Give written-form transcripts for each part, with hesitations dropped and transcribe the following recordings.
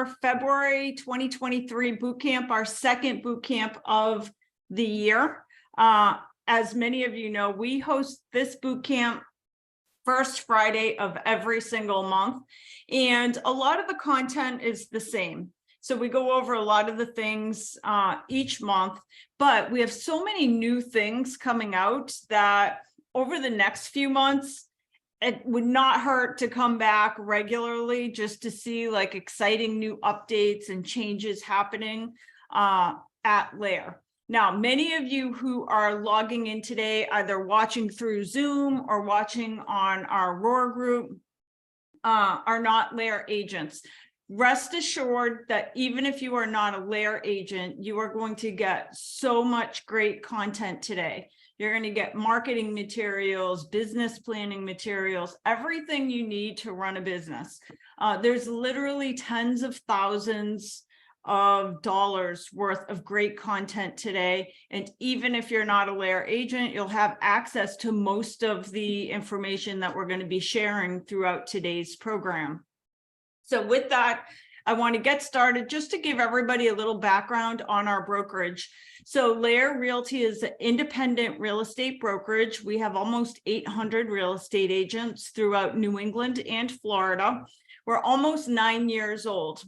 our February 2023 boot camp, our second boot camp of the year. As many of you know, we host this boot camp first Friday of every single month, and a lot of the content is the same. So we go over a lot of the things each month, but we have so many new things coming out that over the next few months, it would not hurt to come back regularly just to see like exciting new updates and changes happening at LAER. Now, many of you who are logging in today, either watching through Zoom or watching on our ROAR group, are not LAER agents. Rest assured that even if you are not a LAER agent, you are going to get so much great content today. You're going to get marketing materials, business planning materials, everything you need to run a business. There's literally tens of thousands of dollars worth of great content today. And even if you're not a LAER agent, you'll have access to most of the information that we're going to be sharing throughout today's program. So with that, I want to get started just to give everybody a little background on our brokerage. So LAER Realty is an independent real estate brokerage. We have almost 800 real estate agents throughout New England and Florida. We're almost 9 years old.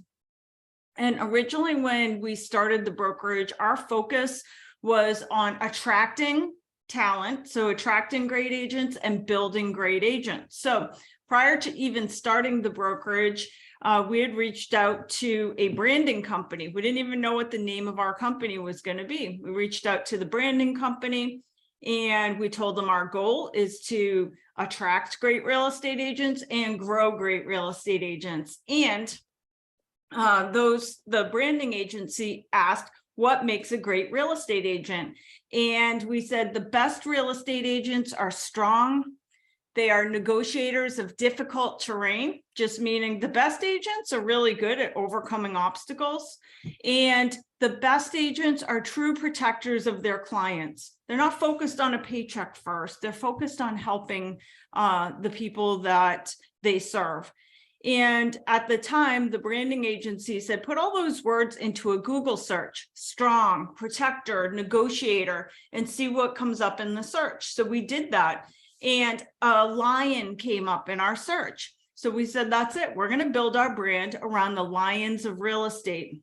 And originally when we started the brokerage, our focus was on attracting talent, so attracting great agents and building great agents. So prior to even starting the brokerage, we had reached out to a branding company. We didn't even know what the name of our company was going to be. We reached out to the branding company and we told them our goal is to attract great real estate agents and grow great real estate agents. And the branding agency asked, what makes a great real estate agent? And we said the best real estate agents are strong. They are negotiators of difficult terrain, just meaning the best agents are really good at overcoming obstacles. And the best agents are true protectors of their clients. They're not focused on a paycheck first. They're focused on helping the people that they serve. And at the time, the branding agency said, put all those words into a Google search, strong, protector, negotiator, and see what comes up in the search. So we did that. And a lion came up in our search. So we said, that's it. We're going to build our brand around the lions of real estate.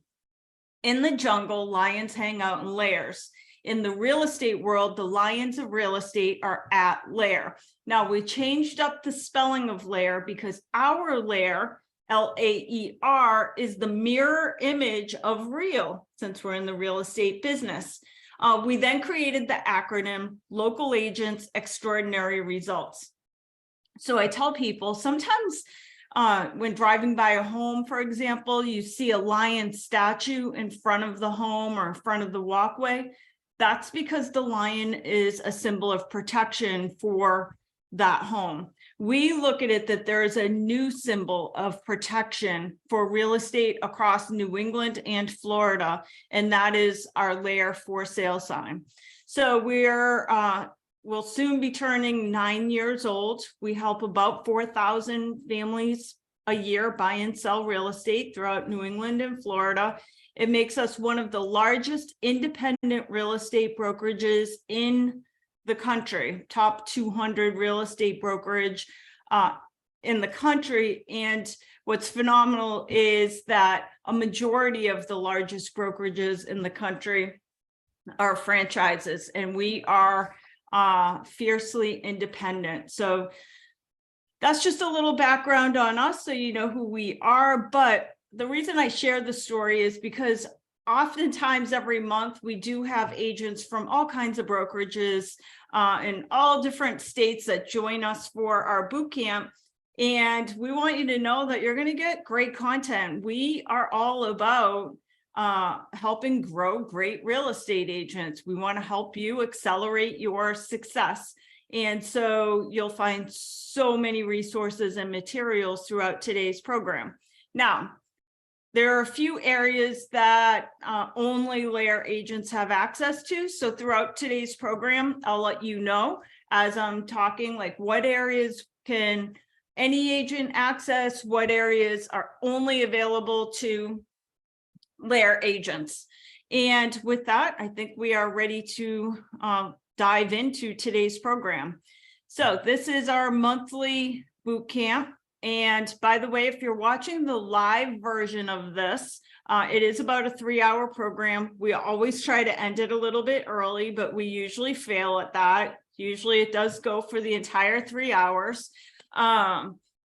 In the jungle, lions hang out in lairs. In the real estate world, the lions of real estate are at LAER. Now, we changed up the spelling of LAER because our LAER, L-A-E-R, is the mirror image of real, since we're in the real estate business. We then created the acronym Local Agents Extraordinary Results. So I tell people sometimes when driving by a home, for example, you see a lion statue in front of the home or in front of the walkway. That's because the lion is a symbol of protection for that home. We look at it that there is a new symbol of protection for real estate across New England and Florida, and that is our LAER for sale sign. So we'll soon be turning 9 years old. We help about 4,000 families a year buy and sell real estate throughout New England and Florida. It makes us one of the largest independent real estate brokerages in the country, top 200 real estate brokerage in the country. And what's phenomenal is that a majority of the largest brokerages in the country are franchises, and we are fiercely independent. So that's just a little background on us, so you know who we are. But the reason I share the story is because oftentimes every month we do have agents from all kinds of brokerages in all different states that join us for our boot camp. And we want you to know that you're going to get great content. We are all about helping grow great real estate agents. We want to help you accelerate your success. And so you'll find so many resources and materials throughout today's program. Now, there are a few areas that only LAER agents have access to. So throughout today's program, I'll let you know as I'm talking, like what areas can any agent access, what areas are only available to LAER agents. And with that, I think we are ready to dive into today's program. So this is our monthly boot camp. And by the way, if you're watching the live version of this, it is about a 3-hour program. We always try to end it a little bit early, but we usually fail at that. Usually it does go for the entire 3 hours.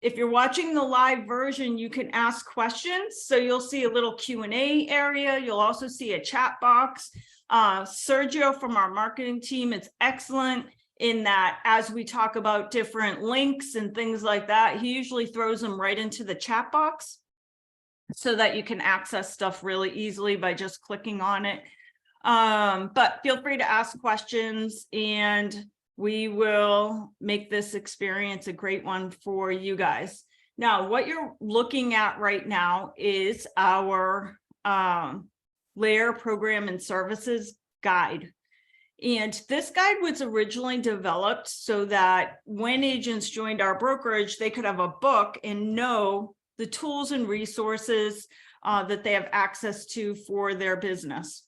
If you're watching the live version, you can ask questions. So you'll see a little Q&A area. You'll also see a chat box. Sergio from our marketing team is excellent in that as we talk about different links and things like that, he usually throws them right into the chat box so that you can access stuff really easily by just clicking on it. But feel free to ask questions and we will make this experience a great one for you guys. Now, what you're looking at right now is our LAER Program and Services Guide. And this guide was originally developed so that when agents joined our brokerage, they could have a book and know the tools and resources that they have access to for their business.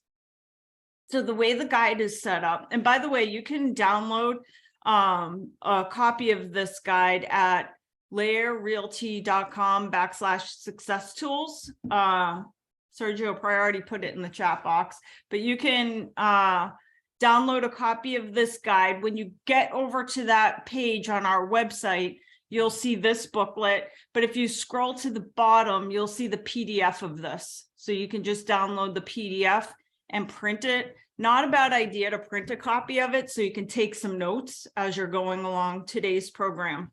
So the way the guide is set up, and by the way, you can download a copy of this guide at laerrealty.com/success tools. Sergio already put it in the chat box, but you can download a copy of this guide. When you get over to that page on our website, you'll see this booklet, but if you scroll to the bottom, you'll see the PDF of this. So you can just download the PDF and print it. Not a bad idea to print a copy of it so you can take some notes as you're going along today's program.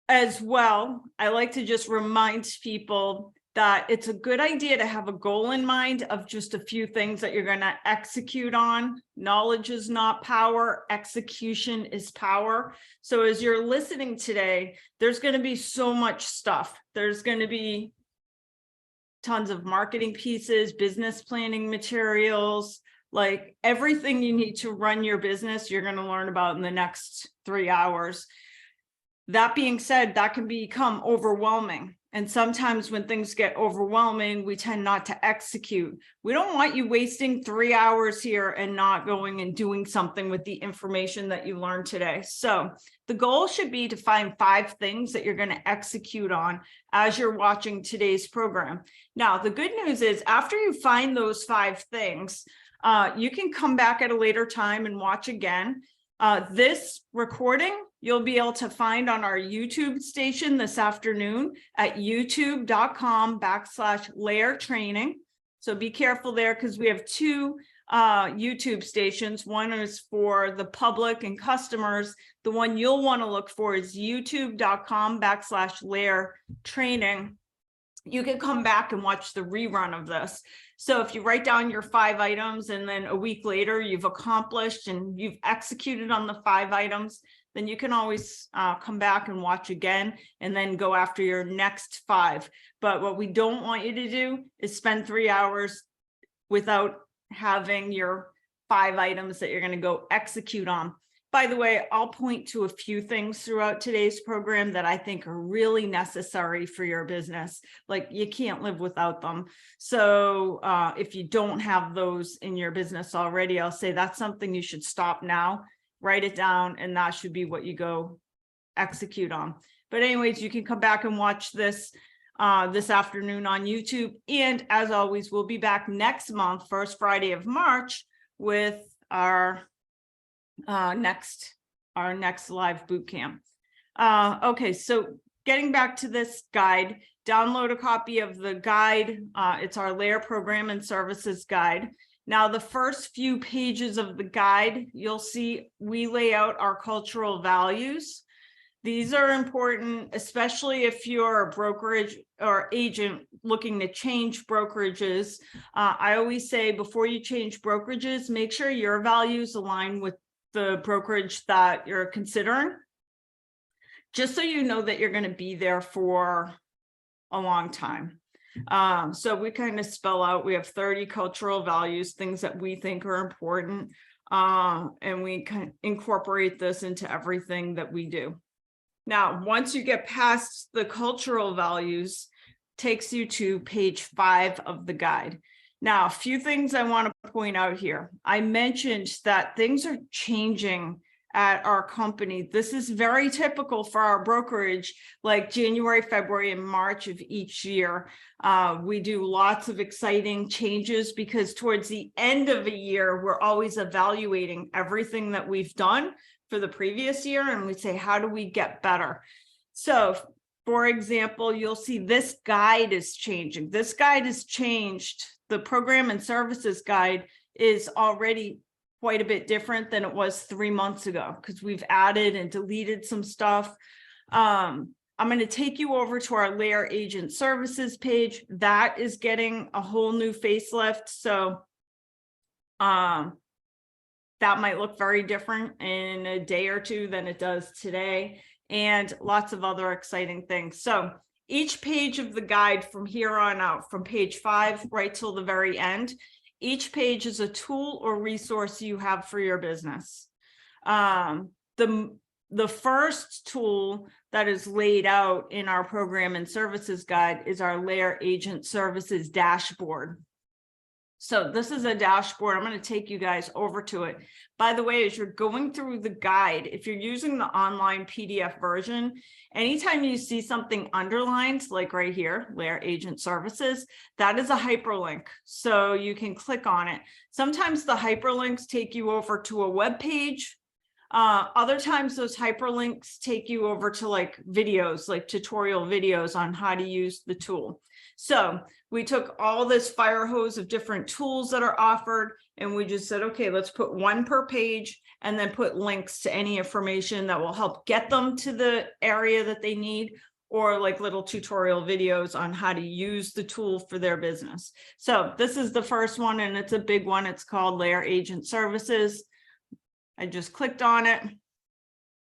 As well, I like to just remind people that it's a good idea to have a goal in mind of just a few things that you're going to execute on. Knowledge is not power, execution is power. So as you're listening today, there's going to be so much stuff. There's going to be tons of marketing pieces, business planning materials, like everything you need to run your business, you're going to learn about in the next 3 hours. That being said, that can become overwhelming. And sometimes when things get overwhelming, we tend not to execute. We don't want you wasting 3 hours here and not going and doing something with the information that you learned today. So the goal should be to find 5 things that you're going to execute on as you're watching today's program. Now, the good news is after you find those 5 things, you can come back at a later time and watch again. This recording, you'll be able to find on our YouTube station this afternoon at youtube.com/LAER training. So be careful there because we have 2 YouTube stations. One is for the public and customers. The one you'll want to look for is youtube.com/LAER training. You can come back and watch the rerun of this. So if you write down your 5 items and then a week later you've accomplished and you've executed on the 5 items, then you can always come back and watch again and then go after your next 5. But what we don't want you to do is spend 3 hours without having your 5 items that you're going to go execute on. By the way, I'll point to a few things throughout today's program that I think are really necessary for your business. Like you can't live without them. So if you don't have those in your business already, I'll say that's something you should stop now, write it down, and that should be what you go execute on. But anyways, you can come back and watch this this afternoon on YouTube. And as always, we'll be back next month, first Friday of March, with our next live boot camp. Okay, so getting back to this guide, download a copy of the guide. It's our LAER Program and Services Guide. Now, the first few pages of the guide, you'll see we lay out our cultural values. These are important, especially if you're a brokerage or agent looking to change brokerages. I always say before you change brokerages, make sure your values align with the brokerage that you're considering, just so you know that you're going to be there for a long time. So we kind of spell out, we have 30 cultural values, things that we think are important, and we kind of incorporate this into everything that we do. Now, once you get past the cultural values, takes you to page 5 of the guide. Now, a few things I want to point out here. I mentioned that things are changing at our company. This is very typical for our brokerage, like January, February, and March of each year. We do lots of exciting changes because towards the end of a year, we're always evaluating everything that we've done for the previous year, and we say, how do we get better? So, for example, you'll see this guide is changing. This guide has changed. The program and services guide is already quite a bit different than it was 3 months ago because we've added and deleted some stuff. I'm going to take you over to our LAER Agent Services page. That is getting a whole new facelift. So that might look very different in a day or two than it does today, and lots of other exciting things. So each page of the guide from here on out, from page 5 right till the very end, each page is a tool or resource you have for your business. The first tool that is laid out in our program and services guide is our LAER Agent Services dashboard. So this is a dashboard. I'm going to take you guys over to it. By the way, as you're going through the guide, if you're using the online PDF version, anytime you see something underlined, like right here, LAER Agent Services, that is a hyperlink. So you can click on it. Sometimes the hyperlinks take you over to a web page. Other times those hyperlinks take you over to like videos, like tutorial videos on how to use the tool. So we took all this fire hose of different tools that are offered, and we just said, okay, let's put one per page and then put links to any information that will help get them to the area that they need, or like little tutorial videos on how to use the tool for their business. So this is the first one, and it's a big one. It's called LAER Agent Services. I just clicked on it.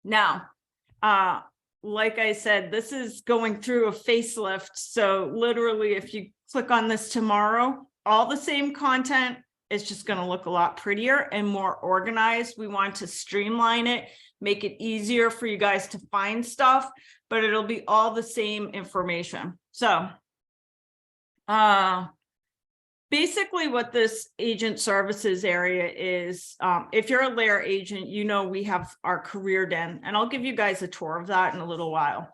Now, like I said, this is going through a facelift. So literally, if you click on this tomorrow, all the same content, it's just going to look a lot prettier and more organized. We want to streamline it, make it easier for you guys to find stuff, but it'll be all the same information. So, basically what this agent services area is, if you're a LAER agent, you know we have our career den, and I'll give you guys a tour of that in a little while.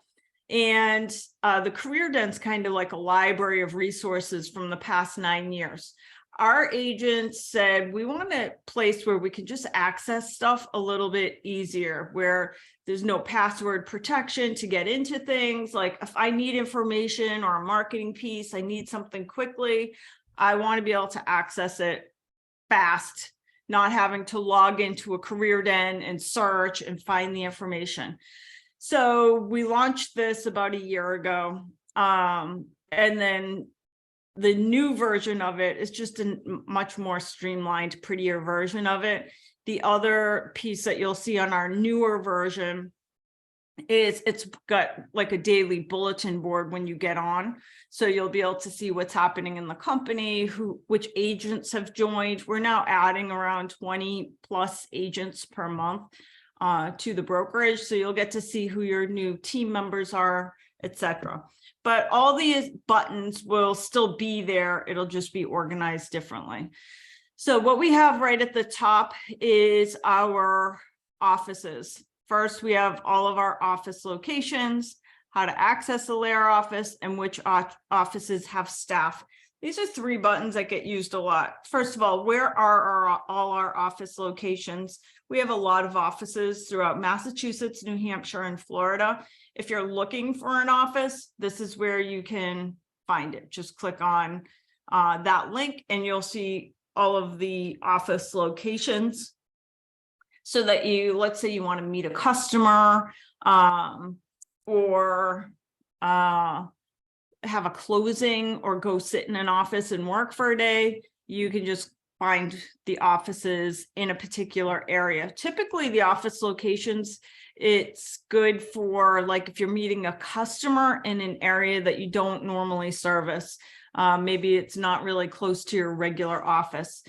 And the career den is kind of like a library of resources from the past 9 years. Our agents said, we want a place where we can just access stuff a little bit easier, where there's no password protection to get into things. Like if I need information or a marketing piece, I need something quickly, I want to be able to access it fast, not having to log into a career den and search and find the information. So we launched this about a year ago. And then the new version of it is just a much more streamlined, prettier version of it. The other piece that you'll see on our newer version is it's got like a daily bulletin board when you get on. So you'll be able to see what's happening in the company, which agents have joined. We're now adding around 20 plus agents per month to the brokerage. So you'll get to see who your new team members are, etc. But all these buttons will still be there. It'll just be organized differently. So what we have right at the top is our offices. First, we have all of our office locations, how to access a LAER office, and which offices have staff. These are 3 buttons that get used a lot. First of all, where are all our office locations? We have a lot of offices throughout Massachusetts, New Hampshire, and Florida. If you're looking for an office, this is where you can find it. Just click on that link and you'll see all of the office locations. So that you, let's say you want to meet a customer or have a closing or go sit in an office and work for a day, you can just find the offices in a particular area. Typically the office locations, it's good for like if you're meeting a customer in an area that you don't normally service. Maybe it's not really close to your regular office.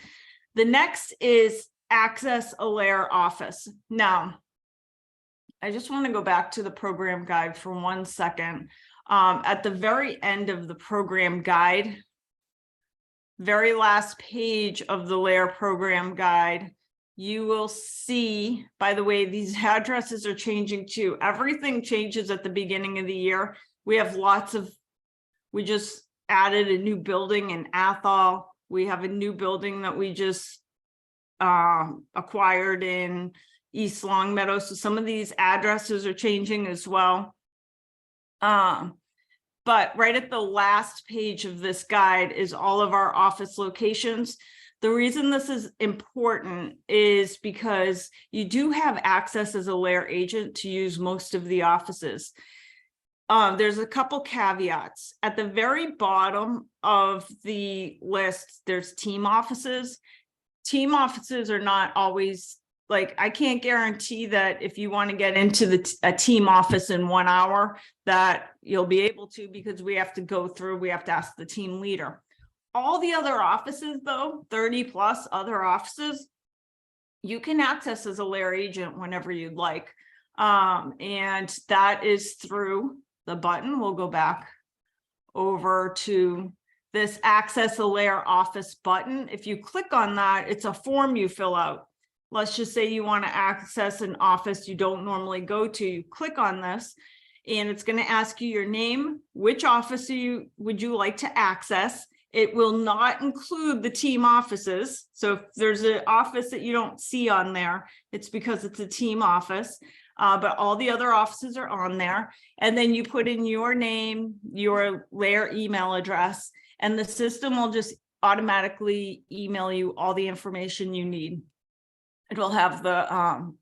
The next is access a LAER office. Now, I just want to go back to the program guide for 1 second. At the very end of the program guide, very last page of the LAER program guide, you will see, by the way, these addresses are changing too. Everything changes at the beginning of the year. We have we just added a new building in Athol. We have a new building that we just acquired in East Longmeadow. So some of these addresses are changing as well. But right at the last page of this guide is all of our office locations. The reason this is important is because you do have access as a LAER agent to use most of the offices. There's a couple caveats. At the very bottom of the list, there's team offices. Team offices are not always, like, I can't guarantee that if you want to get into a team office in 1 hour that you'll be able to, because we have to ask the team leader. All the other offices though, 30 plus other offices, you can access as a LAER agent whenever you'd like. And that is through the button. We'll go back over to this access a LAER office button. If you click on that, it's a form you fill out. Let's just say you want to access an office you don't normally go to. You click on this and it's going to ask you your name, which office would you like to access. It will not include the team offices. So if there's an office that you don't see on there, it's because it's a team office. But all the other offices are on there. And then you put in your name, your LAER email address, and the system will just automatically email you all the information you need. It will have the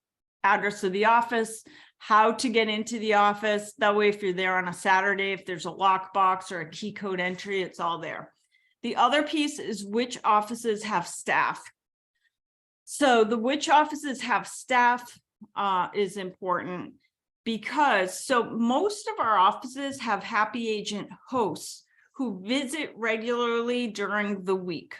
address of the office, how to get into the office. That way, if you're there on a Saturday, if there's a lockbox or a key code entry, it's all there. The other piece is which offices have staff. So the which offices have staff is important because most of our offices have happy agent hosts who visit regularly during the week.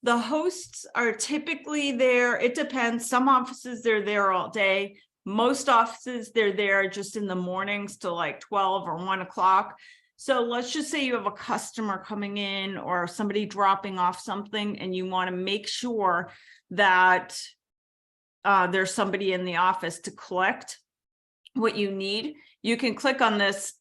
The hosts are typically there. It depends. Some offices, they're there all day. Most offices, they're there just in the mornings till like 12 or 1 o'clock. So let's just say you have a customer coming in or somebody dropping off something and you want to make sure that there's somebody in the office to collect what you need. You can click on this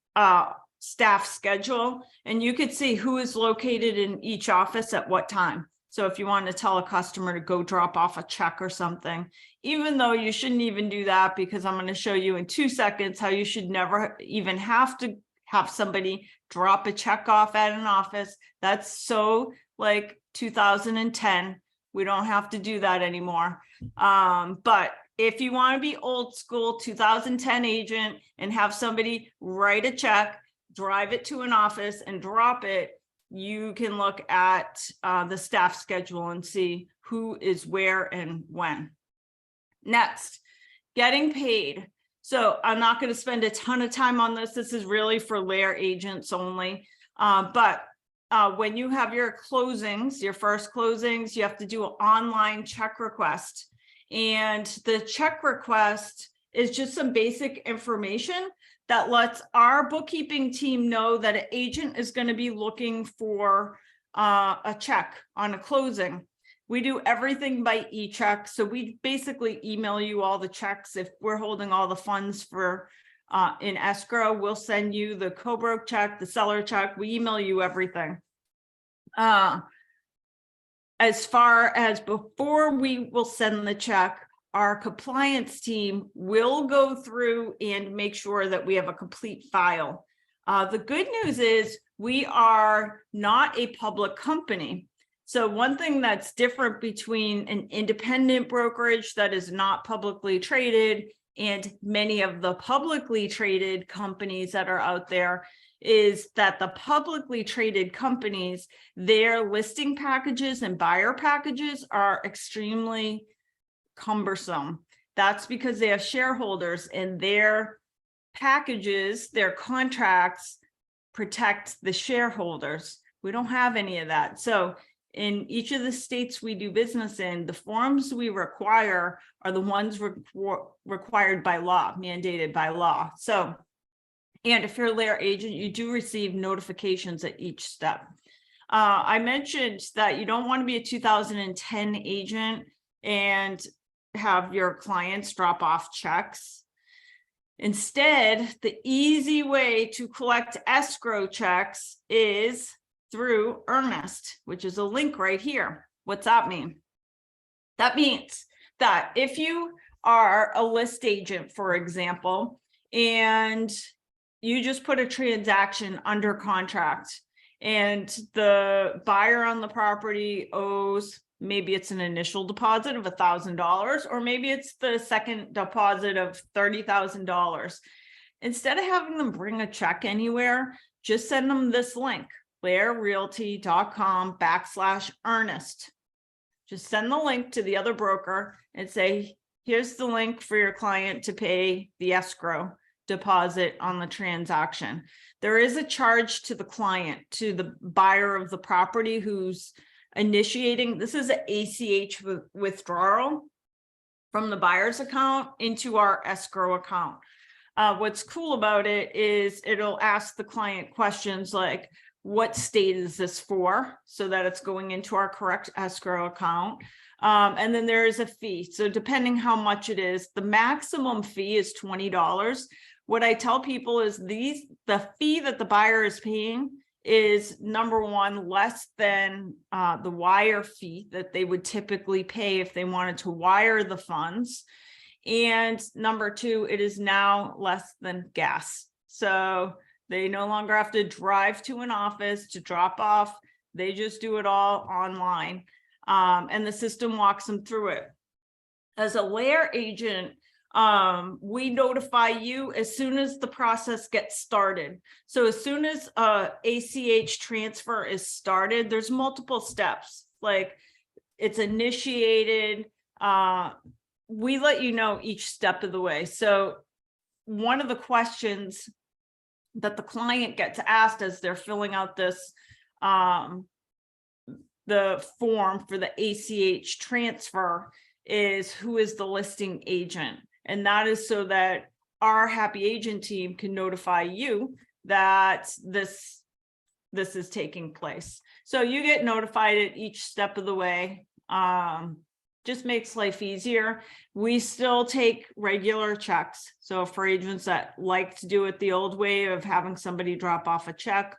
staff schedule and you could see who is located in each office at what time. So if you want to tell a customer to go drop off a check or something, even though you shouldn't even do that, because I'm going to show you in 2 seconds how you should never even have to have somebody drop a check off at an office. That's so like 2010. We don't have to do that anymore. But if you want to be old school 2010 agent and have somebody write a check, drive it to an office and drop it, you can look at the staff schedule and see who is where and when. Next, getting paid. So I'm not going to spend a ton of time on this. This is really for LAER agents only. But when you have your closings, your first closings, you have to do an online check request. And the check request is just some basic information that lets our bookkeeping team know that an agent is going to be looking for a check on a closing. We do everything by e-check. So we basically email you all the checks. If we're holding all the funds for in escrow, we'll send you the co-broke check, the seller check. We email you everything. As far as before we will send the check, our compliance team will go through and make sure that we have a complete file. The good news is we are not a public company. So one thing that's different between an independent brokerage that is not publicly traded and many of the publicly traded companies that are out there is that the publicly traded companies, their listing packages and buyer packages are extremely cumbersome. That's because they have shareholders and their packages, their contracts protect the shareholders. We don't have any of that. So in each of the states we do business in, the forms we require are the ones required by law, mandated by law. So, and if you're a LAER agent, you do receive notifications at each step. I mentioned that you don't want to be a 2010 agent and have your clients drop off checks. Instead, the easy way to collect escrow checks is through Earnest, which is a link right here. What's that mean? That means that if you are a list agent, for example, and you just put a transaction under contract and the buyer on the property owes, maybe it's an initial deposit of $1,000, or maybe it's the second deposit of $30,000. Instead of having them bring a check anywhere, just send them this link, laerrealty.com/earnest. Just send the link to the other broker and say, here's the link for your client to pay the escrow deposit on the transaction. There is a charge to the client, to the buyer of the property who's initiating. This is an ACH withdrawal from the buyer's account into our escrow account. What's cool about it is it'll ask the client questions like, what state is this for, so that it's going into our correct escrow account. And then there is a fee. So depending how much it is, the maximum fee is $20. What I tell people is the fee that the buyer is paying is, number one, less than the wire fee that they would typically pay if they wanted to wire the funds. And number two, it is now less than gas. So they no longer have to drive to an office to drop off. They just do it all online. And the system walks them through it. As a LAER agent, we notify you as soon as the process gets started. So as soon as ACH transfer is started, there's multiple steps. Like, it's initiated. We let you know each step of the way. So one of the questions that the client gets asked as they're filling out this, the form for the ACH transfer, is who is the listing agent. And that is so that our happy agent team can notify you that this is taking place. So you get notified at each step of the way. Just makes life easier. We still take regular checks. So for agents that like to do it the old way of having somebody drop off a check,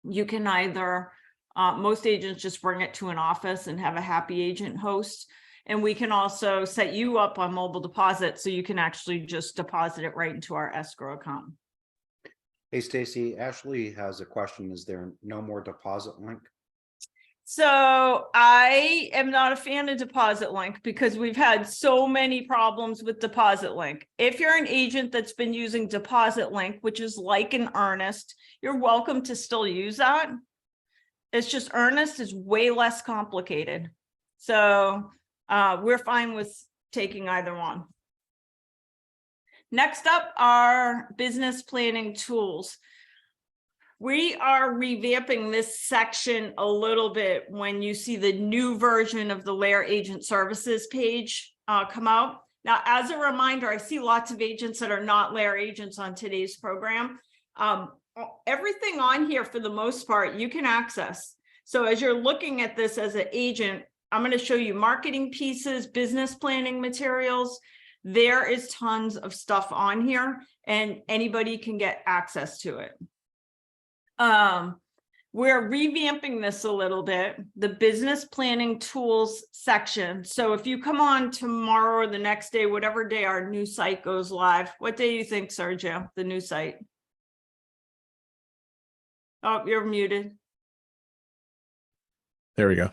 you can either, most agents just bring it to an office and have a happy agent host. And we can also set you up on mobile deposit so you can actually just deposit it right into our escrow account. Hey, Stacy, Ashley has a question. Is there no more deposit link? So I am not a fan of deposit link because we've had so many problems with deposit link. If you're an agent that's been using deposit link, which is like an Earnest, you're welcome to still use that. It's just Earnest is way less complicated. So we're fine with taking either one. Next up are business planning tools. We are revamping this section a little bit when you see the new version of the LAER Agent Services page come out. Now, as a reminder, I see lots of agents that are not LAER agents on today's program. Everything on here, for the most part, you can access. So as you're looking at this as an agent, I'm going to show you marketing pieces, business planning materials. There is tons of stuff on here and anybody can get access to it. We're revamping this a little bit, the business planning tools section. So if you come on tomorrow or the next day, whatever day our new site goes live, what day do you think, Sergio, the new site? Oh, you're muted. There we go.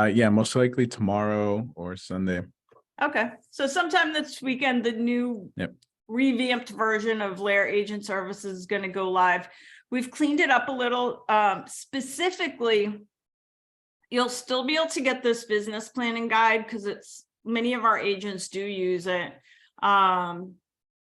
Yeah, most likely tomorrow or Sunday. Okay, so sometime this weekend, the new revamped version of LAER Agent Services is going to go live. We've cleaned it up a little. Specifically, you'll still be able to get this business planning guide because it's many of our agents do use it.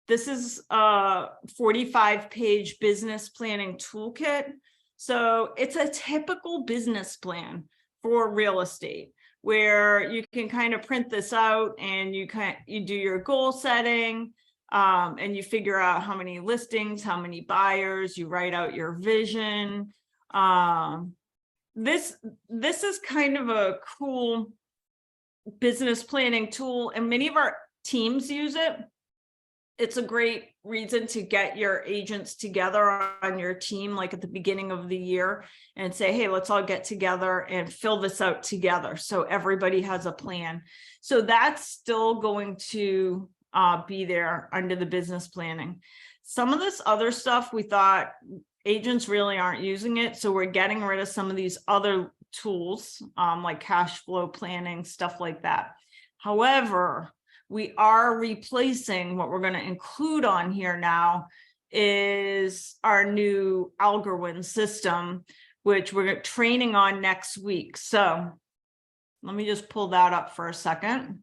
This is a 45-page business planning toolkit. So it's a typical business plan for real estate, where you can kind of print this out and you do your goal setting, and you figure out how many listings, how many buyers, you write out your vision. This is kind of a cool business planning tool, and many of our teams use it. It's a great reason to get your agents together on your team, like at the beginning of the year, and say, hey, let's all get together and fill this out together, so everybody has a plan. So that's still going to be there under the business planning. Some of this other stuff, we thought agents really aren't using it, so we're getting rid of some of these other tools, like cash flow planning, stuff like that. However, we are replacing, what we're going to include on here now is our new algorithm system, which we're training on next week. So let me just pull that up for a second.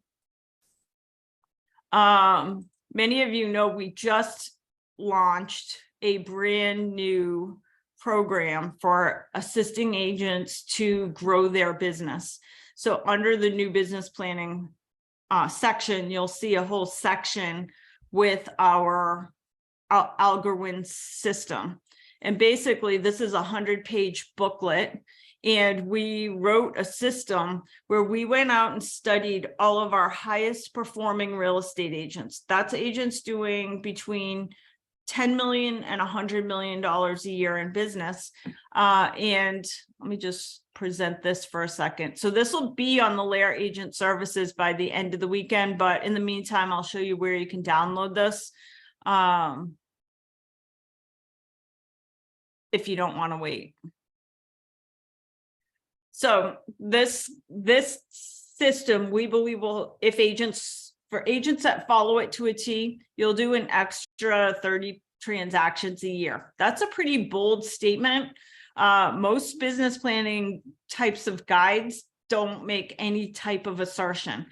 Many of you know we just launched a brand new program for assisting agents to grow their business. So under the new business planning section, you'll see a whole section with our algorithm system. And basically, this is a 100-page booklet. And we wrote a system where we went out and studied all of our highest performing real estate agents. That's agents doing between $10 million and $100 million a year in business. And let me just present this for a second. So this will be on the LAER Agent Services by the end of the weekend, but in the meantime, I'll show you where you can download this if you don't want to wait. So this system, we believe will, if for agents that follow it to a T, you'll do an extra 30 transactions a year. That's a pretty bold statement. Most business planning types of guides don't make any type of assertion.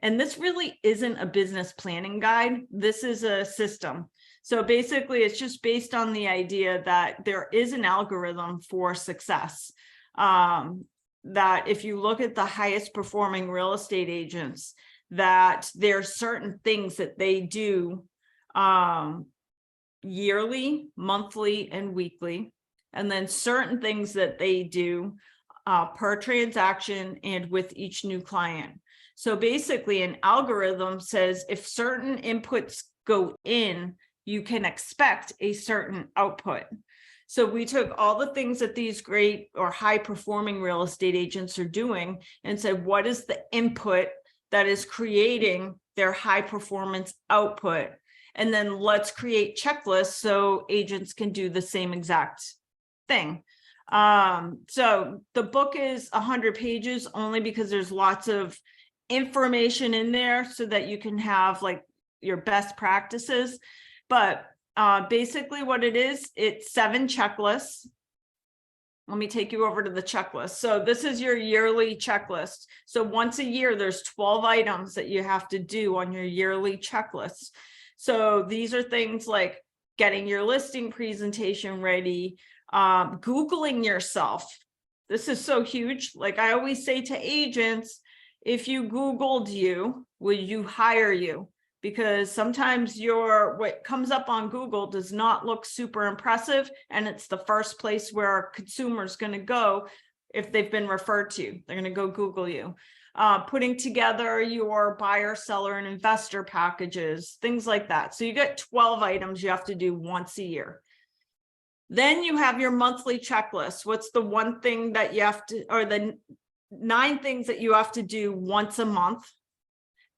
And this really isn't a business planning guide. This is a system. So basically, it's just based on the idea that there is an algorithm for success. That if you look at the highest performing real estate agents, that there are certain things that they do yearly, monthly, and weekly, and then certain things that they do per transaction and with each new client. So basically, an algorithm says if certain inputs go in, you can expect a certain output. So we took all the things that these great or high performing real estate agents are doing and said, what is the input that is creating their high performance output? And then let's create checklists so agents can do the same exact thing. So the book is 100 pages only because there's lots of information in there so that you can have like your best practices. But basically what it is, it's 7 checklists. Let me take you over to the checklist. So this is your yearly checklist. So once a year, there's 12 items that you have to do on your yearly checklist. So these are things like getting your listing presentation ready, Googling yourself. This is so huge. Like I always say to agents, if you Googled you, would you hire you? Because sometimes what comes up on Google does not look super impressive, and it's the first place where a consumer is going to go if they've been referred to. They're going to go Google you. Putting together your buyer, seller, and investor packages, things like that. So you get 12 items you have to do once a year. Then you have your monthly checklist. What's the one thing that you have to, or the 9 things that you have to do once a month?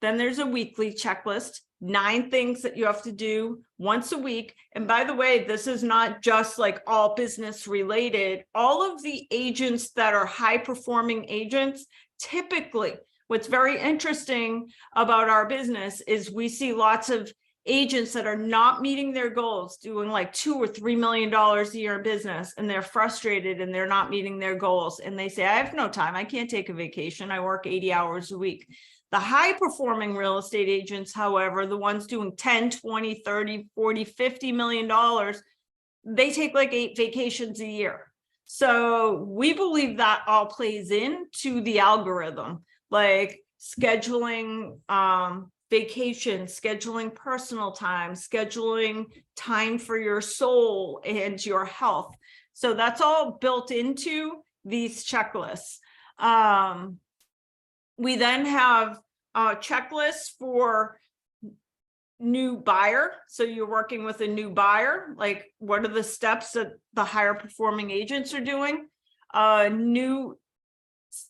Then there's a weekly checklist, 9 things that you have to do once a week. And by the way, this is not just like all business related. All of the agents that are high performing agents, typically, what's very interesting about our business is we see lots of agents that are not meeting their goals, doing like $2 or $3 million a year in business, and they're frustrated and they're not meeting their goals. And they say, I have no time. I can't take a vacation. I work 80 hours a week. The high performing real estate agents, however, the ones doing 10, 20, 30, 40, $50 million, they take like 8 vacations a year. So we believe that all plays into the algorithm, like scheduling vacation, scheduling personal time, scheduling time for your soul and your health. So that's all built into these checklists. We then have checklists for new buyer. So you're working with a new buyer, like what are the steps that the higher performing agents are doing? New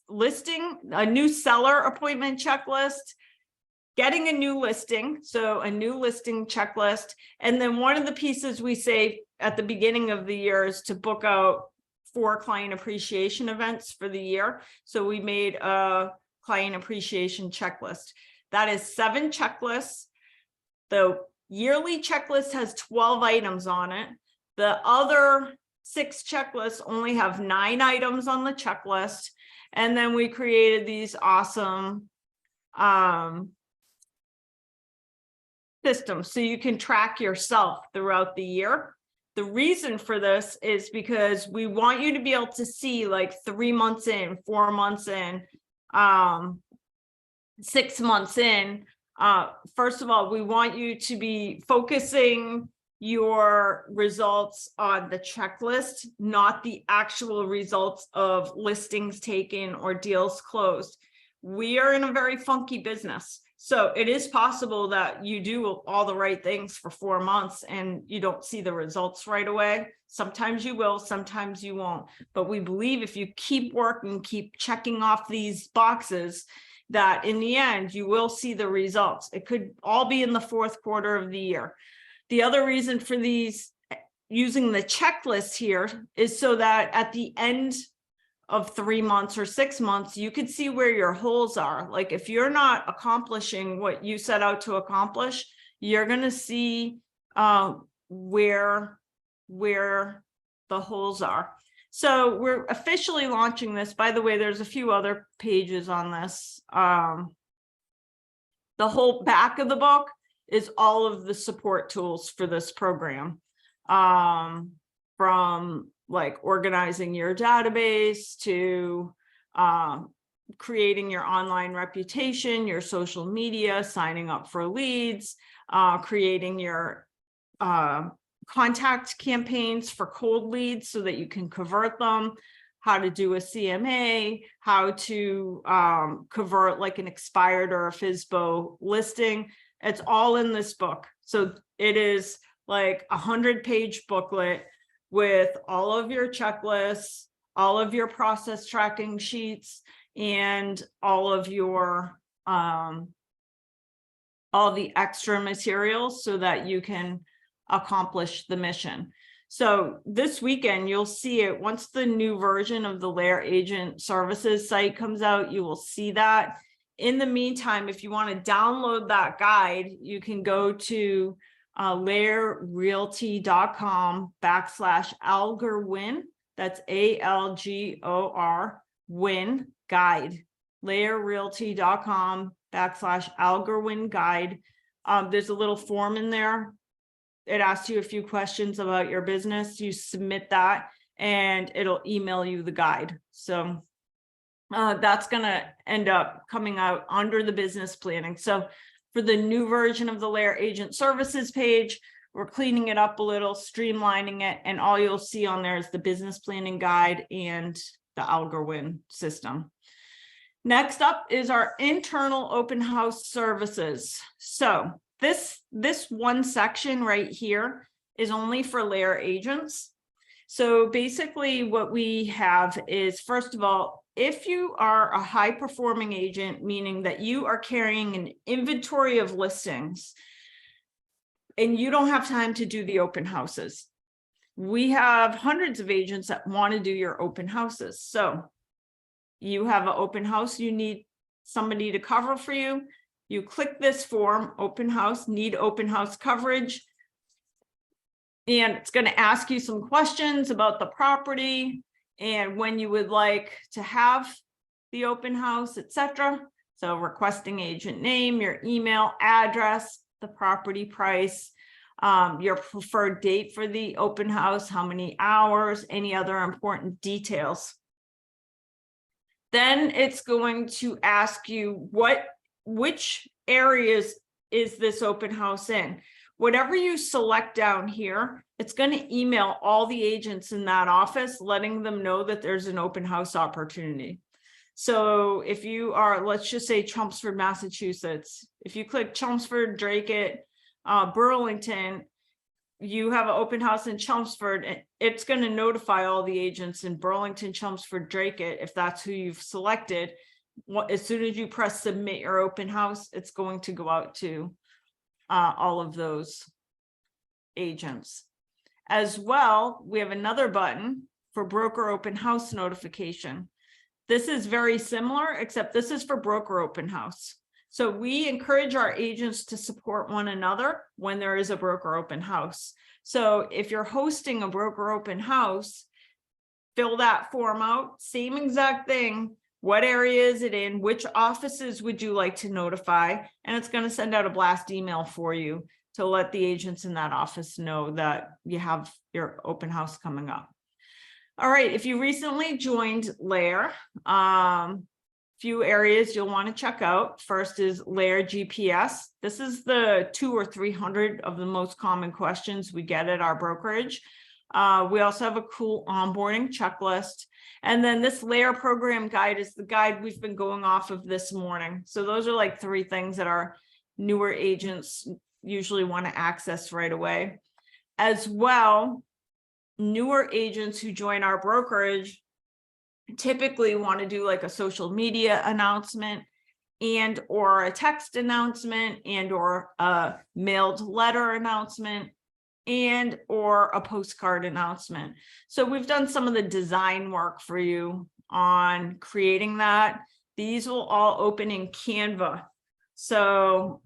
listing, a new seller appointment checklist, getting a new listing. So a new listing checklist. And then one of the pieces we say at the beginning of the year is to book out 4 client appreciation events for the year. So we made a client appreciation checklist. That is 7 checklists. The yearly checklist has 12 items on it. The other 6 checklists only have 9 items on the checklist. And then we created these awesome systems so you can track yourself throughout the year. The reason for this is because we want you to be able to see like 3 months in, 4 months in, 6 months in. First of all, we want you to be focusing your results on the checklist, not the actual results of listings taken or deals closed. We are in a very funky business. So it is possible that you do all the right things for 4 months and you don't see the results right away. Sometimes you will, sometimes you won't. But we believe if you keep working, keep checking off these boxes, that in the end, you will see the results. It could all be in the 4th quarter of the year. The other reason for these using the checklist here is so that at the end of 3 months or 6 months, you could see where your holes are. Like if you're not accomplishing what you set out to accomplish, you're going to see where the holes are. So we're officially launching this. By the way, there's a few other pages on this. The whole back of the book is all of the support tools for this program, from like organizing your database to creating your online reputation, your social media, signing up for leads, creating your contact campaigns for cold leads so that you can convert them, how to do a CMA, how to convert like an expired or a FSBO listing. It's all in this book. So it is like a 100-page booklet with all of your checklists, all of your process tracking sheets, and all of your all the extra materials so that you can accomplish the mission. So this weekend, you'll see it. Once the new version of the LAER Agent Services site comes out, you will see that. In the meantime, if you want to download that guide, you can go to laerrealty.com/algorwin. That's ALGOR win guide. laerrealty.com/algorwin guide. There's a little form in there. It asks you a few questions about your business. You submit that and it'll email you the guide. So that's going to end up coming out under the business planning. So for the new version of the LAER Agent Services page, we're cleaning it up a little, streamlining it, and all you'll see on there is the business planning guide and the Algorwin system. Next up is our internal open house services. So this one section right here is only for LAER agents. So basically what we have is, first of all, if you are a high performing agent, meaning that you are carrying an inventory of listings and you don't have time to do the open houses, we have hundreds of agents that want to do your open houses. So you have an open house, you need somebody to cover for you. You click this form, open house, need open house coverage. And it's going to ask you some questions about the property and when you would like to have the open house, etc. So requesting agent name, your email address, the property price, your preferred date for the open house, how many hours, any other important details. Then it's going to ask you which areas is this open house in. Whatever you select down here, it's going to email all the agents in that office, letting them know that there's an open house opportunity. So if you are, let's just say Chelmsford, Massachusetts, if you click Chelmsford, Dracut, Burlington, you have an open house in Chelmsford, and it's going to notify all the agents in Burlington, Chelmsford, Dracut, if that's who you've selected. As soon as you press submit your open house, it's going to go out to all of those agents. As well, we have another button for broker open house notification. This is very similar, except this is for broker open house. So we encourage our agents to support one another when there is a broker open house. So if you're hosting a broker open house, fill that form out, same exact thing. What area is it in? Which offices would you like to notify? And it's going to send out a blast email for you to let the agents in that office know that you have your open house coming up. All right, if you recently joined LAER, few areas you'll want to check out. First is LAER GPS. This is the 200 or 300 of the most common questions we get at our brokerage. We also have a cool onboarding checklist. And then this LAER program guide is the guide we've been going off of this morning. So those are like 3 things that our newer agents usually want to access right away. As well, newer agents who join our brokerage typically want to do like a social media announcement and or a text announcement and or a mailed letter announcement and or a postcard announcement. So we've done some of the design work for you on creating that. These will all open in Canva. So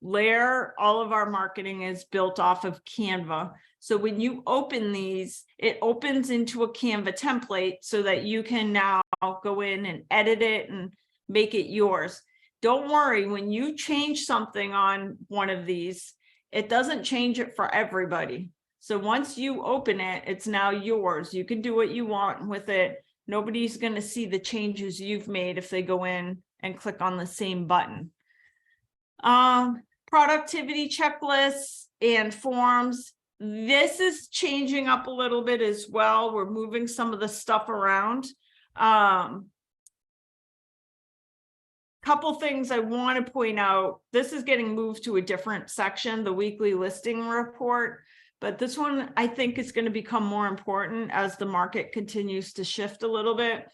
LAER, all of our marketing is built off of Canva. So when you open these, it opens into a Canva template so that you can now go in and edit it and make it yours. Don't worry, when you change something on one of these, it doesn't change it for everybody. So once you open it, it's now yours. You can do what you want with it. Nobody's going to see the changes you've made if they go in and click on the same button. Productivity checklists and forms. This is changing up a little bit as well. We're moving some of the stuff around. Couple things I want to point out. This is getting moved to a different section, the weekly listing report. But this one, I think, is going to become more important as the market continues to shift a little bit.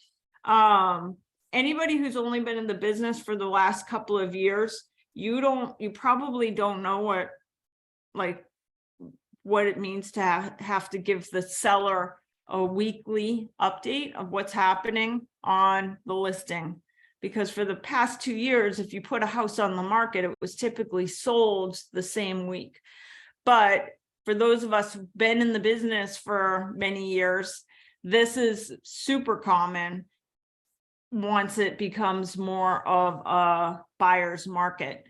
Anybody who's only been in the business for the last couple of years, you probably don't know what it means to have to give the seller a weekly update of what's happening on the listing. Because for the past 2 years, if you put a house on the market, it was typically sold the same week. But for those of us who've been in the business for many years, this is super common once it becomes more of a buyer's market.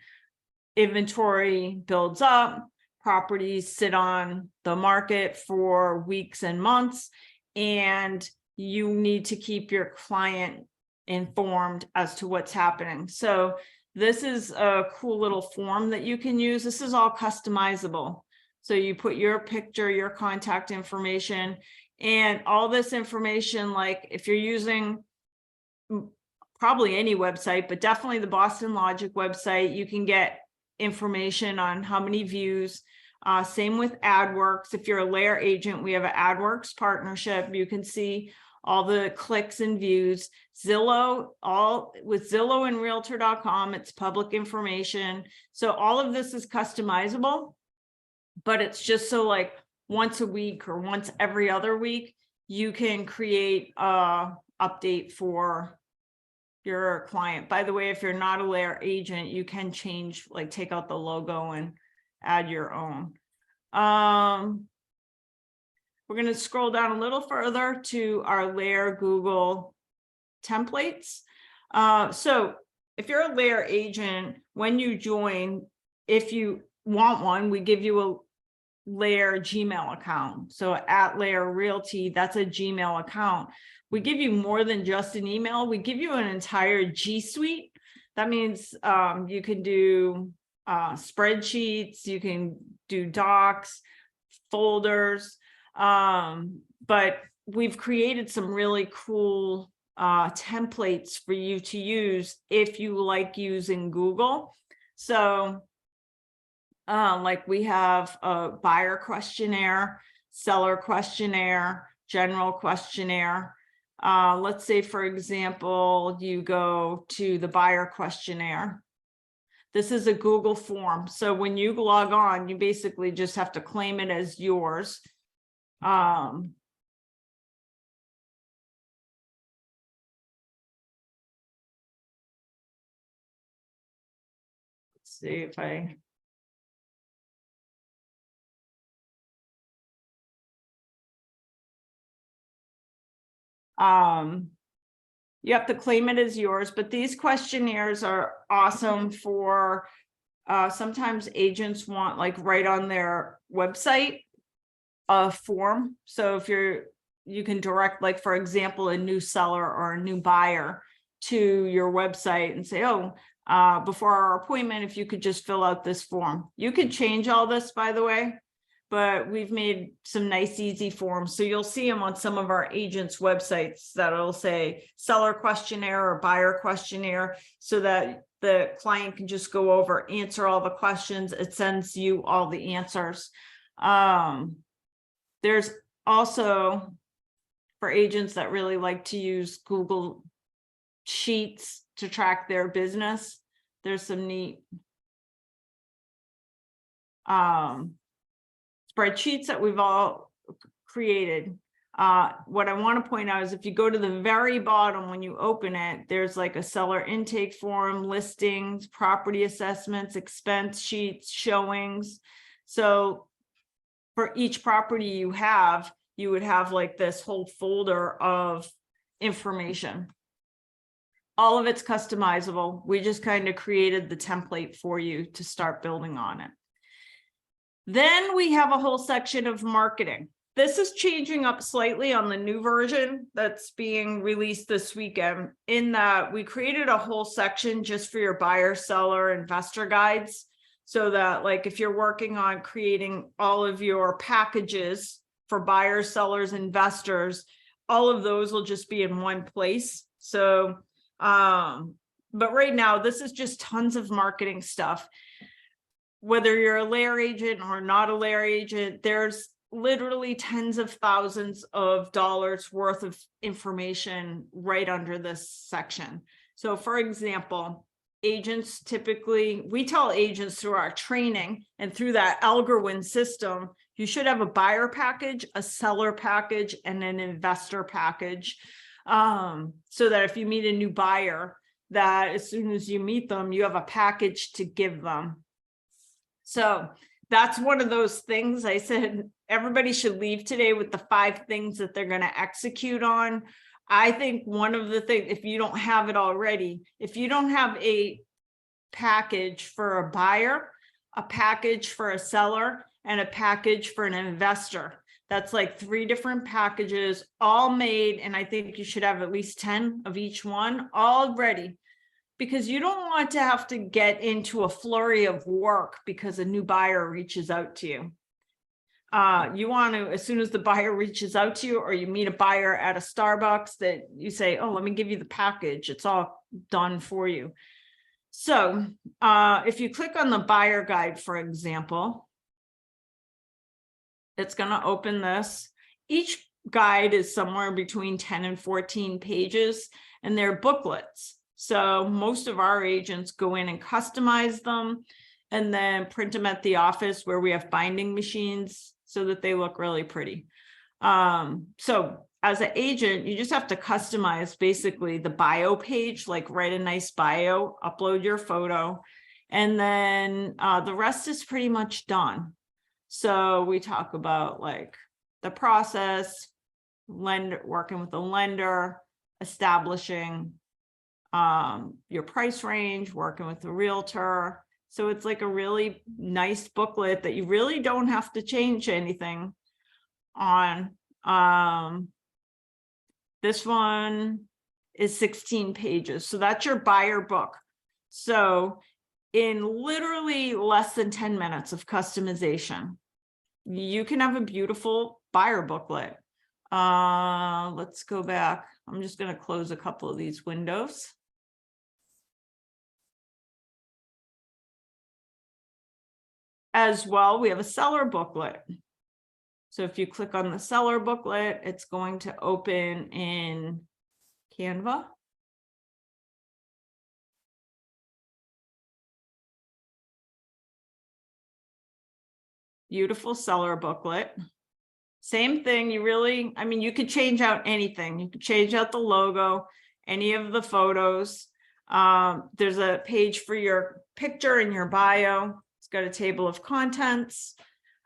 Inventory builds up, properties sit on the market for weeks and months, and you need to keep your client informed as to what's happening. So this is a cool little form that you can use. This is all customizable. So you put your picture, your contact information, and all this information, like if you're using probably any website, but definitely the Boston Logic website, you can get information on how many views. Same with AdWorks. If you're a LAER agent, we have an AdWorks partnership. You can see all the clicks and views. Zillow, with Zillow and Realtor.com, it's public information. So all of this is customizable, but it's just so like once a week or once every other week, you can create a update for your client. By the way, if you're not a LAER agent, you can change, like take out the logo and add your own. We're going to scroll down a little further to our LAER Google templates. So if you're a LAER agent, when you join, if you want one, we give you LAER Gmail account. So at LAER Realty, that's a Gmail account. We give you more than just an email. We give you an entire G Suite. That means you can do spreadsheets, you can do docs, folders, but we've created some really cool templates for you to use if you like using Google. So like we have a buyer questionnaire, seller questionnaire, general questionnaire. Let's say, for example, you go to the buyer questionnaire. This is a Google form. So when you log on, you basically just have to claim it as yours. Let's see if I... you have to claim it as yours, but these questionnaires are awesome for sometimes agents want, like, right on their website a form. So if you can direct, like, for example, a new seller or a new buyer to your website and say, oh, before our appointment, if you could just fill out this form. You could change all this, by the way, but we've made some nice, easy forms. So you'll see them on some of our agents' websites that'll say seller questionnaire or buyer questionnaire, so that the client can just go over, answer all the questions. It sends you all the answers. There's also, for agents that really like to use Google Sheets to track their business, there's some neat spreadsheets that we've all created. What I want to point out is if you go to the very bottom, when you open it, there's like a seller intake form, listings, property assessments, expense sheets, showings. So for each property you would have like this whole folder of information. All of it's customizable. We just kind of created the template for you to start building on it. Then we have a whole section of marketing. This is changing up slightly on the new version that's being released this weekend, in that we created a whole section just for your buyer, seller, investor guides. So that, like, if you're working on creating all of your packages for buyers, sellers, investors, all of those will just be in one place. So, but right now, this is just tons of marketing stuff. Whether you're a LAER agent or not a LAER agent, there's literally tens of thousands of dollars worth of information right under this section. So for example, agents typically, we tell agents through our training and through that Algorwin system, you should have a buyer package, a seller package, and an investor package. So that if you meet a new buyer, that as soon as you meet them, you have a package to give them. So that's one of those things I said, everybody should leave today with the 5 things that they're going to execute on. I think one of the things, if you don't have it already, if you don't have a package for a buyer, a package for a seller, and a package for an investor, that's like 3 different packages all made. And I think you should have at least 10 of each one all ready, because you don't want to have to get into a flurry of work because a new buyer reaches out to you. You want to, as soon as the buyer reaches out to you, or you meet a buyer at a Starbucks, that you say, oh, let me give you the package. It's all done for you. So if you click on the buyer guide, for example, it's going to open this. Each guide is somewhere between 10 and 14 pages, and they're booklets. So most of our agents go in and customize them and then print them at the office where we have binding machines so that they look really pretty. So as an agent, you just have to customize basically the bio page, like write a nice bio, upload your photo, and then the rest is pretty much done. So we talk about like the process, working with the lender, establishing your price range, working with the realtor, So it's like a really nice booklet that you really don't have to change anything on. This one is 16 pages. So that's your buyer book. So in literally less than 10 minutes of customization, you can have a beautiful buyer booklet. Let's go back. I'm just going to close a couple of these windows. As well, we have a seller booklet. So if you click on the seller booklet, it's going to open in Canva. Beautiful seller booklet. Same thing, I mean, you could change out anything. You could change out the logo, any of the photos. There's a page for your picture and your bio. It's got a table of contents.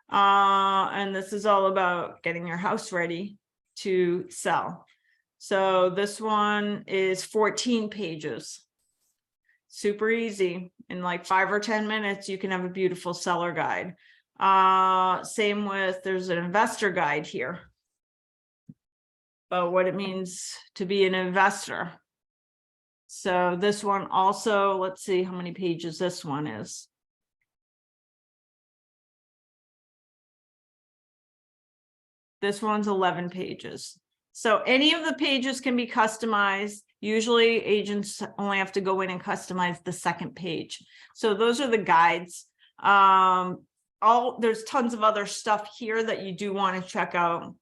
And this is all about getting your house ready to sell. So this one is 14 pages. Super easy. In like 5 or 10 minutes, you can have a beautiful seller guide. Same with, there's an investor guide here about what it means to be an investor. So this one also, let's see how many pages this one is. This one's 11 pages. So any of the pages can be customized. Usually agents only have to go in and customize the second page. So those are the guides. There's tons of other stuff here that you do want to check out.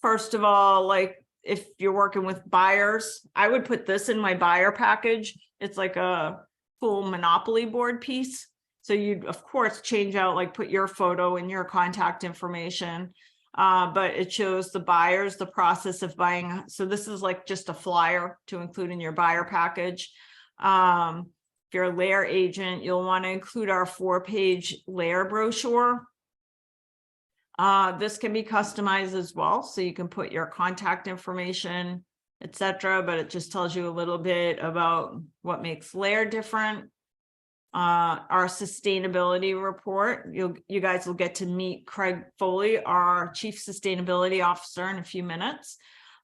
First of all, like if you're working with buyers, I would put this in my buyer package. It's like a cool Monopoly board piece. So you'd of course change out, like put your photo and your contact information, but it shows the buyers, the process of buying. So this is like just a flyer to include in your buyer package. If you're a LAER agent, you'll want to include our 4-page LAER brochure. This can be customized as well. So you can put your contact information, etc., but it just tells you a little bit about what makes LAER different. Our sustainability report, you guys will get to meet Craig Foley, our Chief Sustainability Officer, in a few minutes.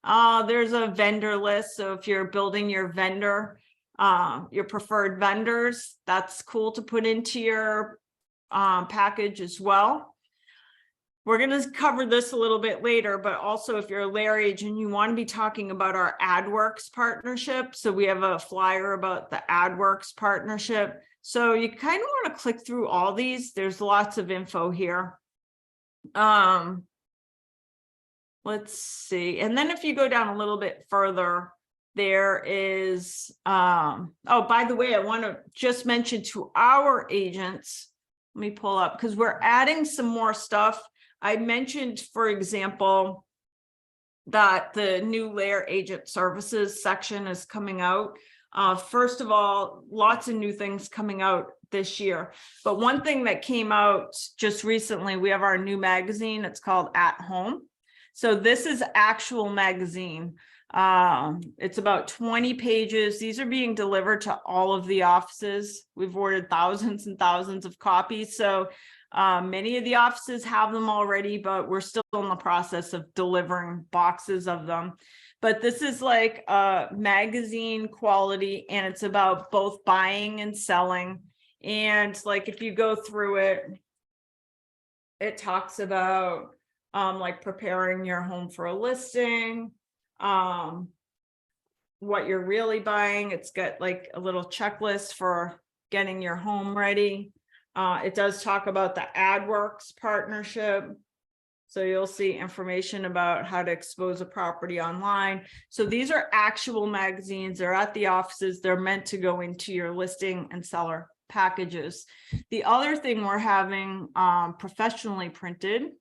There's a vendor list. So if you're building your vendor, your preferred vendors, that's cool to put into your package as well. We're going to cover this a little bit later, but also if you're a LAER agent, you want to be talking about our AdWorks partnership. So we have a flyer about the AdWorks partnership. So you kind of want to click through all these. There's lots of info here. Let's see. And then if you go down a little bit further, there is, oh, by the way, I want to just mention to our agents, let me pull up because we're adding some more stuff. I mentioned, for example, that the new LAER agent services section is coming out. First of all, lots of new things coming out this year. But one thing that came out just recently, we have our new magazine. It's called At Home. So this is actual magazine. It's about 20 pages. These are being delivered to all of the offices. We've ordered thousands and thousands of copies. So many of the offices have them already, but we're still in the process of delivering boxes of them. But this is like a magazine quality, and it's about both buying and selling. And like if you go through it, it talks about like preparing your home for a listing, what you're really buying. It's got like a little checklist for getting your home ready. It does talk about the AdWorks partnership. So you'll see information about how to expose a property online. So these are actual magazines. They're at the offices. They're meant to go into your listing and seller packages. The other thing we're having professionally printed,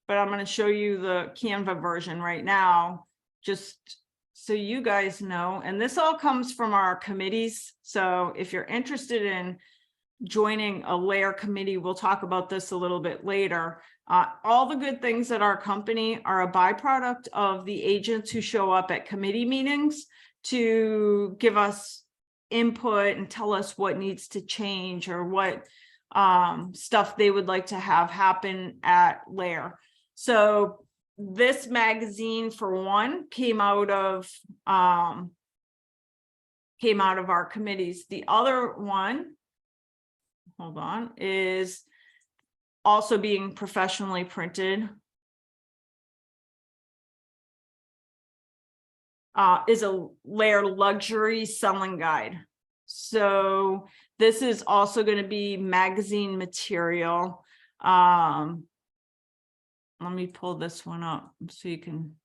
but I'm going to show you the Canva version right now, just so you guys know. And this all comes from our committees. So if you're interested in joining a LAER committee, we'll talk about this a little bit later. All the good things at our company are a byproduct of the agents who show up at committee meetings to give us input and tell us what needs to change or what stuff they would like to have happen at LAER. So this magazine, for one, came out of our committees. The other one, hold on, is also being professionally printed. Is a LAER luxury selling guide. So this is also going to be magazine material. Let me pull this one up so you can.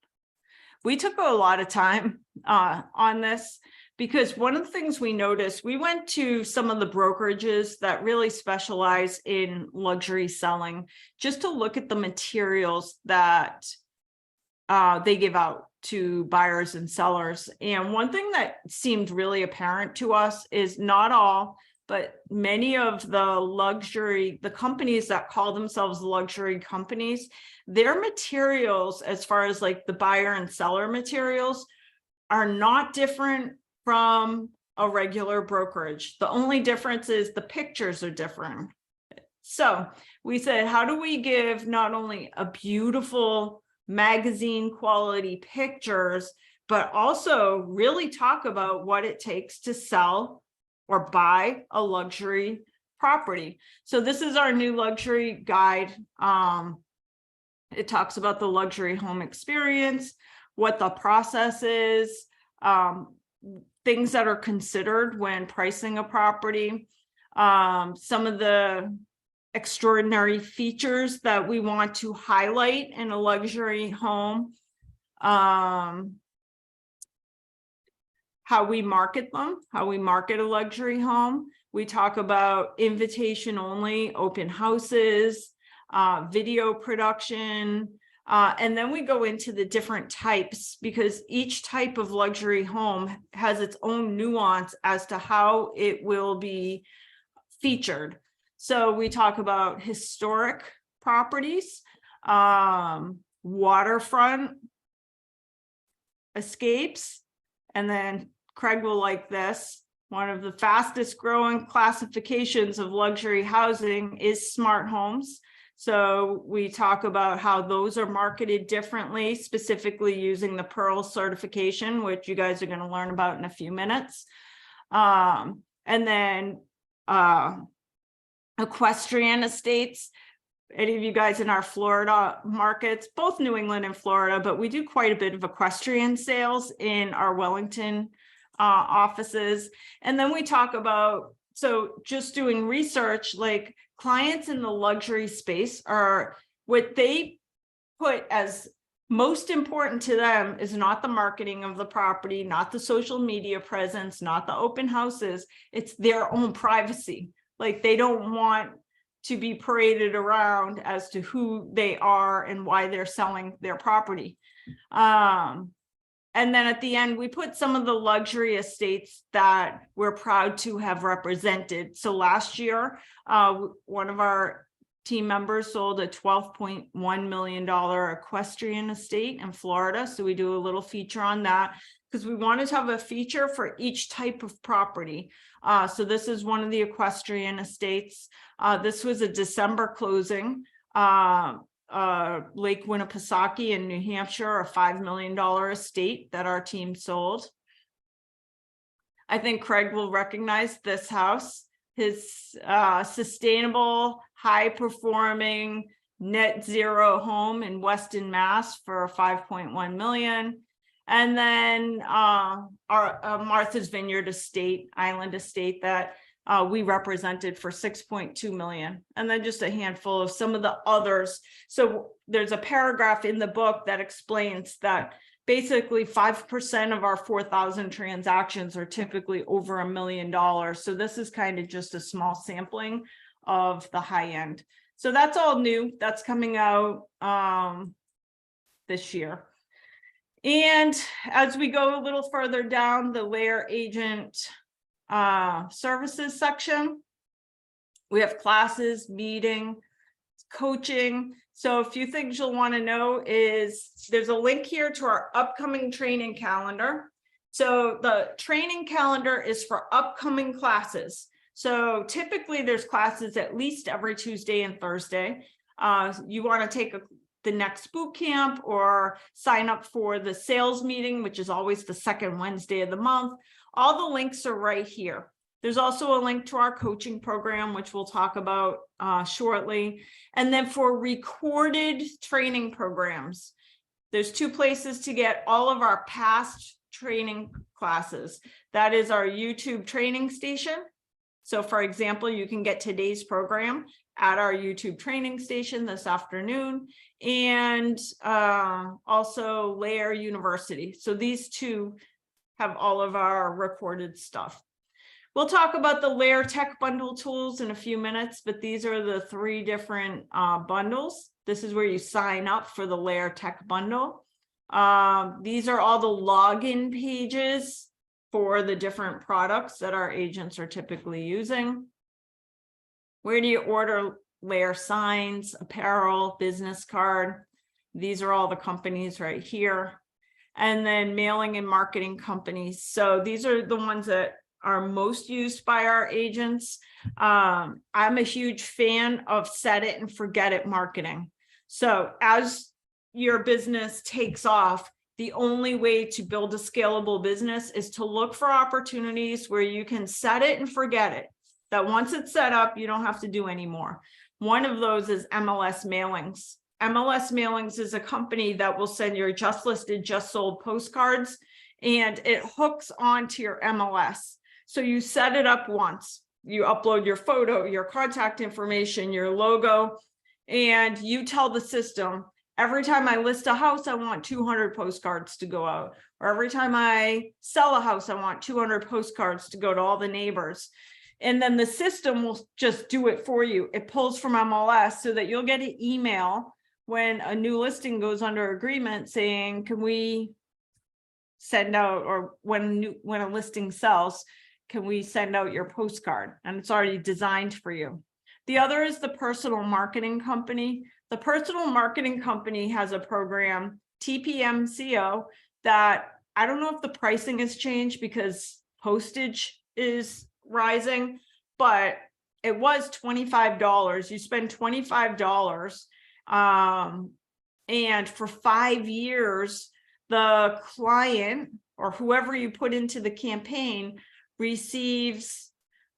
We took a lot of time on this because one of the things we noticed, we went to some of the brokerages that really specialize in luxury selling just to look at the materials that they give out to buyers and sellers. And one thing that seemed really apparent to us is not all, but many of the companies that call themselves luxury companies, their materials, as far as like the buyer and seller materials, are not different from a regular brokerage. The only difference is the pictures are different. So we said, how do we give not only a beautiful magazine quality pictures, but also really talk about what it takes to sell or buy a luxury property. So this is our new luxury guide. It talks about the luxury home experience, what the process is, things that are considered when pricing a property, some of the extraordinary features that we want to highlight in a luxury home, how we market them, how we market a luxury home. We talk about invitation only, open houses, video production, and then we go into the different types because each type of luxury home has its own nuance as to how it will be featured. So we talk about historic properties, waterfront escapes, and then Craig will like this. One of the fastest growing classifications of luxury housing is smart homes. So we talk about how those are marketed differently, specifically using the Pearl certification, which you guys are going to learn about in a few minutes. And then equestrian estates. Any of you guys in our Florida markets, both New England and Florida, but we do quite a bit of equestrian sales in our Wellington offices. And then we talk about, so just doing research, like clients in the luxury space are, what they put as most important to them is not the marketing of the property, not the social media presence, not the open houses, it's their own privacy. Like they don't want to be paraded around as to who they are and why they're selling their property. And then at the end, we put some of the luxury estates that we're proud to have represented. So last year, one of our team members sold a $12.1 million equestrian estate in Florida. So we do a little feature on that because we wanted to have a feature for each type of property. So this is one of the equestrian estates. This was a December closing. Lake Winnipesaukee in New Hampshire, a $5 million estate that our team sold. I think Craig will recognize this house, his sustainable, high-performing net zero home in Weston, Mass for $5.1 million. And then our Martha's Vineyard estate, island estate that we represented for $6.2 million. And then just a handful of some of the others. So there's a paragraph in the book that explains that basically 5% of our 4,000 transactions are typically over $1 million. So this is kind of just a small sampling of the high end. So that's all new. That's coming out this year. And as we go a little further down the LAER agent services section, we have classes, meeting, coaching. So a few things you'll want to know is there's a link here to our upcoming training calendar. So the training calendar is for upcoming classes. So typically there's classes at least every Tuesday and Thursday. You want to take the next boot camp or sign up for the sales meeting, which is always the second Wednesday of the month. All the links are right here. There's also a link to our coaching program, which we'll talk about shortly. And then for recorded training programs, there's 2 places to get all of our past training classes. That is our YouTube training station. So for example, you can get today's program at our YouTube training station this afternoon, and also LAER University. So these 2 have all of our recorded stuff. We'll talk about the LAER Tech Bundle tools in a few minutes, but these are the 3 different bundles. This is where you sign up for the LAER Tech Bundle. These are all the login pages for the different products that our agents are typically using. Where do you order LAER signs, apparel, business card? These are all the companies right here. And then mailing and marketing companies. So these are the ones that are most used by our agents. I'm a huge fan of set it and forget it marketing. So as your business takes off, the only way to build a scalable business is to look for opportunities where you can set it and forget it. That once it's set up, you don't have to do anymore. One of those is MLS Mailings. MLS Mailings is a company that will send your just listed, just sold postcards, and it hooks onto your MLS. So you set it up once, you upload your photo, your contact information, your logo, and you tell the system, every time I list a house, I want 200 postcards to go out. Or every time I sell a house, I want 200 postcards to go to all the neighbors. And then the system will just do it for you. It pulls from MLS so that you'll get an email when a new listing goes under agreement saying, can we send out, or when a listing sells, can we send out your postcard? And it's already designed for you. The other is the personal marketing company. The personal marketing company has a program, TPMCO, that I don't know if the pricing has changed because postage is rising, but it was $25. You spend $25, and for 5 years, the client or whoever you put into the campaign receives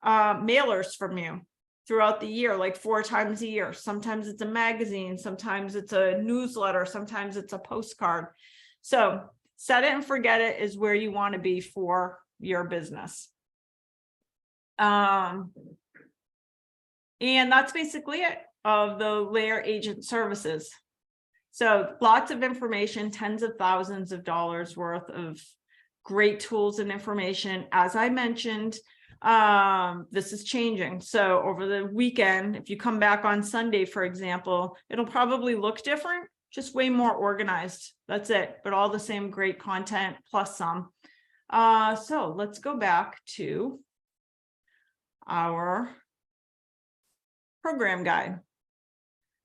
mailers from you throughout the year, like 4 times a year. Sometimes it's a magazine, sometimes it's a newsletter, sometimes it's a postcard. So set it and forget it is where you want to be for your business. And that's basically it of the LAER agent services. So lots of information, tens of thousands of dollars worth of great tools and information. As I mentioned, this is changing. So over the weekend, if you come back on Sunday, for example, it'll probably look different, just way more organized. That's it, but all the same great content plus some. So let's go back to our program guide.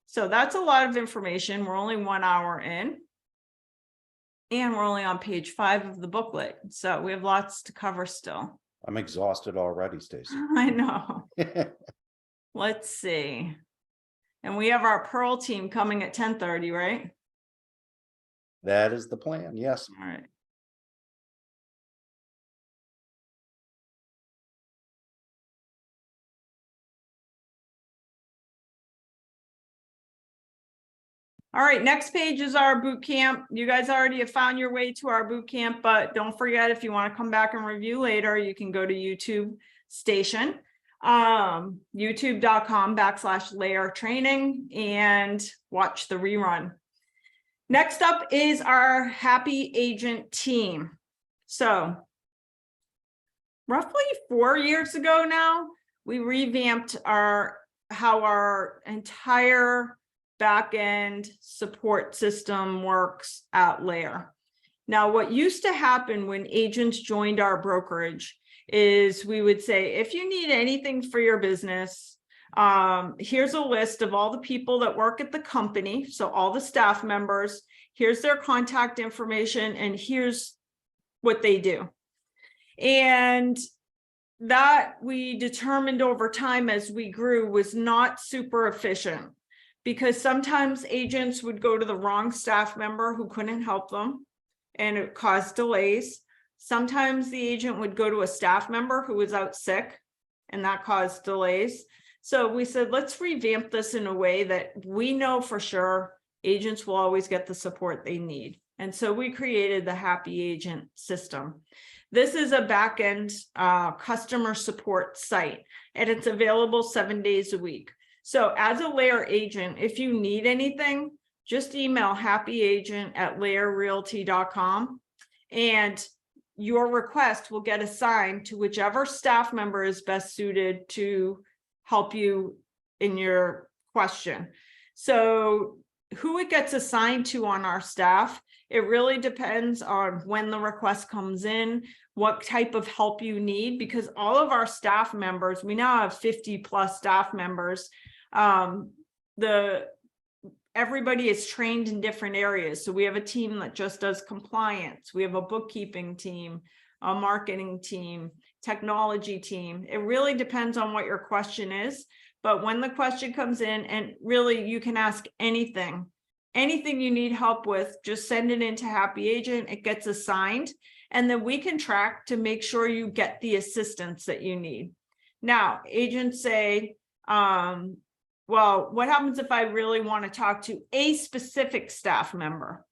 So that's a lot of information. We're only 1 hour in, and we're only on page 5 of the booklet. So we have lots to cover still. I'm exhausted already, Stacy. I know. Let's see. And we have our Pearl team coming at 10:30, right? That is the plan. Yes. All right. All right, next page is our boot camp. You guys already have found your way to our boot camp, but don't forget, if you want to come back and review later, you can go to YouTube station, youtube.com/LAER training, and watch the rerun. Next up is our happy agent team. So roughly 4 years ago now, we revamped how our entire back-end support system works at LAER. Now, what used to happen when agents joined our brokerage is we would say, if you need anything for your business, here's a list of all the people that work at the company, so all the staff members, here's their contact information, and here's what they do. And that we determined over time as we grew was not super efficient, because sometimes agents would go to the wrong staff member who couldn't help them and it caused delays. Sometimes the agent would go to a staff member who was out sick and that caused delays. So we said, let's revamp this in a way that we know for sure agents will always get the support they need. And so we created the Happy Agent system. This is a back-end customer support site, and it's available 7 days a week. So as a LAER agent, if you need anything, just email happyagent@laerrealty.com, and your request will get assigned to whichever staff member is best suited to help you in your question. So who it gets assigned to on our staff, it really depends on when the request comes in, what type of help you need, because all of our staff members, we now have 50 plus staff members. Everybody is trained in different areas. So we have a team that just does compliance. We have a bookkeeping team, a marketing team, technology team. It really depends on what your question is. But when the question comes in, and really you can ask anything you need help with, just send it into Happy Agent. It gets assigned, and then we can track to make sure you get the assistance that you need. Now, agents say, well, what happens if I really want to talk to a specific staff member?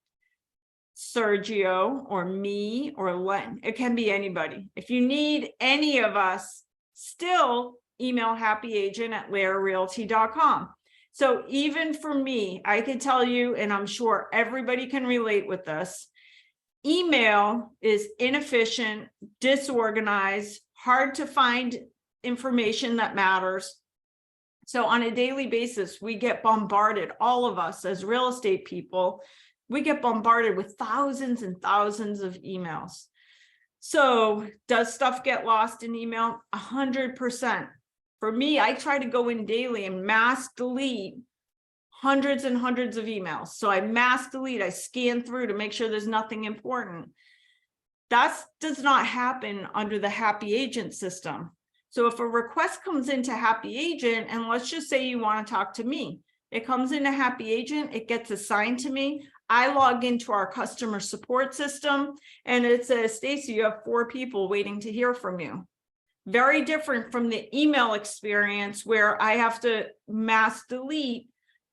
Sergio or me or Len, it can be anybody. If you need any of us, still email happyagent@laerrealty.com. So even for me, I can tell you, and I'm sure everybody can relate with this, email is inefficient, disorganized, hard to find information that matters. So on a daily basis, we get bombarded, all of us as real estate people, we get bombarded with thousands and thousands of emails. So does stuff get lost in email? 100%. For me, I try to go in daily and mass delete hundreds and hundreds of emails. So I mass delete, I scan through to make sure there's nothing important. That does not happen under the Happy Agent system. So if a request comes into Happy Agent, and let's just say you want to talk to me, it comes into Happy Agent, it gets assigned to me. I log into our customer support system and it says, Stacy, you have 4 people waiting to hear from you. Very different from the email experience where I have to mass delete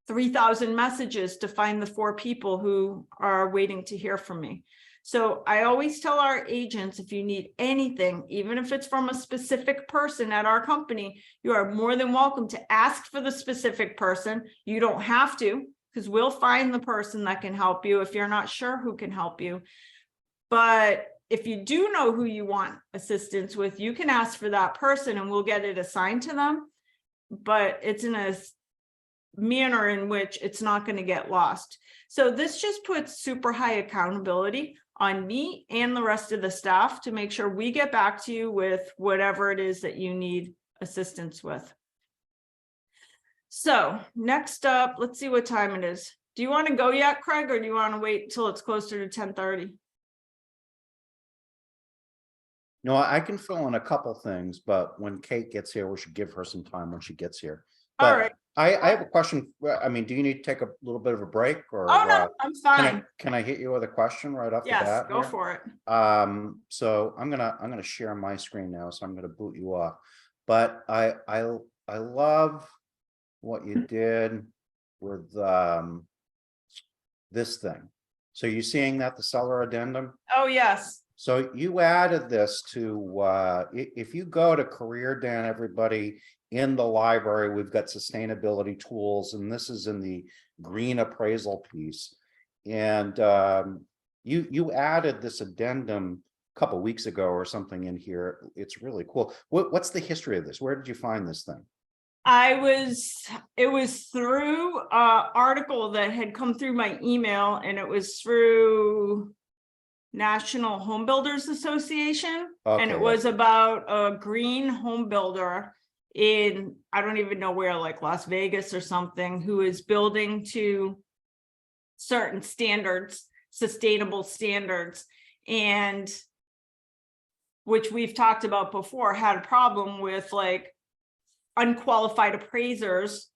3,000 messages to find the 4 people who are waiting to hear from me. So I always tell our agents, if you need anything, even if it's from a specific person at our company, you are more than welcome to ask for the specific person. You don't have to, because we'll find the person that can help you if you're not sure who can help you. But if you do know who you want assistance with, you can ask for that person and we'll get it assigned to them. But it's in a manner in which it's not going to get lost. So this just puts super high accountability on me and the rest of the staff to make sure we get back to you with whatever it is that you need assistance with. So next up, let's see what time it is. Do you want to go yet, Craig, or do you want to wait till it's closer to 10:30? No, I can fill in a couple things, but when Kate gets here, we should give her some time when she gets here. But All right. I have a question. I mean, do you need to take a little bit of a break, or Oh no, I'm fine. can I hit you with a question right off the Yes, bat? go here? for it. So I'm gonna share my screen now, so I'm gonna boot you off. But I love what you did with this thing. So you're seeing that, the seller addendum? Oh yes. So you added this to, if you go to Career Dan, everybody in the library, we've got sustainability tools, and this is in the green appraisal piece. And you added this addendum a couple weeks ago or something in here. It's really cool. What's the history of this? Where did you find this thing? It was through an article that had come through my email, and it was through National Home Builders Association. Okay, and it was about a green home builder in, I don't even know where, like Las Vegas or something, who is building to certain standards, sustainable standards. And which we've talked about before, had a problem with like unqualified appraisers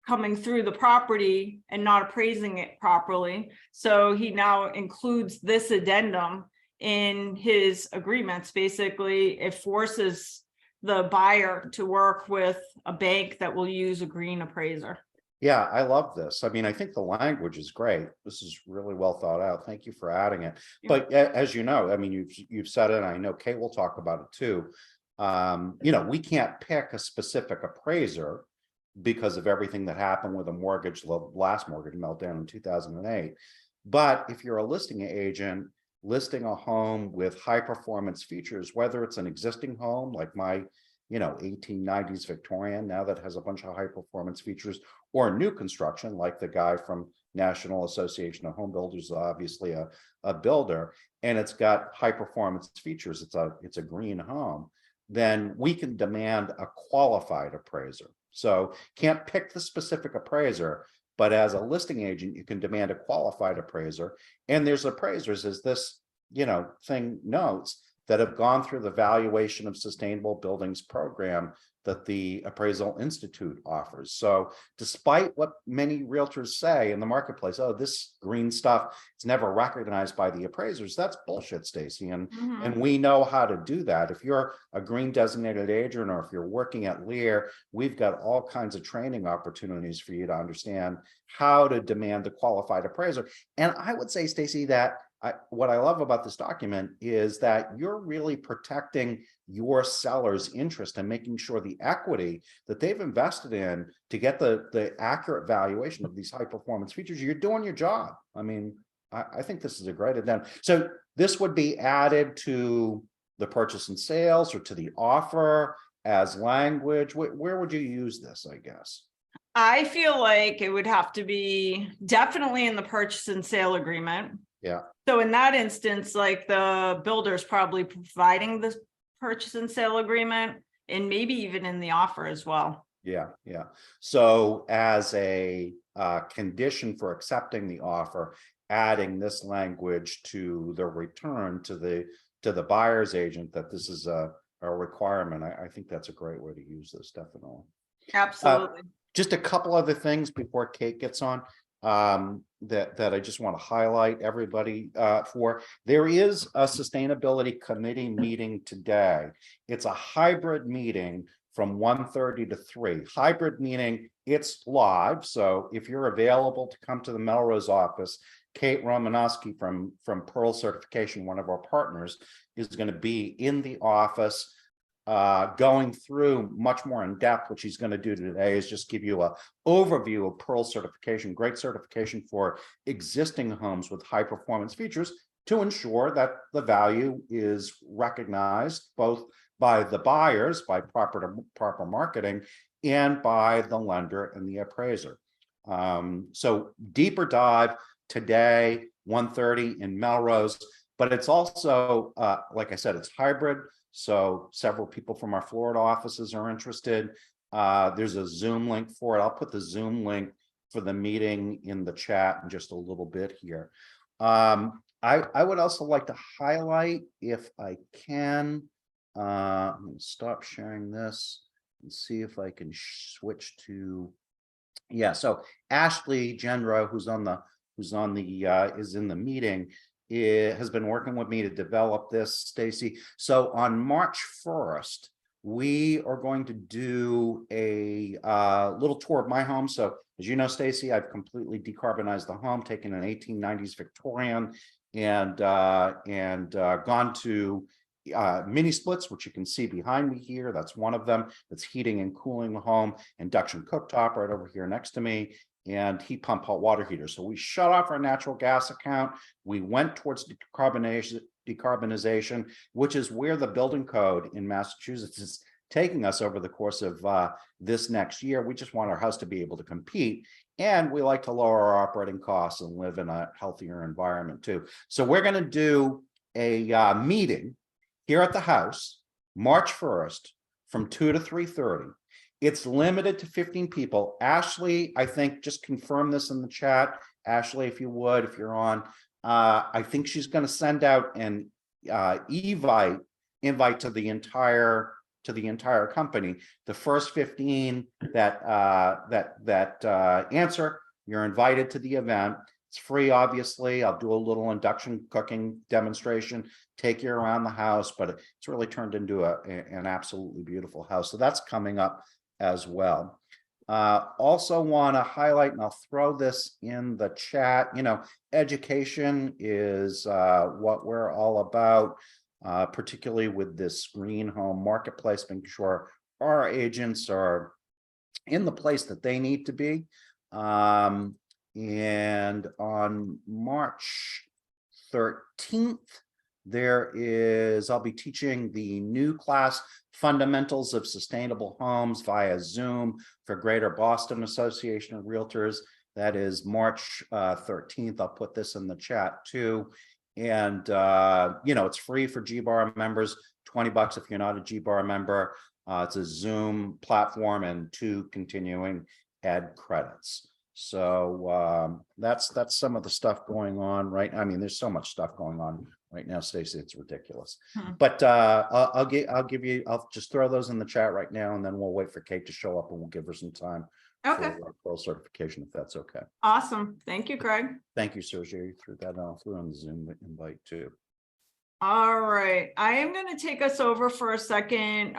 coming through the property and not appraising it properly. So he now includes this addendum in his agreements. Basically, it forces the buyer to work with a bank that will use a green appraiser. Yeah, I love this. I mean, I think the language is great. This is really well thought out. Thank you for adding it. Yeah. But as you know, I mean, you've said it, and I know Kate will talk about it too. We can't pick a specific appraiser because of everything that happened with the last mortgage meltdown in 2008. But if you're a listing agent listing a home with high performance features, whether it's an existing home like my 1890s Victorian now that has a bunch of high performance features, or new construction like the guy from National Association of Home Builders, obviously a builder, and it's got high performance features, it's a green home, then we can demand a qualified appraiser. So can't pick the specific appraiser, but as a listing agent, you can demand a qualified appraiser. And there's appraisers, as this thing notes, that have gone through the valuation of sustainable buildings program that the Appraisal Institute offers. So despite what many realtors say in the marketplace, oh, this green stuff, it's never recognized by the appraisers, that's bullshit, Stacy. And we know how to do that. If you're a green designated agent, or if you're working at LAER, we've got all kinds of training opportunities for you to understand how to demand a qualified appraiser. And I would say, Stacy, that what I love about this document is that you're really protecting your seller's interest and making sure the equity that they've invested in to get the accurate valuation of these high performance features. You're doing your job. I mean, I think this is a great addendum. So this would be added to the purchase and sales or to the offer as language. Where would you use this, I guess? I feel like it would have to be definitely in the purchase and sale agreement. Yeah. So in that instance, like the builder's probably providing the purchase and sale agreement, and maybe even in the offer as well. Yeah. So as a condition for accepting the offer, adding this language to the return to the buyer's agent that this is a requirement. I think that's a great way to use this, definitely. Absolutely. Just a couple other things before Kate gets on. That I just want to highlight everybody for. There is a sustainability committee meeting today. It's a hybrid meeting from 1:30 to 3. Hybrid meaning it's live. So if you're available to come to the Melrose office, Kate Romanowski from Pearl Certification, one of our partners, is going to be in the office going through much more in depth. What she's going to do today is just give you a overview of Pearl certification, great certification for existing homes with high performance features to ensure that the value is recognized both by the buyers, by proper marketing, and by the lender and the appraiser. So deeper dive today, 1:30 in Melrose, but it's also, like I said, it's hybrid. So several people from our Florida offices are interested. There's a Zoom link for it. I'll put the Zoom link for the meeting in the chat in just a little bit here. I would also like to highlight, if I can, I'm going to stop sharing this and see if I can switch to, yeah. So Ashley Gendro, who's in the meeting, has been working with me to develop this, Stacy. So on March 1st, we are going to do a little tour of my home. So as you know, Stacy, I've completely decarbonized the home, taken an 1890s Victorian and gone to mini splits, which you can see behind me here. That's one of them. That's heating and cooling the home. Induction cooktop right over here next to me, and heat pump hot water heater. So we shut off our natural gas account. We went towards decarbonization, which is where the building code in Massachusetts is taking us over the course of this next year. We just want our house to be able to compete, and we like to lower our operating costs and live in a healthier environment too. So we're going to do a meeting here at the house, March 1st from 2 to 3:30. It's limited to 15 people. Ashley, I think, just confirm this in the chat. Ashley, if you would, if you're on, I think she's going to send out an evite invite to the entire company. The first 15 that answer, you're invited to the event. It's free, obviously. I'll do a little induction cooking demonstration, take you around the house, but it's really turned into an absolutely beautiful house. So that's coming up as well. Also want to highlight, and I'll throw this in the chat, education is what we're all about, particularly with this green home marketplace, making sure our agents are in the place that they need to be. And on March 13th, I'll be teaching the new class, Fundamentals of Sustainable Homes, via Zoom for Greater Boston Association of Realtors. That is March 13th. I'll put this in the chat too. And, it's free for GBAR members, $20 if you're not a GBAR member. It's a Zoom platform and 2 continuing ed credits. So that's some of the stuff going on, right? I mean, there's so much stuff going on right now, Stacey, it's ridiculous. But I'll just throw those in the chat right now, and then we'll wait for Kate to show up, and we'll give her some time Okay. for full certification, if that's okay. Awesome. Thank you, Craig. Thank you, Sergio. You threw that on, the Zoom invite too. All right. I am going to take us over for a second,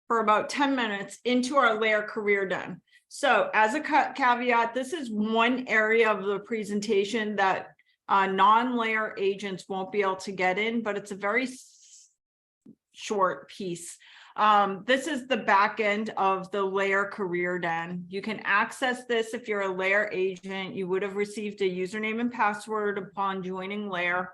for about 10 minutes into our LAER Career Den. So as a caveat, this is one area of the presentation that non-LAER agents won't be able to get in, but it's a very short piece. This is the back end of the LAER Career Den. You can access this if you're a LAER agent. You would have received a username and password upon joining LAER.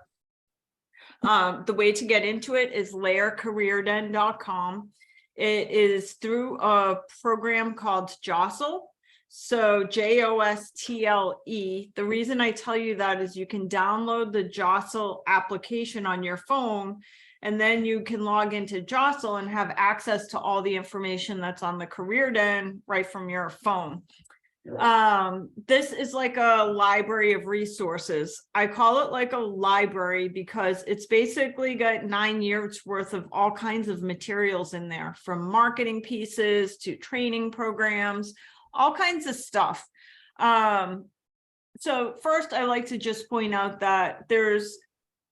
The way to get into it is laercareerden.com. It is through a program called Jostle. So Jostle. The reason I tell you that is you can download the Jostle application on your phone, and then you can log into Jostle and have access to all the information that's on the Career Den right from your phone. This is like a library of resources. I call it like a library because it's basically got 9 years worth of all kinds of materials in there, from marketing pieces to training programs, all kinds of stuff. So first, I like to just point out that there's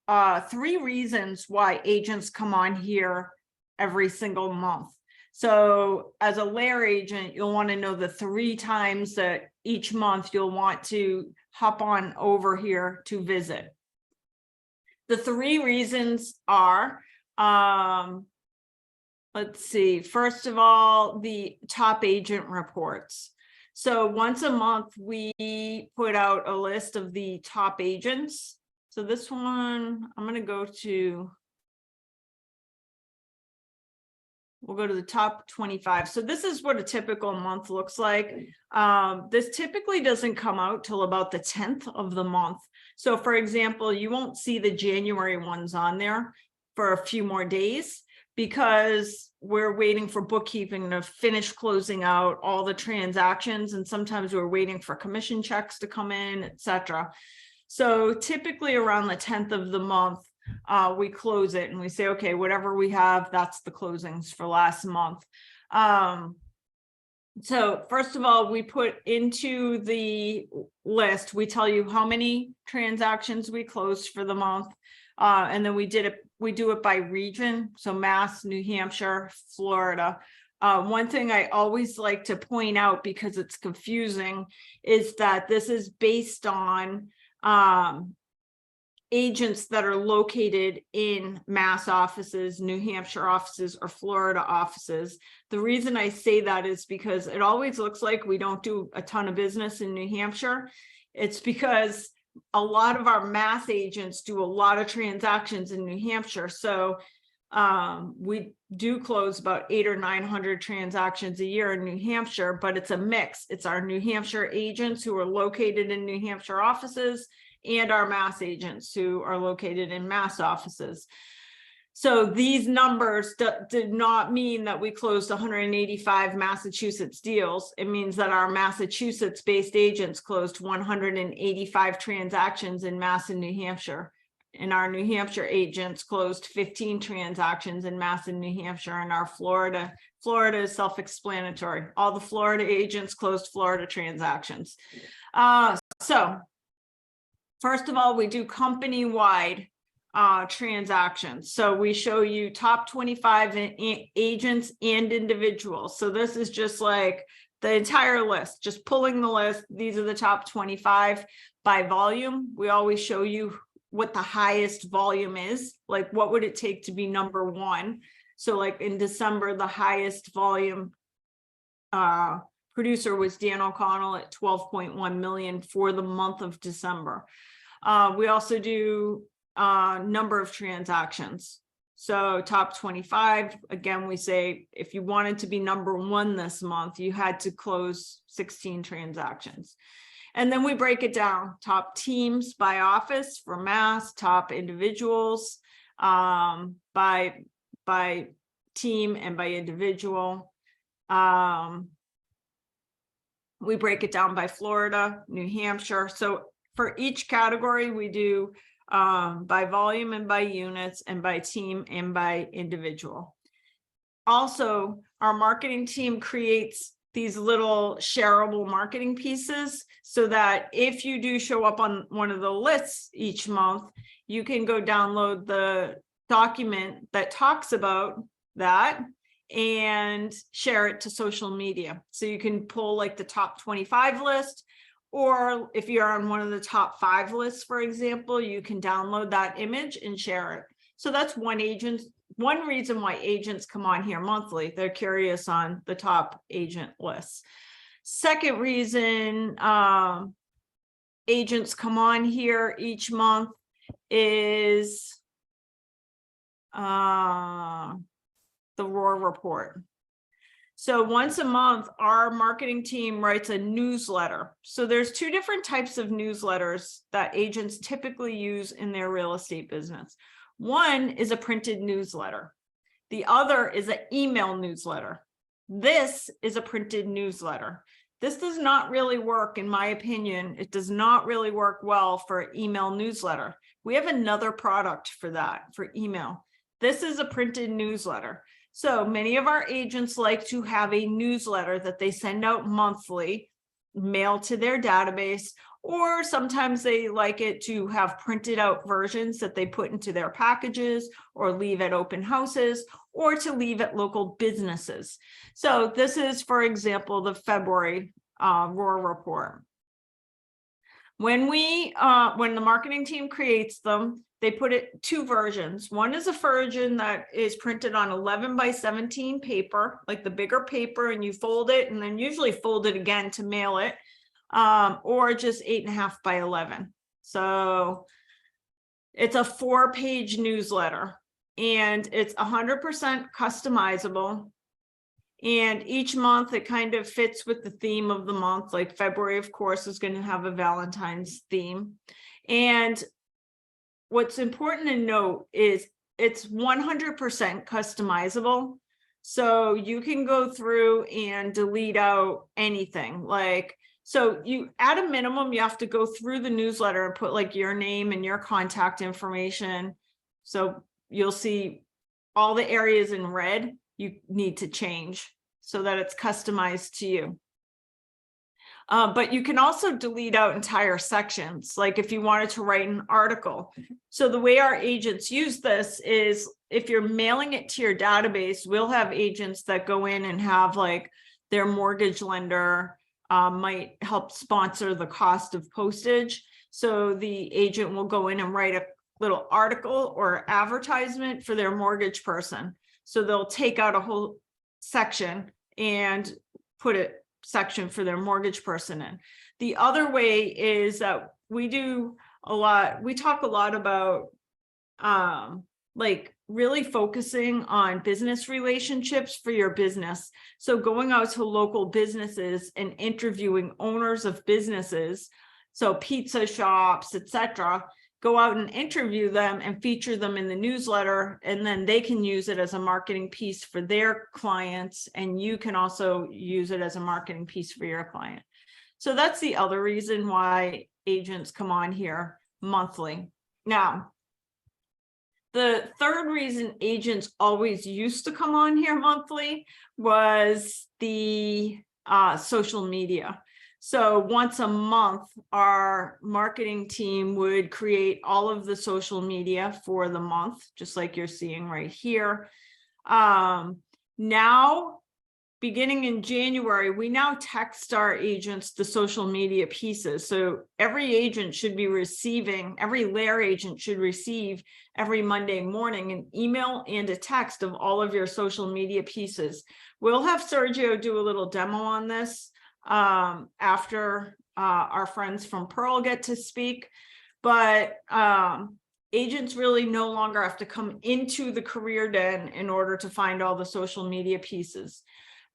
3 reasons why agents come on here every single month. So as a LAER agent, you'll want to know the 3 times that each month you'll want to hop on over here to visit. The 3 reasons are, let's see, first of all, the top agent reports. So once a month, we put out a list of the top agents. So this one, I'm going to go to, we'll go to the top 25. So this is what a typical month looks like. This typically doesn't come out till about the 10th of the month. So for example, you won't see the January ones on there for a few more days because we're waiting for bookkeeping to finish closing out all the transactions. And sometimes we're waiting for commission checks to come in, etc. So typically around the 10th of the month, we close it and we say, okay, whatever we have, that's the closings for last month. So first of all, we put into the list, we tell you how many transactions we closed for the month. And then we do it by region. So Mass, New Hampshire, Florida. One thing I always like to point out because it's confusing is that this is based on agents that are located in Mass offices, New Hampshire offices, or Florida offices. The reason I say that is because it always looks like we don't do a ton of business in New Hampshire. It's because a lot of our Mass agents do a lot of transactions in New Hampshire. So we do close about 800 or 900 transactions a year in New Hampshire, but it's a mix. It's our New Hampshire agents who are located in New Hampshire offices and our Mass agents who are located in Mass offices. So these numbers did not mean that we closed 185 Massachusetts deals. It means that our Massachusetts-based agents closed 185 transactions in Mass and New Hampshire. and our New Hampshire agents closed 15 transactions in Mass and New Hampshire, and our Florida is self-explanatory. All the Florida agents closed Florida transactions. So first of all, we do company-wide transactions. So we show you top 25 agents and individuals. So this is just like the entire list, just pulling the list. These are the top 25 by volume. We always show you what the highest volume is, like what would it take to be number one. So like in December, the highest volume producer was Dan O'Connell at 12.1 million for the month of December. We also do number of transactions. So top 25, again, we say if you wanted to be number one this month, you had to close 16 transactions. And then we break it down, top teams by office for Mass, top individuals by team and by individual. We break it down by Florida, New Hampshire. So for each category, we do by volume and by units and by team and by individual. Also, our marketing team creates these little shareable marketing pieces so that if you do show up on one of the lists each month, you can go download the document that talks about that and share it to social media. So you can pull like the top 25 list, or if you're on one of the top 5 lists, for example, you can download that image and share it. So that's one reason why agents come on here monthly. They're curious on the top agent lists. Second reason agents come on here each month is the ROAR report. So once a month, our marketing team writes a newsletter. So there's 2 different types of newsletters that agents typically use in their real estate business. One is a printed newsletter. The other is an email newsletter. This is a printed newsletter. This does not really work, in my opinion. It does not really work well for an email newsletter. We have another product for that, for email. This is a printed newsletter. So many of our agents like to have a newsletter that they send out monthly, mail to their database, or sometimes they like it to have printed out versions that they put into their packages or leave at open houses or to leave at local businesses. So this is, for example, the February ROAR report. When the marketing team creates them, they put it 2 versions. One is a version that is printed on 11 by 17 paper, like the bigger paper, and you fold it and then usually fold it again to mail it, or just 8.5 by 11. So it's a 4-page newsletter and it's 100% customizable. And each month it kind of fits with the theme of the month. Like February, of course, is going to have a Valentine's theme. And what's important to note is it's 100% customizable. So you can go through and delete out anything. Like, so you, at a minimum, you have to go through the newsletter and put like your name and your contact information. So you'll see all the areas in red you need to change so that it's customized to you. But you can also delete out entire sections, like if you wanted to write an article. So the way our agents use this is if you're mailing it to your database, we'll have agents that go in and have like their mortgage lender might help sponsor the cost of postage. So the agent will go in and write a little article or advertisement for their mortgage person. So they'll take out a whole section and put a section for their mortgage person in. The other way is that we talk a lot about like really focusing on business relationships for your business. So going out to local businesses and interviewing owners of businesses, so pizza shops, etc., go out and interview them and feature them in the newsletter, and then they can use it as a marketing piece for their clients, and you can also use it as a marketing piece for your client. So that's the other reason why agents come on here monthly. Now, The third reason agents always used to come on here monthly was the social media. So once a month, our marketing team would create all of the social media for the month, just like you're seeing right here. Now, beginning in January, we now text our agents the social media pieces. So every agent should be receiving, every LAER agent should receive every Monday morning an email and a text of all of your social media pieces. We'll have Sergio do a little demo on this after our friends from Pearl get to speak. But agents really no longer have to come into the Career Den in order to find all the social media pieces.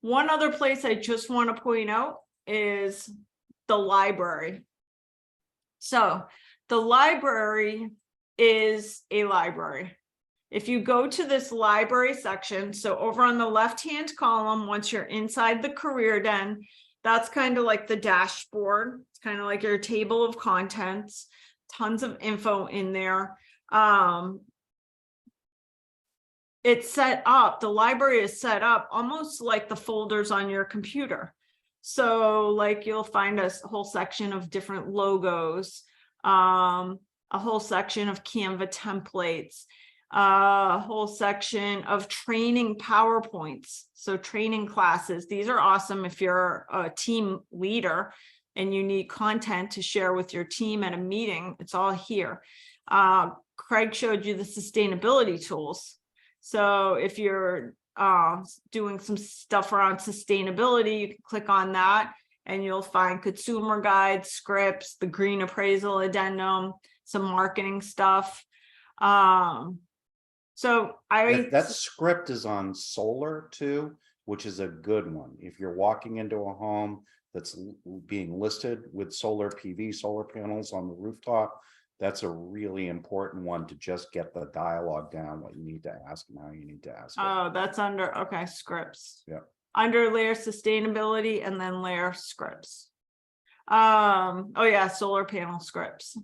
One other place I just want to point out is the library. So the library is a library. If you go to this library section, so over on the left-hand column, once you're inside the Career Den, that's kind of like the dashboard. It's kind of like your table of contents, tons of info in there. It's set up, the library is set up almost like the folders on your computer. So like you'll find a whole section of different logos, a whole section of Canva templates, a whole section of training PowerPoints. So training classes, these are awesome if you're a team leader and you need content to share with your team at a meeting, it's all here. Craig showed you the sustainability tools. So if you're doing some stuff around sustainability, you can click on that and you'll find consumer guides, scripts, the green appraisal addendum, some marketing stuff. So that script is on solar too, which is a good one. If you're walking into a home that's being listed with solar PV, solar panels on the rooftop, that's a really important one to just get the dialogue down, what you need to ask and how you need to ask it. Oh, that's under, okay, scripts. Yeah. Under LAER sustainability and then LAER scripts. Oh yeah, solar panel scripts.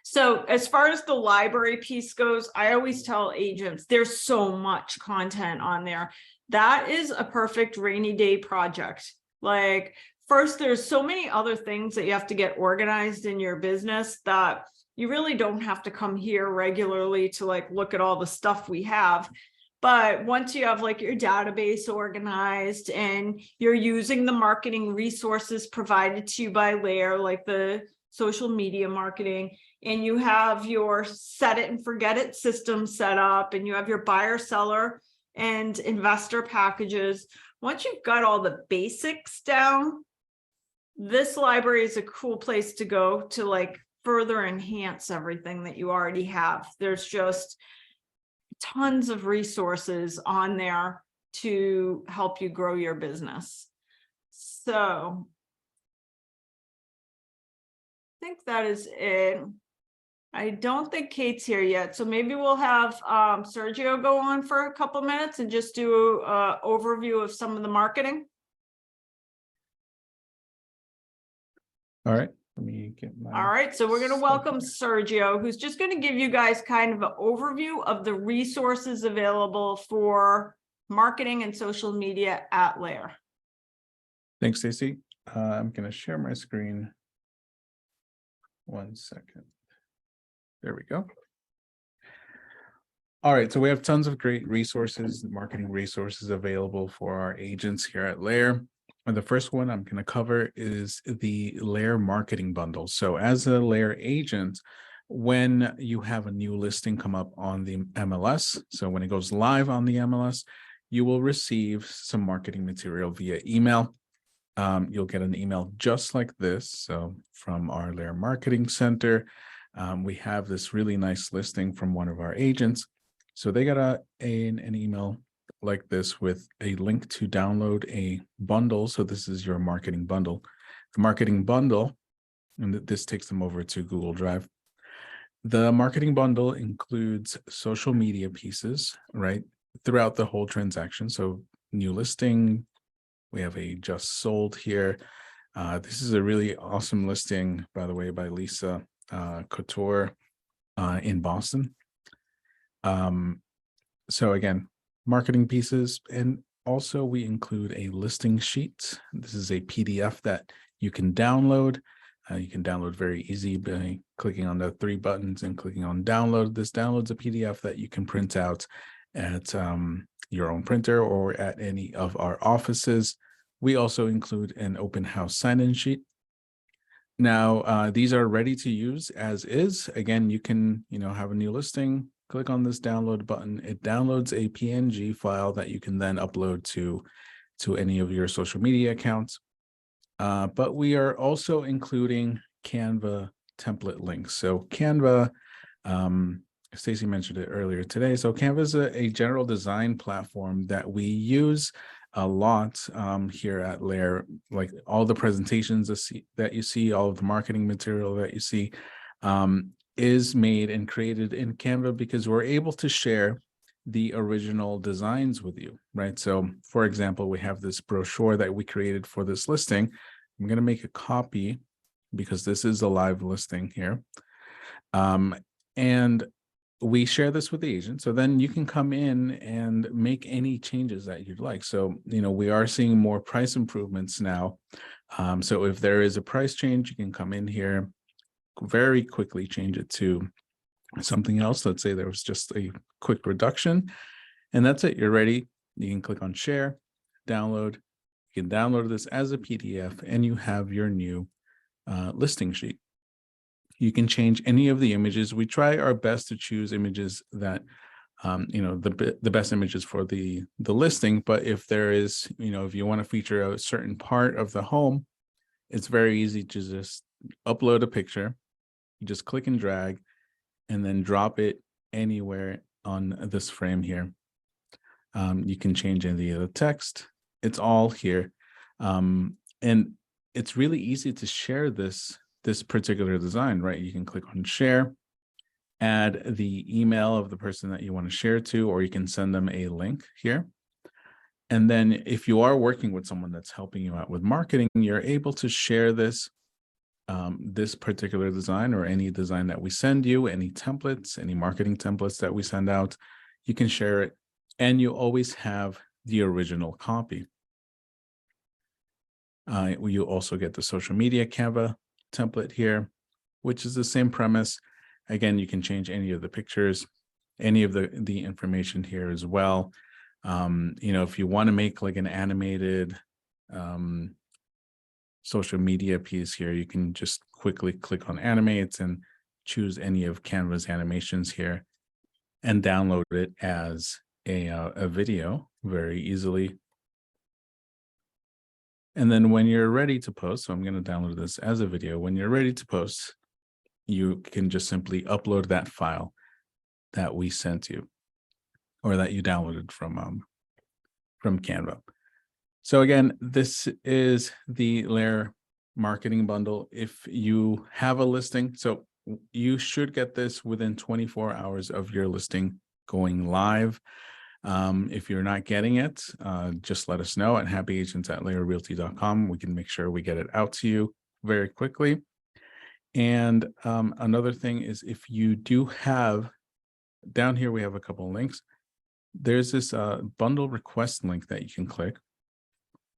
So as far as the library piece goes, I always tell agents there's so much content on there. That is a perfect rainy day project. Like, first, there's so many other things that you have to get organized in your business that you really don't have to come here regularly to like look at all the stuff we have. But once you have like your database organized and you're using the marketing resources provided to you by LAER, like the social media marketing, and you have your set it and forget it system set up, and you have your buyer, seller, and investor packages. Once you've got all the basics down, this library is a cool place to go to like further enhance everything that you already have. There's just tons of resources on there to help you grow your business. So I think that is it. I don't think Kate's here yet, so maybe we'll have Sergio go on for a couple minutes and just do an overview of some of the marketing. All right, let me get my. All right, so we're going to welcome Sergio, who's just going to give you guys kind of an overview of the resources available for marketing and social media at LAER. Thanks, Stacey. I'm going to share my screen. 1 second. There we go. All right, so we have tons of great resources, marketing resources available for our agents here at LAER. And the first one I'm going to cover is the LAER marketing bundle. So as a LAER agent, when you have a new listing come up on the MLS, so when it goes live on the MLS, you will receive some marketing material via email. You'll get an email just like this. So from our LAER Marketing Center, we have this really nice listing from one of our agents. So they got an email like this with a link to download a bundle. So this is your marketing bundle. The marketing bundle, and this takes them over to Google Drive. The marketing bundle includes social media pieces, right, throughout the whole transaction. So new listing, we have a just sold here. This is a really awesome listing, by the way, by Lisa Couture in Boston. So again, marketing pieces, and also we include a listing sheet. This is a PDF that you can download. You can download very easy by clicking on the 3 buttons and clicking on download. This downloads a PDF that you can print out at your own printer or at any of our offices. We also include an open house sign-in sheet. Now, these are ready to use as is. Again, you can, have a new listing, click on this download button. It downloads a PNG file that you can then upload to any of your social media accounts. But we are also including Canva template links. So Canva, Stacy mentioned it earlier today. So Canva is a general design platform that we use a lot here at LAER. Like all the presentations that you see, all of the marketing material that you see is made and created in Canva because we're able to share the original designs with you, right? So for example, we have this brochure that we created for this listing. I'm going to make a copy because this is a live listing here. And we share this with the agent. So then you can come in and make any changes that you'd like. So, we are seeing more price improvements now. So if there is a price change, you can come in here, very quickly change it to something else. Let's say there was just a quick reduction, and that's it. You're ready. You can click on share, download. You can download this as a PDF, and you have your new listing sheet. You can change any of the images. We try our best to choose images that, the best images for the listing. But if there is, if you want to feature a certain part of the home, it's very easy to just upload a picture. You just click and drag, and then drop it anywhere on this frame here. You can change any of the text. It's all here. And it's really easy to share this particular design, right? You can click on share, add the email of the person that you want to share to, or you can send them a link here. And then if you are working with someone that's helping you out with marketing, you're able to share this particular design or any design that we send you, any templates, any marketing templates that we send out, you can share it, and you always have the original copy. You also get the social media Canva template here, which is the same premise. Again, you can change any of the pictures, any of the information here as well. If you want to make like an animated social media piece here, you can just quickly click on animate and choose any of Canva's animations here and download it as a video very easily. And then when you're ready to post, so I'm going to download this as a video. When you're ready to post, you can just simply upload that file that we sent you or that you downloaded from Canva. So again, this is the LAER marketing bundle. If you have a listing, so you should get this within 24 hours of your listing going live. If you're not getting it, just let us know at happyagents@laerrealty.com. We can make sure we get it out to you very quickly. And another thing is, if you do have, down here we have a couple of links. There's this bundle request link that you can click.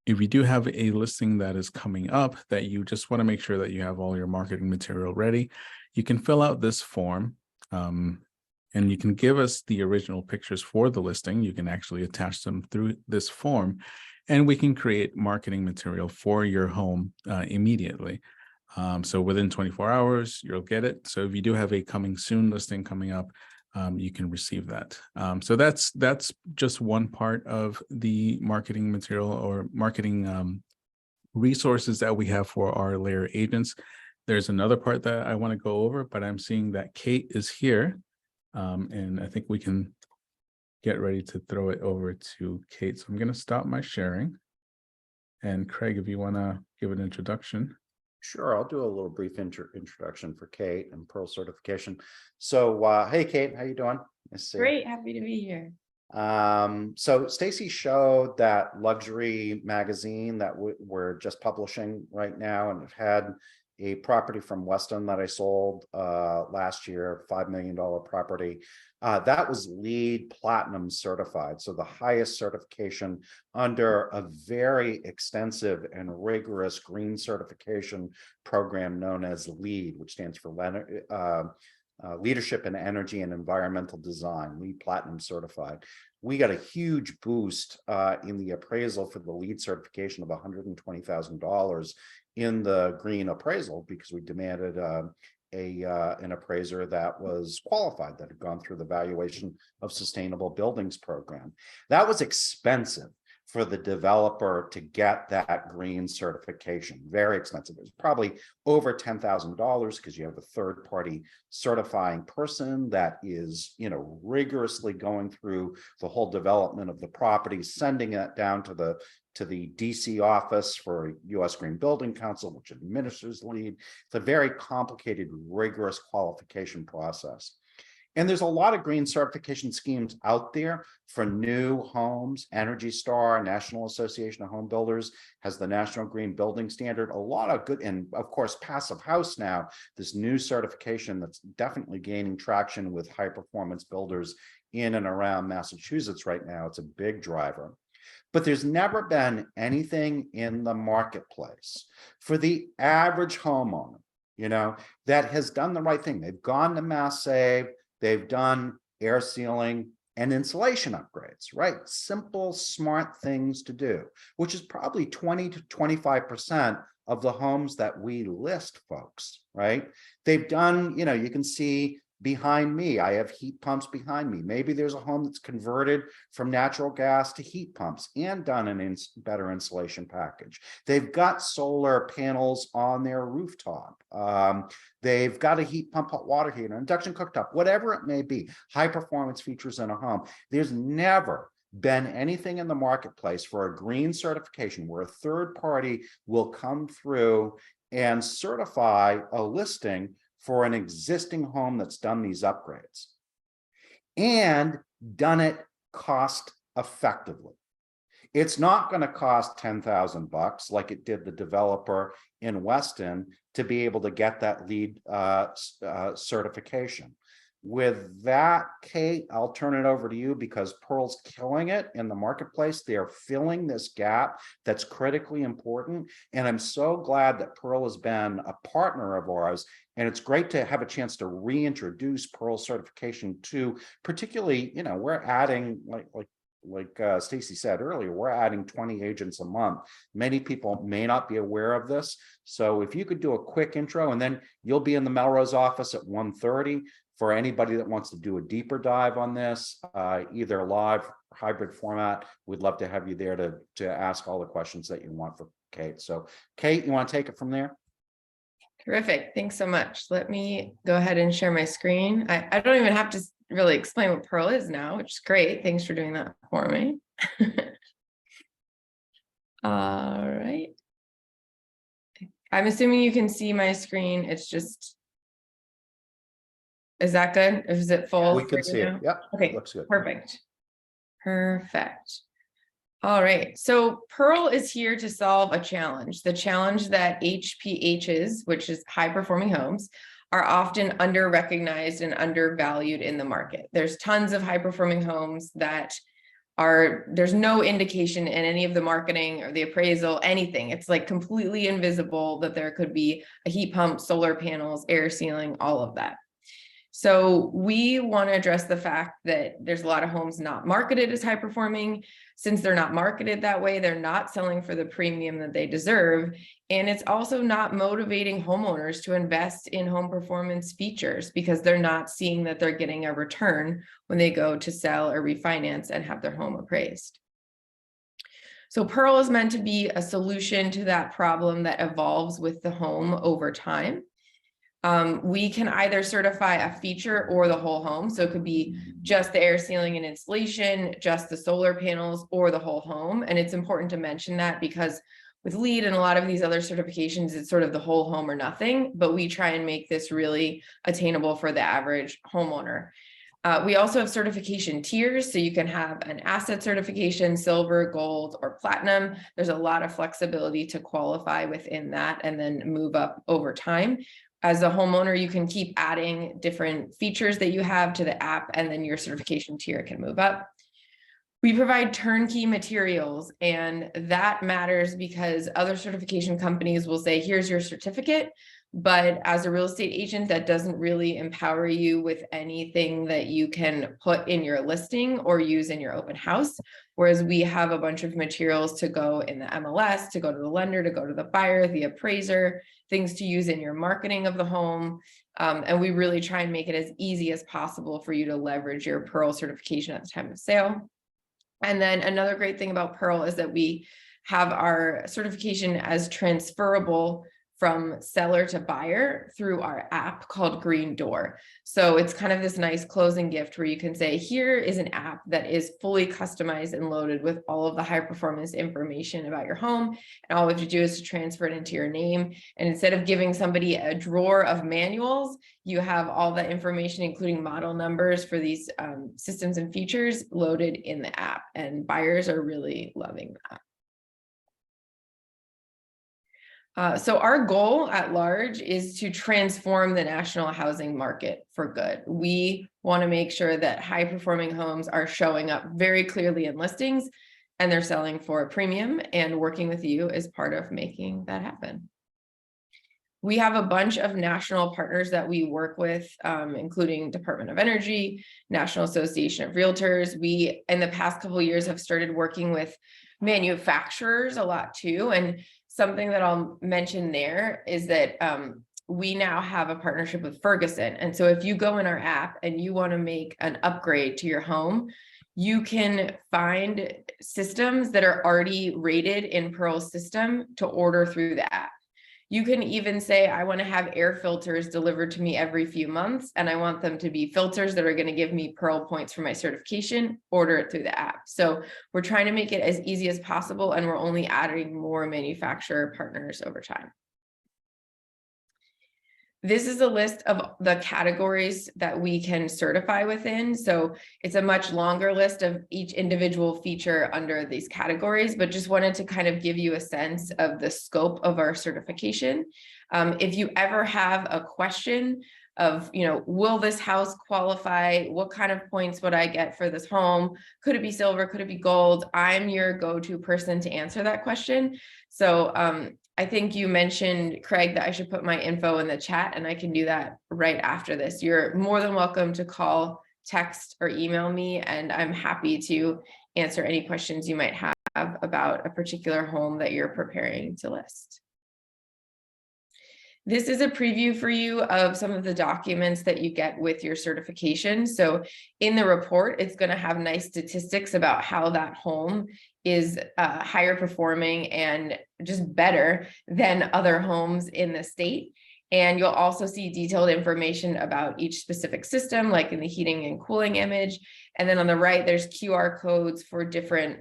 If you do have a listing that is coming up that you just want to make sure that you have all your marketing material ready, you can fill out this form. And you can give us the original pictures for the listing. You can actually attach them through this form, and we can create marketing material for your home immediately. So within 24 hours, you'll get it. So if you do have a coming soon listing coming up, you can receive that. So that's just one part of the marketing material or marketing resources that we have for our LAER agents. There's another part that I want to go over, but I'm seeing that Kate is here. And I think we can get ready to throw it over to Kate. So I'm going to stop my sharing. And Craig, if you want to give an introduction. Sure, I'll do a little brief introduction for Kate and Pearl certification. So, hey, Kate, how you doing? Nice to see you. Great, happy to be here. So Stacy showed that luxury magazine that we're just publishing right now, and have had a property from Weston that I sold last year, $5 million property. That was LEED Platinum certified. So the highest certification under a very extensive and rigorous green certification program known as LEED, which stands for Leadership in Energy and Environmental Design, LEED Platinum certified. We got a huge boost in the appraisal for the LEED certification of $120,000 in the green appraisal because we demanded an appraiser that was qualified, that had gone through the valuation of sustainable buildings program. That was expensive for the developer to get that green certification, very expensive. It was probably over $10,000 because you have a third party certifying person that is, rigorously going through the whole development of the property, sending it down to the DC office for US Green Building Council, which administers LEED. It's a very complicated, rigorous qualification process. And there's a lot of green certification schemes out there for new homes. Energy Star, National Association of Home Builders, has the National Green Building Standard. A lot of good, and of course, Passive House now, this new certification that's definitely gaining traction with high performance builders in and around Massachusetts right now. It's a big driver. But there's never been anything in the marketplace for the average homeowner, that has done the right thing. They've gone to Mass Save, they've done air sealing and insulation upgrades, right? Simple, smart things to do, which is probably 20 to 25% of the homes that we list, folks, right? They've done, you can see behind me, I have heat pumps behind me. Maybe there's a home that's converted from natural gas to heat pumps and done a better insulation package. They've got solar panels on their rooftop. They've got a heat pump, hot water heater, induction cooktop, whatever it may be, high performance features in a home. There's never been anything in the marketplace for a green certification where a third party will come through and certify a listing for an existing home that's done these upgrades and done it cost effectively. It's not going to cost $10,000 like it did the developer in Weston to be able to get that LEED certification. With that, Kate, I'll turn it over to you because Pearl's killing it in the marketplace. They are filling this gap that's critically important. And I'm so glad that Pearl has been a partner of ours. And it's great to have a chance to reintroduce Pearl certification to, particularly, we're adding, like Stacy said earlier, we're adding 20 agents a month. Many people may not be aware of this. So if you could do a quick intro, and then you'll be in the Melrose office at 1:30 for anybody that wants to do a deeper dive on this, either live or hybrid format. We'd love to have you there to ask all the questions that you want for Kate. So Kate, you want to take it from there? Terrific. Thanks so much. Let me go ahead and share my screen. I don't even have to really explain what Pearl is now, which is great. Thanks for doing that for me. All right. I'm assuming you can see my screen. It's just, is that good? Is it full? We can see it. Yep. Okay, Looks good. Perfect. Perfect. All right, so Pearl is here to solve a challenge, the challenge that HPHs, which is high performing homes, are often under-recognized and undervalued in the market. There's tons of high performing homes that there's no indication in any of the marketing or the appraisal, anything. It's like completely invisible that there could be a heat pump, solar panels, air sealing, all of that. So we want to address the fact that there's a lot of homes not marketed as high performing. Since they're not marketed that way, they're not selling for the premium that they deserve. And it's also not motivating homeowners to invest in home performance features because they're not seeing that they're getting a return when they go to sell or refinance and have their home appraised. So Pearl is meant to be a solution to that problem that evolves with the home over time. We can either certify a feature or the whole home. So it could be just the air sealing and insulation, just the solar panels, or the whole home. And it's important to mention that because with LEED and a lot of these other certifications, it's sort of the whole home or nothing, but we try and make this really attainable for the average homeowner. We also have certification tiers, so you can have an asset certification, silver, gold, or platinum. There's a lot of flexibility to qualify within that and then move up over time. As a homeowner, you can keep adding different features that you have to the app, and then your certification tier can move up. We provide turnkey materials, and that matters because other certification companies will say, here's your certificate. But as a real estate agent, that doesn't really empower you with anything that you can put in your listing or use in your open house. Whereas we have a bunch of materials to go in the MLS, to go to the lender, to go to the buyer, the appraiser, things to use in your marketing of the home. And we really try and make it as easy as possible for you to leverage your Pearl certification at the time of sale. And then another great thing about Pearl is that we have our certification as transferable from seller to buyer through our app called Green Door. So it's kind of this nice closing gift where you can say, here is an app that is fully customized and loaded with all of the high performance information about your home. And all we have to do is to transfer it into your name. And instead of giving somebody a drawer of manuals, you have all the information, including model numbers for these systems and features loaded in the app. And buyers are really loving that. So our goal at large is to transform the national housing market for good. We want to make sure that high performing homes are showing up very clearly in listings and they're selling for a premium, and working with you is part of making that happen. We have a bunch of national partners that we work with, including Department of Energy, National Association of Realtors. We, in the past couple of years, have started working with manufacturers a lot too. And something that I'll mention there is that we now have a partnership with Ferguson. And so if you go in our app and you want to make an upgrade to your home, you can find systems that are already rated in Pearl's system to order through the app. You can even say, I want to have air filters delivered to me every few months, and I want them to be filters that are going to give me Pearl points for my certification, order it through the app. So we're trying to make it as easy as possible, and we're only adding more manufacturer partners over time. This is a list of the categories that we can certify within. So it's a much longer list of each individual feature under these categories, but just wanted to kind of give you a sense of the scope of our certification. If you ever have a question of, will this house qualify? What kind of points would I get for this home? Could it be silver? Could it be gold? I'm your go-to person to answer that question. So I think you mentioned, Craig, that I should put my info in the chat, and I can do that right after this. You're more than welcome to call, text, or email me, and I'm happy to answer any questions you might have about a particular home that you're preparing to list. This is a preview for you of some of the documents that you get with your certification. So in the report, it's going to have nice statistics about how that home is higher performing and just better than other homes in the state. And you'll also see detailed information about each specific system, like in the heating and cooling image. And then on the right, there's QR codes for different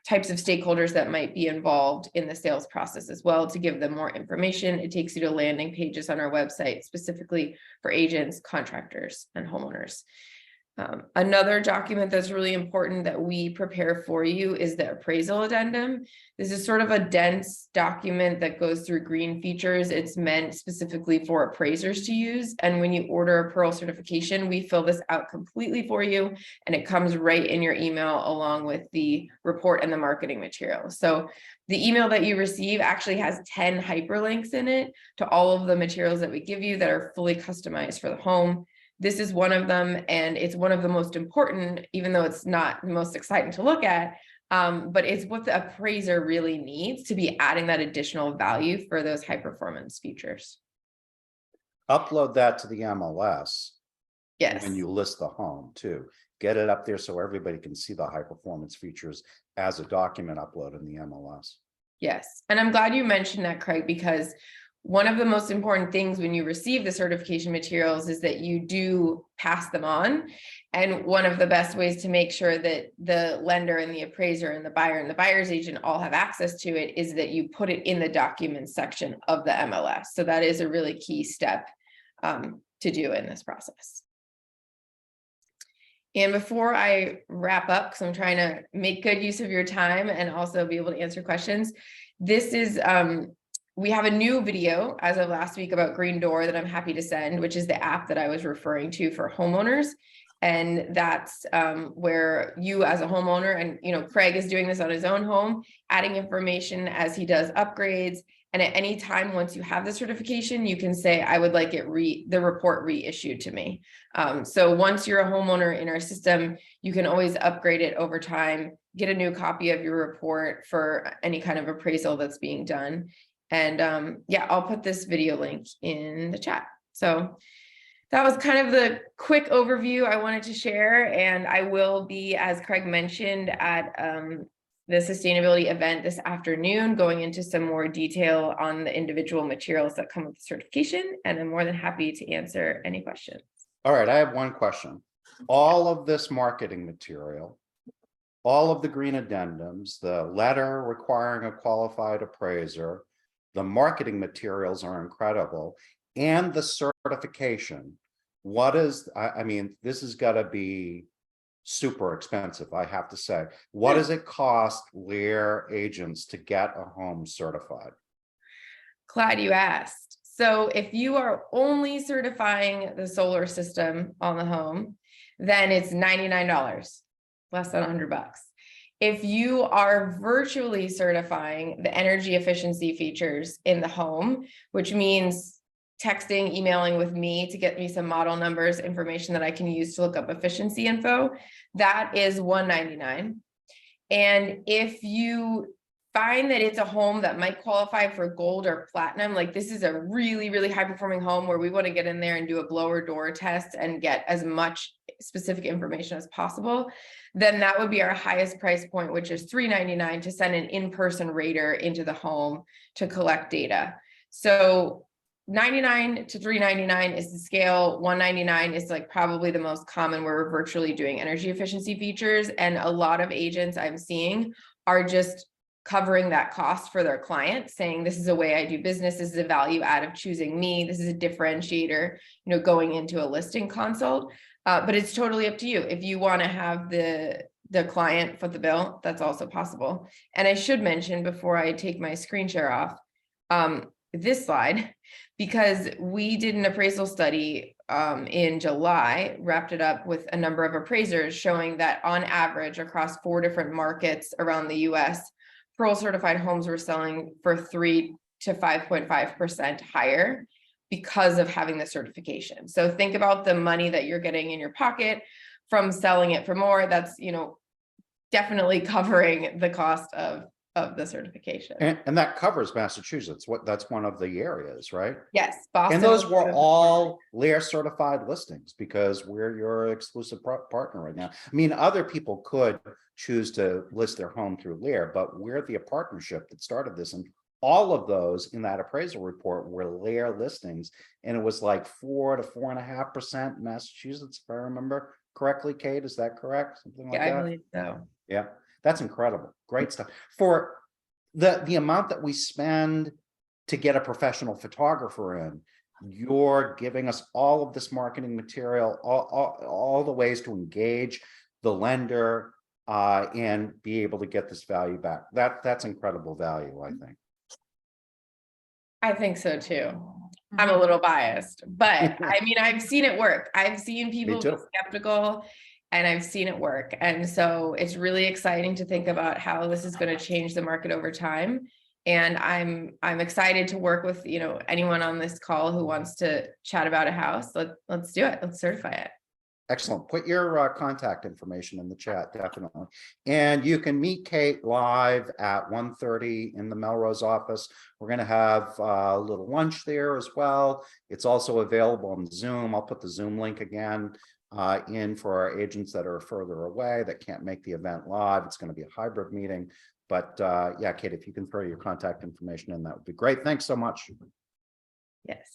types of stakeholders that might be involved in the sales process as well, to give them more information. It takes you to landing pages on our website specifically for agents, contractors, and homeowners. Another document that's really important that we prepare for you is the appraisal addendum. This is sort of a dense document that goes through green features. It's meant specifically for appraisers to use. And when you order a Pearl certification, we fill this out completely for you, and it comes right in your email along with the report and the marketing material. So the email that you receive actually has 10 hyperlinks in it to all of the materials that we give you that are fully customized for the home. This is one of them, and it's one of the most important, even though it's not the most exciting to look at, but it's what the appraiser really needs to be adding that additional value for those high performance features. Upload that to the MLS. Yes. When you list the home too. Get it up there so everybody can see the high performance features as a document upload in the MLS. Yes, and I'm glad you mentioned that, Craig, because one of the most important things when you receive the certification materials is that you do pass them on. And one of the best ways to make sure that the lender and the appraiser and the buyer and the buyer's agent all have access to it is that you put it in the documents section of the MLS. So that is a really key step to do in this process. And before I wrap up, because I'm trying to make good use of your time and also be able to answer questions, this is, we have a new video as of last week about Green Door that I'm happy to send, which is the app that I was referring to for homeowners. And that's where you as a homeowner, and Craig is doing this on his own home, adding information as he does upgrades. And at any time, once you have the certification, you can say, I would like the report reissued to me. So once you're a homeowner in our system, you can always upgrade it over time, get a new copy of your report for any kind of appraisal that's being done. And yeah, I'll put this video link in the chat. So that was kind of the quick overview I wanted to share. And I will be, as Craig mentioned, at the sustainability event this afternoon, going into some more detail on the individual materials that come with the certification. And I'm more than happy to answer any questions. All right, I have one question. All of this marketing material, all of the green addendums, the letter requiring a qualified appraiser, the marketing materials are incredible, and the certification. What is, I mean, this has got to be super expensive, I have to say. What does it cost LAER agents to get a home certified? Glad you asked. So if you are only certifying the solar system on the home, then it's $99, less than $100. If you are virtually certifying the energy efficiency features in the home, which means texting, emailing with me to get me some model numbers, information that I can use to look up efficiency info, that is $199. And if you find that it's a home that might qualify for gold or platinum, like this is a really, really high performing home where we want to get in there and do a blower door test and get as much specific information as possible, then that would be our highest price point, which is $399 to send an in-person rater into the home to collect data. So $99 to $399 is the scale. $199 is like probably the most common where we're virtually doing energy efficiency features. And a lot of agents I'm seeing are just covering that cost for their client, saying this is a way I do business, this is a value add of choosing me, this is a differentiator, going into a listing consult. But it's totally up to you. If you want to have the client foot the bill, that's also possible. And I should mention before I take my screen share off, this slide, because we did an appraisal study in July, wrapped it up with a number of appraisers showing that on average across 4 different markets around the US, Pearl certified homes were selling for 3 to 5.5% higher because of having the certification. So think about the money that you're getting in your pocket from selling it for more. That's, definitely covering the cost of the certification. And that covers Massachusetts. That's one of the areas, right? Yes, Boston. And those were all LAER certified listings because we're your exclusive partner right now. I mean, other people could choose to list their home through LAER, but we're the partnership that started this. And all of those in that appraisal report were LAER listings. And it was like 4 to 4.5% in Massachusetts, if I remember correctly. Kate, is that correct? Something like that? I believe so. Yeah. That's incredible. Great stuff. For the amount that we spend to get a professional photographer in, you're giving us all of this marketing material, all the ways to engage the lender and be able to get this value back. That's incredible value, I think. I think so too. I'm a little biased, but I mean, I've seen it work. I've seen people be skeptical. And I've seen it work. And so it's really exciting to think about how this is going to change the market over time. And I'm excited to work with, anyone on this call who wants to chat about a house. Let's do it. Let's certify it. Excellent. Put your contact information in the chat, definitely. And you can meet Kate live at 1:30 in the Melrose office. We're going to have a little lunch there as well. It's also available on Zoom. I'll put the Zoom link again in for our agents that are further away that can't make the event live. It's going to be a hybrid meeting. But yeah, Kate, if you can throw your contact information in, that would be great. Thanks so much. Yes,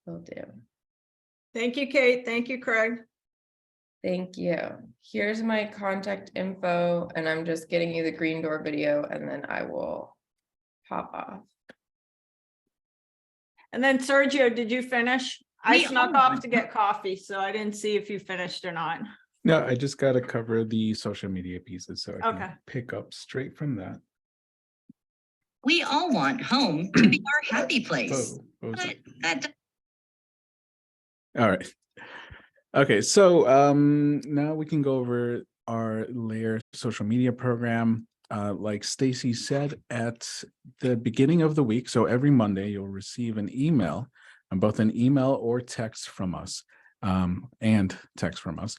will do. Thank you, Kate. Thank you, Craig. Thank you. Here's my contact info, and I'm just getting you the Green Door video, and then I will pop off. And then Sergio, did you finish? I snuck off to get coffee, so I didn't see if you finished or not. No, I just got to cover the social media pieces so I Okay. can pick up straight from that. We all want home to be our happy place. What was But that? that All right. Okay, so now we can go over our LAER social media program. Like Stacy said, at the beginning of the week, so every Monday, you'll receive an email, both an email or text from us, and text from us,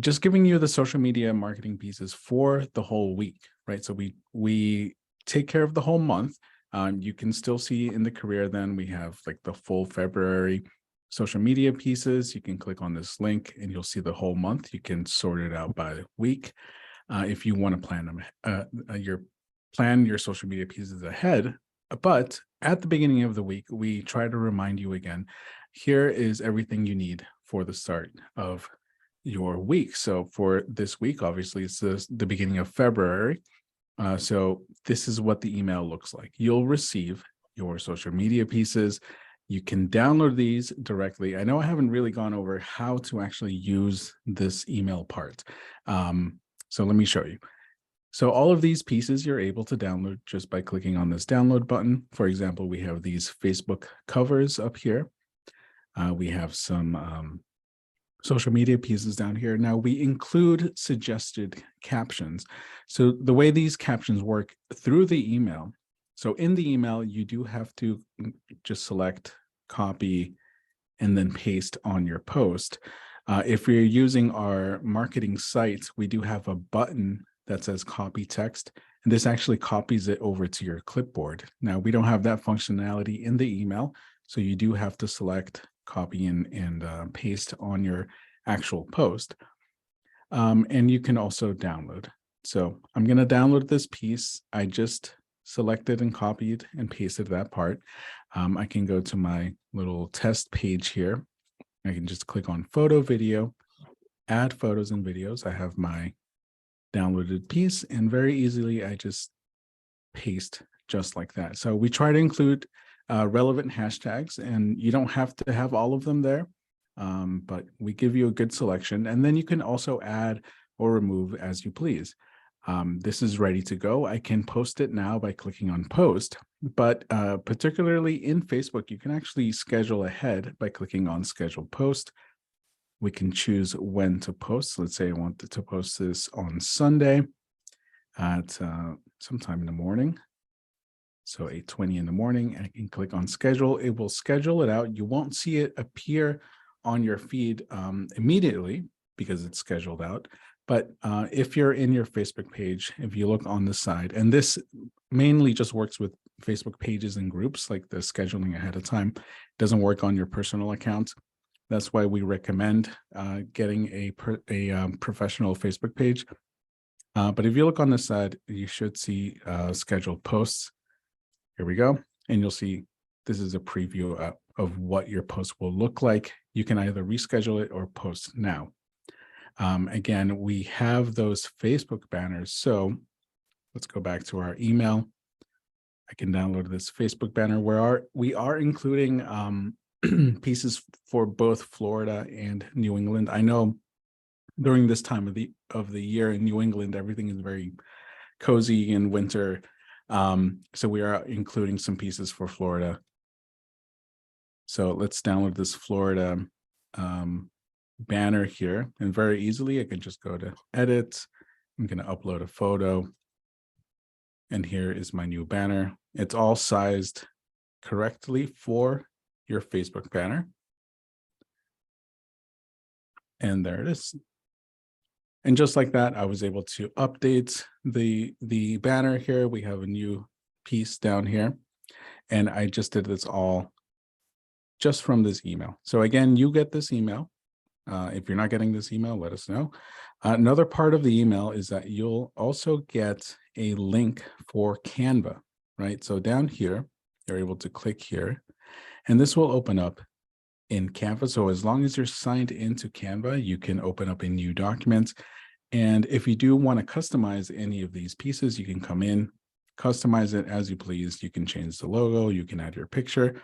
just giving you the social media marketing pieces for the whole week, right? So we take care of the whole month. You can still see in the career, then we have like the full February social media pieces. You can click on this link and you'll see the whole month. You can sort it out by week. If you want to plan them, plan your social media pieces ahead. But at the beginning of the week, we try to remind you again, here is everything you need for the start of your week. So for this week, obviously, it's the beginning of February. So this is what the email looks like. You'll receive your social media pieces. You can download these directly. I know I haven't really gone over how to actually use this email part. So let me show you. So all of these pieces you're able to download just by clicking on this download button. For example, we have these Facebook covers up here. We have some social media pieces down here. Now we include suggested captions. So the way these captions work through the email, so in the email, you do have to just select copy and then paste on your post. If you're using our marketing sites, we do have a button that says copy text, and this actually copies it over to your clipboard. Now, we don't have that functionality in the email, so you do have to select copy and paste on your actual post. And you can also download. So I'm going to download this piece. I just selected and copied and pasted that part. I can go to my little test page here. I can just click on photo, video, add photos and videos. I have my downloaded piece, and very easily I just paste just like that. So we try to include relevant hashtags, and you don't have to have all of them there, but we give you a good selection, and then you can also add or remove as you please. This is ready to go. I can post it now by clicking on post, but particularly in Facebook, you can actually schedule ahead by clicking on schedule post. We can choose when to post. Let's say I want to post this on Sunday at sometime in the morning. So 8:20 in the morning, and I can click on schedule. It will schedule it out. You won't see it appear on your feed immediately because it's scheduled out. But if you're in your Facebook page, if you look on the side, and this mainly just works with Facebook pages and groups, like the scheduling ahead of time, doesn't work on your personal account. That's why we recommend getting a professional Facebook page. But if you look on the side, you should see scheduled posts. Here we go. And you'll see this is a preview of what your post will look like. You can either reschedule it or post now. Again, we have those Facebook banners. So let's go back to our email. I can download this Facebook banner where we are including pieces for both Florida and New England. I know during this time of the year in New England, everything is very cozy in winter. So we are including some pieces for Florida. So let's download this Florida banner here, and very easily I can just go to edit. I'm going to upload a photo, and here is my new banner. It's all sized correctly for your Facebook banner, and there it is. And just like that, I was able to update the banner here. We have a new piece down here, and I just did this all just from this email. So again, you get this email. If you're not getting this email, let us know. Another part of the email is that you'll also get a link for Canva, right? So down here, you're able to click here, and this will open up in Canva. So as long as you're signed into Canva, you can open up a new document. And if you do want to customize any of these pieces, you can come in, customize it as you please. You can change the logo, you can add your picture,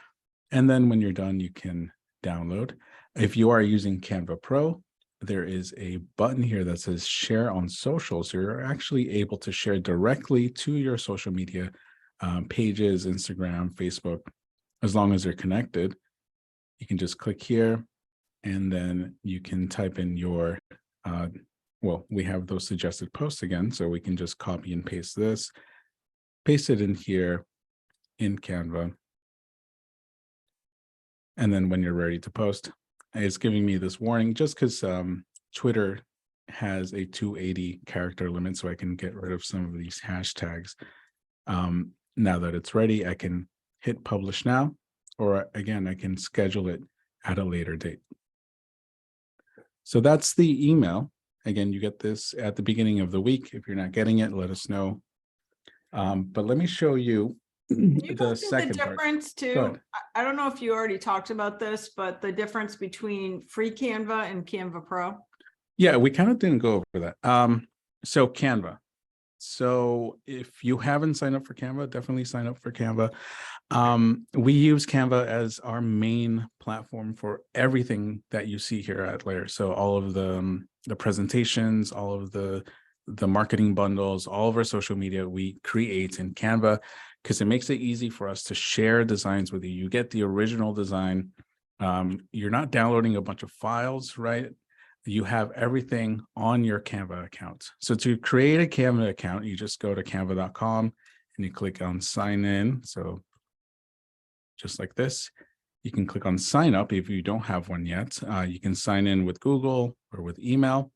and then when you're done, you can download. If you are using Canva Pro, there is a button here that says share on social. So you're actually able to share directly to your social media pages, Instagram, Facebook, as long as they're connected. You can just click here and then you can type in your, well, we have those suggested posts again. So we can just copy and paste this, paste it in here in Canva. And then when you're ready to post, it's giving me this warning just because Twitter has a 280 character limit, so I can get rid of some of these hashtags. Now that it's ready, I can hit publish now, or again, I can schedule it at a later date. So that's the email. Again, you get this at the beginning of the week. If you're not getting it, let us know. But let me show you Can you go the through second the part. difference Go too? ahead. I don't know if you already talked about this, but the difference between free Canva and Canva Pro. Yeah, we kind of didn't go over that. So Canva. So if you haven't signed up for Canva, definitely sign up for Canva. We use Canva as our main platform for everything that you see here at LAER. So all of the presentations, all of the marketing bundles, all of our social media we create in Canva because it makes it easy for us to share designs with you. You get the original design. You're not downloading a bunch of files, right? You have everything on your Canva account. So to create a Canva account, you just go to canva.com and you click on sign in. So just like this, you can click on sign up if you don't have one yet. You can sign in with Google or with email.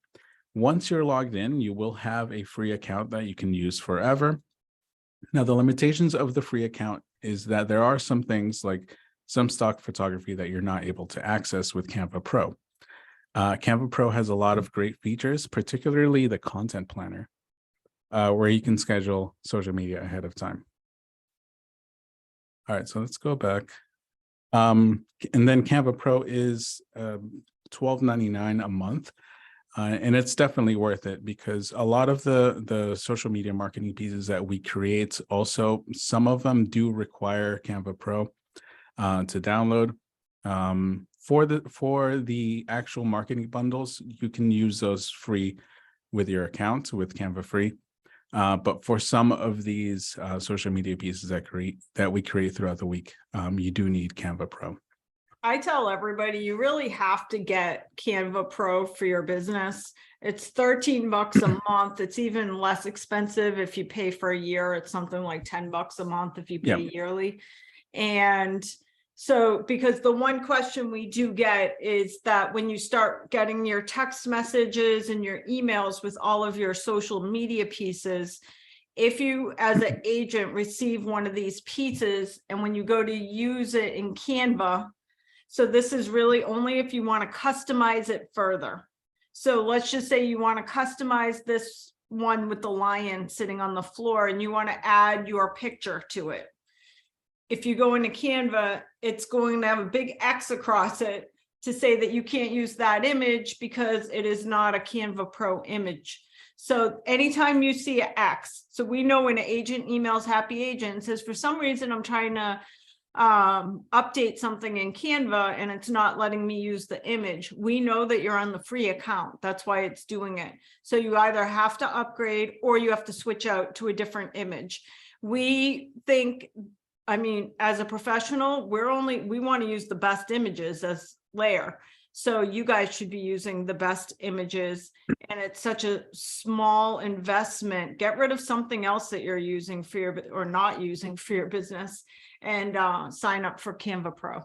Once you're logged in, you will have a free account that you can use forever. Now, the limitations of the free account is that there are some things like some stock photography that you're not able to access with Canva Pro. Canva Pro has a lot of great features, particularly the content planner, where you can schedule social media ahead of time. All right, so let's go back. And then Canva Pro is $12.99 a month. And it's definitely worth it because a lot of the social media marketing pieces that we create, also some of them do require Canva Pro to download. For the actual marketing bundles, you can use those free with your account with Canva Free. But for some of these social media pieces that we create throughout the week, you do need Canva Pro. I tell everybody, you really have to get Canva Pro for your business. It's $13 a month. It's even less expensive if you pay for a year. It's something like $10 a month if you pay yearly. And so, because the one question we do get is that when you start getting your text messages and your emails with all of your social media pieces, if you as an agent receive one of these pieces and when you go to use it in Canva, so this is really only if you want to customize it further. So let's just say you want to customize this one with the lion sitting on the floor and you want to add your picture to it. If you go into Canva, it's going to have a big X across it to say that you can't use that image because it is not a Canva Pro image. So anytime you see an X, so we know when an agent emails Happy Agent and says, for some reason, I'm trying to update something in Canva and it's not letting me use the image. We know that you're on the free account. That's why it's doing it. So you either have to upgrade or you have to switch out to a different image. We think, I mean, as a professional, we want to use the best images as LAER. So you guys should be using the best images, and it's such a small investment. Get rid of something else that you're using for your, or not using for your business, and sign up for Canva Pro.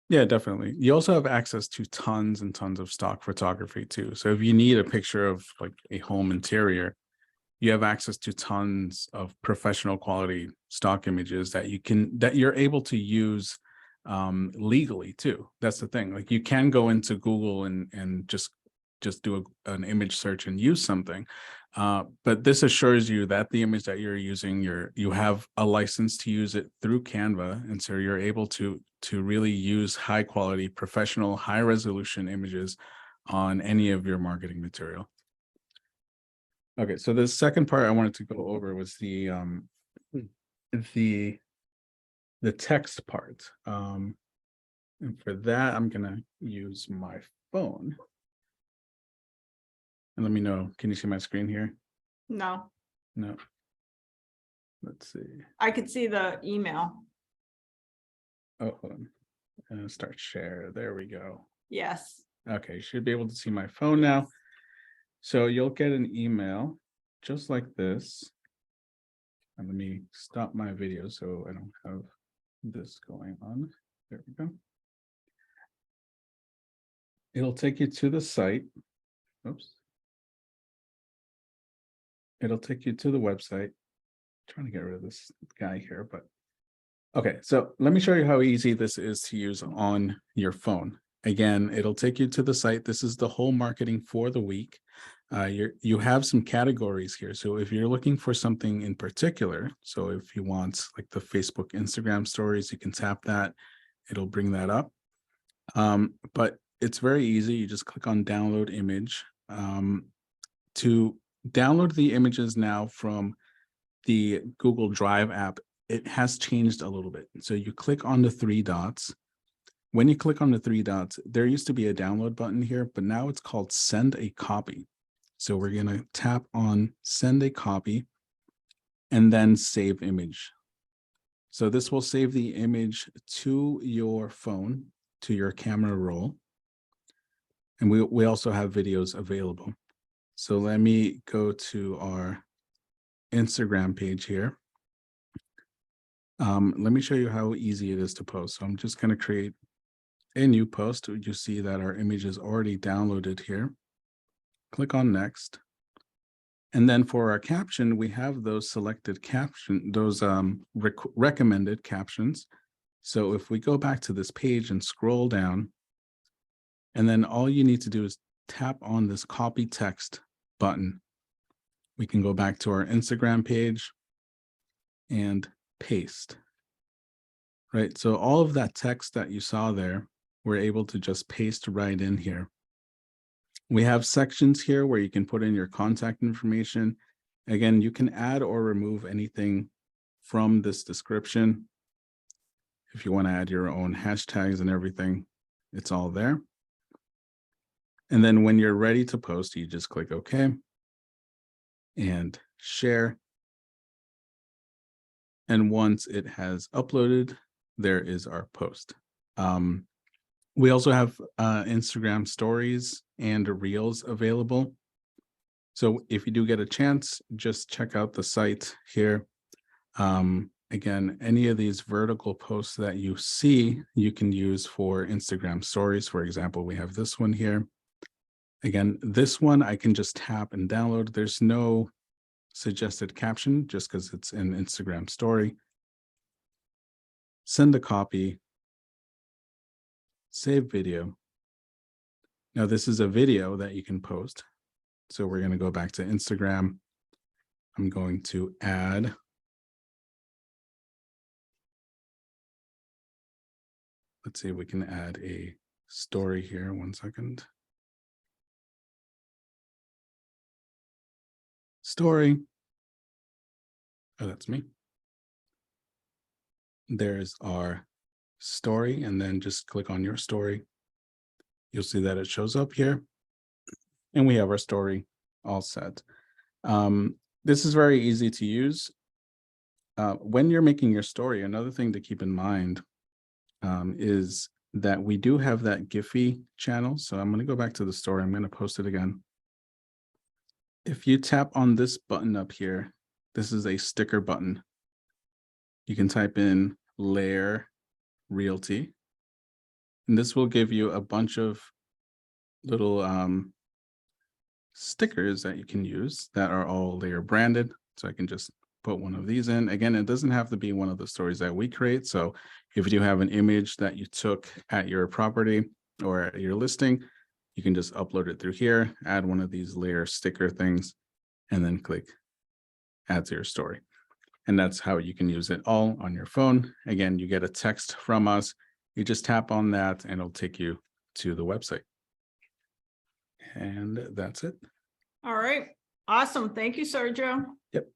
Yeah, definitely. You also have access to tons and tons of stock photography too. So if you need a picture of like a home interior, you have access to tons of professional quality stock images that you're able to use legally too. That's the thing. Like you can go into Google and just do an image search and use something. But this assures you that the image that you're using, you have a license to use it through Canva. And so you're able to really use high quality, professional, high resolution images on any of your marketing material. Okay, so the second part I wanted to go over was the text part. And for that, I'm gonna use my phone. And let me know, can you see my screen here? No, No. Let's see. I could see the email. Oh, hold on. Start share. There we go. Yes. Okay, you should be able to see my phone now. So you'll get an email just like this. And let me stop my video so I don't have this going on. There we go. It'll take you to the site. Oops. It'll take you to the website. Trying to get rid of this guy here, but okay, so let me show you how easy this is to use on your phone. Again, it'll take you to the site. This is the whole marketing for the week. You have some categories here. So if you're looking for something in particular, so if you want like the Facebook, Instagram stories, you can tap that. It'll bring that up. But it's very easy. You just click on download image. To download the images now from the Google Drive app, it has changed a little bit. So you click on the three dots. When you click on the three dots, there used to be a download button here, but now it's called send a copy. So we're going to tap on send a copy and then save image. So this will save the image to your phone, to your camera roll. And we also have videos available. So let me go to our Instagram page here. Let me show you how easy it is to post. So I'm just going to create a new post. You see that our image is already downloaded here. Click on next. And then for our caption, we have those selected caption, those recommended captions. So if we go back to this page and scroll down, and then all you need to do is tap on this copy text button. We can go back to our Instagram page and paste. Right, so all of that text that you saw there, we're able to just paste right in here. We have sections here where you can put in your contact information. Again, you can add or remove anything from this description. If you want to add your own hashtags and everything, it's all there. And then when you're ready to post, you just click OK and share. And once it has uploaded, there is our post. We also have Instagram stories and reels available. So if you do get a chance, just check out the site here. Again, any of these vertical posts that you see, you can use for Instagram stories. For example, we have this one here. Again, this one I can just tap and download. There's no suggested caption just because it's an Instagram story. Send a copy. Save video. Now this is a video that you can post. So we're going to go back to Instagram. I'm going to add. Let's see if we can add a story here. 1 second. Story. Oh, that's me. There's our story, and then just click on your story. You'll see that it shows up here, and we have our story all set. This is very easy to use. When you're making your story, another thing to keep in mind is that we do have that Giphy channel. So I'm going to go back to the story. I'm going to post it again. If you tap on this button up here, this is a sticker button. You can type in LAER Realty, and this will give you a bunch of little stickers that you can use that are all LAER branded. So I can just put one of these in. Again, it doesn't have to be one of the stories that we create. So if you have an image that you took at your property or at your listing, you can just upload it through here, add one of these LAER sticker things, and then click add to your story. And that's how you can use it all on your phone. Again, you get a text from us. You just tap on that and it'll take you to the website. And that's it. All right. Awesome. Thank you, Sergio. Yep.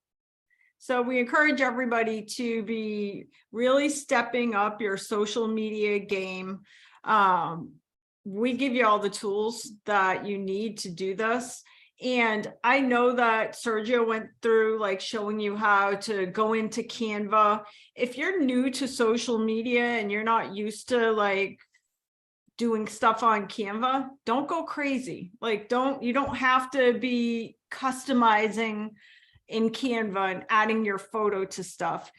So we encourage everybody to be really stepping up your social media game. We give you all the tools that you need to do this. And I know that Sergio went through like showing you how to go into Canva. If you're new to social media and you're not used to like doing stuff on Canva, don't go crazy. Like, you don't have to be customizing in Canva and adding your photo to stuff.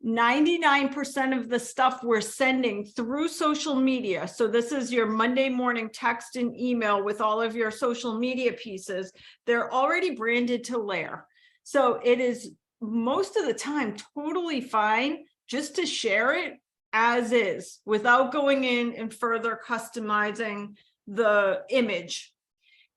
99% of the stuff we're sending through social media. So this is your Monday morning text and email with all of your social media pieces. They're already branded to LAER. So it is most of the time totally fine just to share it as is without going in and further customizing the image.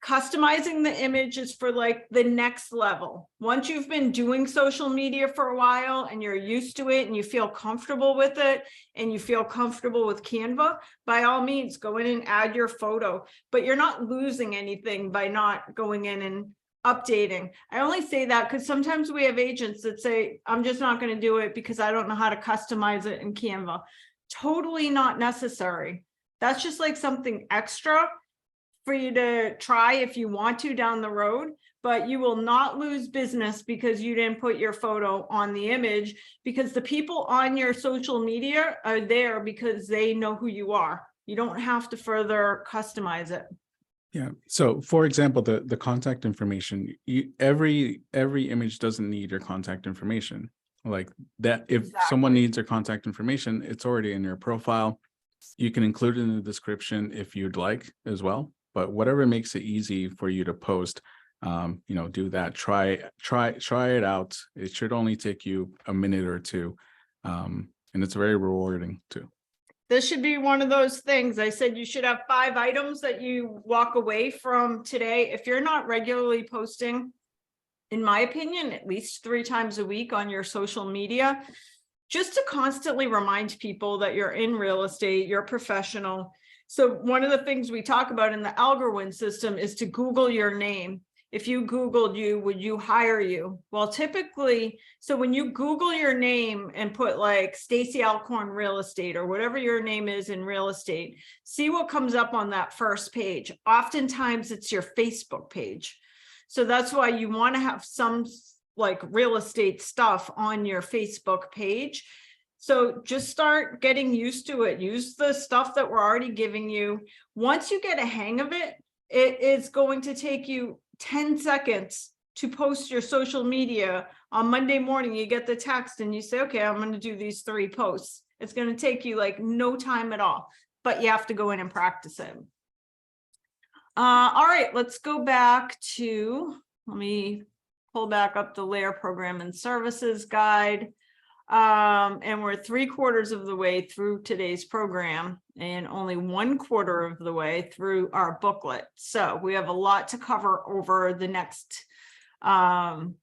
Customizing the image is for like the next level. Once you've been doing social media for a while and you're used to it and you feel comfortable with it and you feel comfortable with Canva, by all means, go in and add your photo, but you're not losing anything by not going in and updating. I only say that because sometimes we have agents that say, I'm just not going to do it because I don't know how to customize it in Canva. Totally not necessary. That's just like something extra for you to try if you want to down the road, but you will not lose business because you didn't put your photo on the image, because the people on your social media are there because they know who you are. You don't have to further customize it. Yeah. So for example, the contact information, every image doesn't need your contact information. Like that, if someone needs your contact information, it's already in your profile. You can include it in the description if you'd like as well. But whatever makes it easy for you to post, do that. Try it out. It should only take you a minute or two, and it's very rewarding too. This should be one of those things. I said you should have 5 items that you walk away from today. If you're not regularly posting, in my opinion, at least 3 times a week on your social media, just to constantly remind people that you're in real estate, you're professional. So one of the things we talk about in the algorithm system is to Google your name. If you Googled you, would you hire you? Well, typically, so when you Google your name and put like Stacy Alcorn Real Estate or whatever your name is in real estate, see what comes up on that first page. Oftentimes it's your Facebook page. So that's why you want to have some like real estate stuff on your Facebook page. So just start getting used to it. Use the stuff that we're already giving you. Once you get a hang of it, it is going to take you 10 seconds to post your social media. On Monday morning, you get the text and you say, okay, I'm going to do these 3 posts. It's going to take you like no time at all, but you have to go in and practice it. All right, let's go back to, let me pull back up the LAER Program and Services Guide. And we're 3/4 of the way through today's program and only 1/4 of the way through our booklet. So we have a lot to cover over the next 1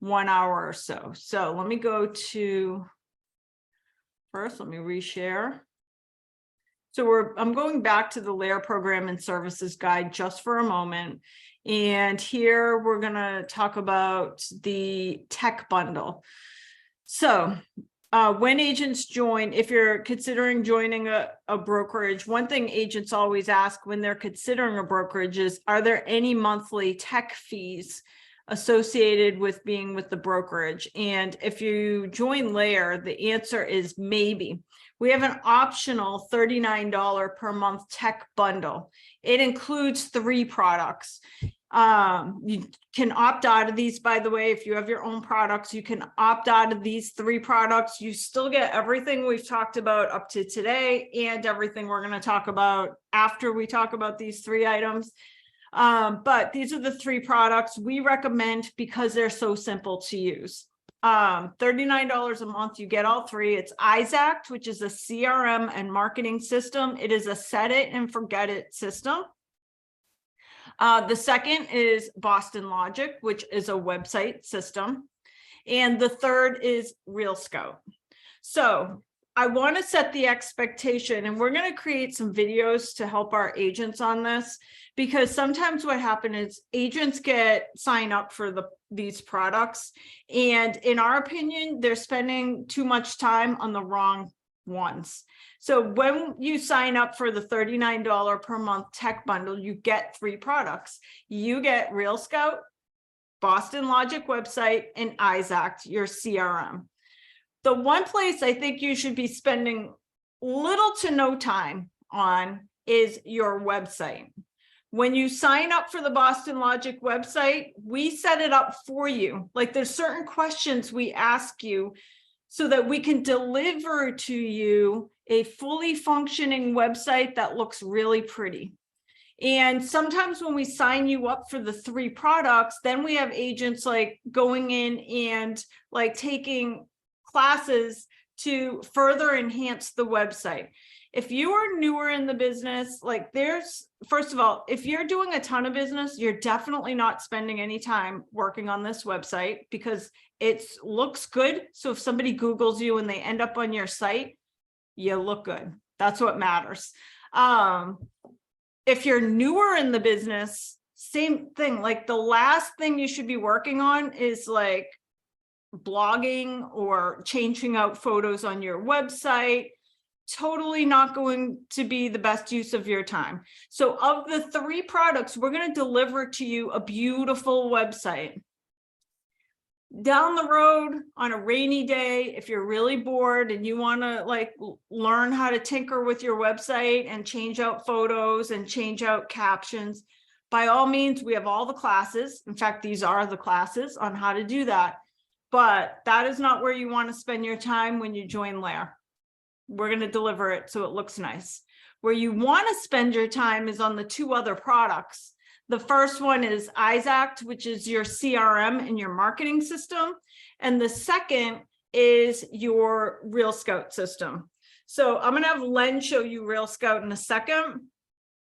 hour or so. So let me go to, first, let me reshare. So I'm going back to the LAER Program and Services Guide just for a moment. And here we're going to talk about the tech bundle. So when agents join, if you're considering joining a brokerage, one thing agents always ask when they're considering a brokerage is, are there any monthly tech fees associated with being with the brokerage? And if you join LAER, the answer is maybe. We have an optional $39 per month tech bundle. It includes 3 products. You can opt out of these, by the way. If you have your own products, you can opt out of these 3 products. You still get everything we've talked about up to today and everything we're going to talk about after we talk about these 3 items. But these are the 3 products we recommend because they're so simple to use. $39 a month, you get all 3. It's Isact, which is a CRM and marketing system. It is a set it and forget it system. The second is Boston Logic, which is a website system. And the third is Real Scout. So I want to set the expectation, and we're going to create some videos to help our agents on this, because sometimes what happens is agents sign up for these products, and in our opinion, they're spending too much time on the wrong ones. So when you sign up for the $39 per month tech bundle, you get 3 products. You get Real Scout, Boston Logic website, and Isact, your CRM. The one place I think you should be spending little to no time on is your website. When you sign up for the Boston Logic website, we set it up for you. Like there's certain questions we ask you so that we can deliver to you a fully functioning website that looks really pretty. And sometimes when we sign you up for the 3 products, then we have agents like going in and like taking classes to further enhance the website. If you are newer in the business, like first of all, if you're doing a ton of business, you're definitely not spending any time working on this website because it looks good. So if somebody Googles you and they end up on your site, you look good. That's what matters. If you're newer in the business, same thing. Like the last thing you should be working on is like blogging or changing out photos on your website. Totally not going to be the best use of your time. So of the 3 products, we're going to deliver to you a beautiful website. Down the road on a rainy day, if you're really bored and you want to like learn how to tinker with your website and change out photos and change out captions, by all means, we have all the classes. In fact, these are the classes on how to do that. But that is not where you want to spend your time when you join LAER. We're going to deliver it so it looks nice. Where you want to spend your time is on the 2 other products. The first one is Isact, which is your CRM and your marketing system. And the second is your Real Scout system. So I'm going to have Len show you Real Scout in a second.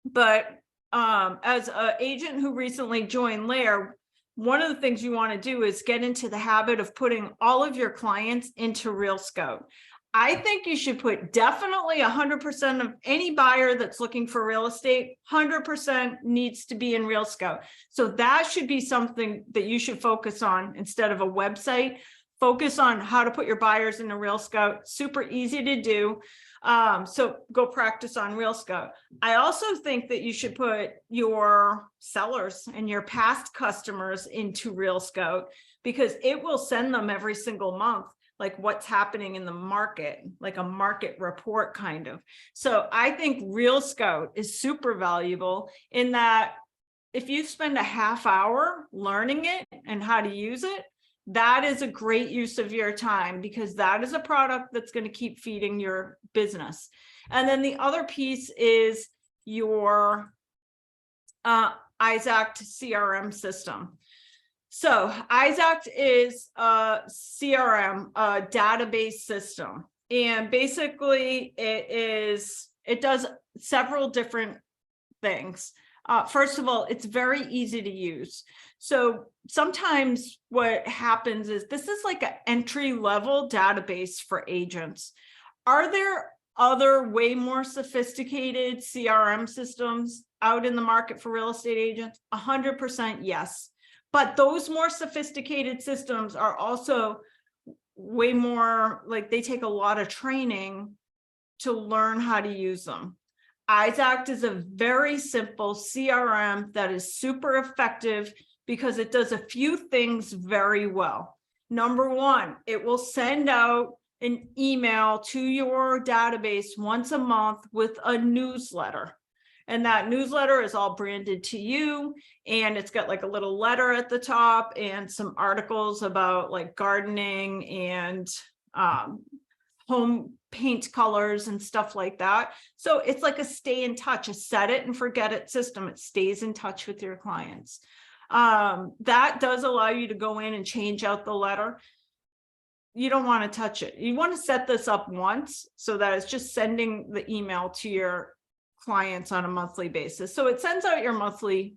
But as an agent who recently joined LAER, one of the things you want to do is get into the habit of putting all of your clients into Real Scout. I think you should put definitely 100% of any buyer that's looking for real estate, 100% needs to be in Real Scout. So that should be something that you should focus on instead of a website. Focus on how to put your buyers into Real Scout. Super easy to do. So go practice on Real Scout. I also think that you should put your sellers and your past customers into Real Scout because it will send them every single month like what's happening in the market, like a market report kind of. So I think Real Scout is super valuable in that if you spend a half hour learning it and how to use it, that is a great use of your time because that is a product that's going to keep feeding your business. And then the other piece is your Isact CRM system. So Isact is a CRM, a database system. And basically it does several different things. First of all, it's very easy to use. So sometimes what happens is this is like an entry-level database for agents. Are there other way more sophisticated CRM systems out in the market for real estate agents? 100% yes. But those more sophisticated systems are also way more, like they take a lot of training to learn how to use them. Isact is a very simple CRM that is super effective because it does a few things very well. Number one, it will send out an email to your database once a month with a newsletter. And that newsletter is all branded to you. And it's got like a little letter at the top and some articles about like gardening and home paint colors and stuff like that. So it's like a stay in touch, a set it and forget it system. It stays in touch with your clients. That does allow you to go in and change out the letter. You don't want to touch it. You want to set this up once so that it's just sending the email to your clients on a monthly basis. So it sends out your monthly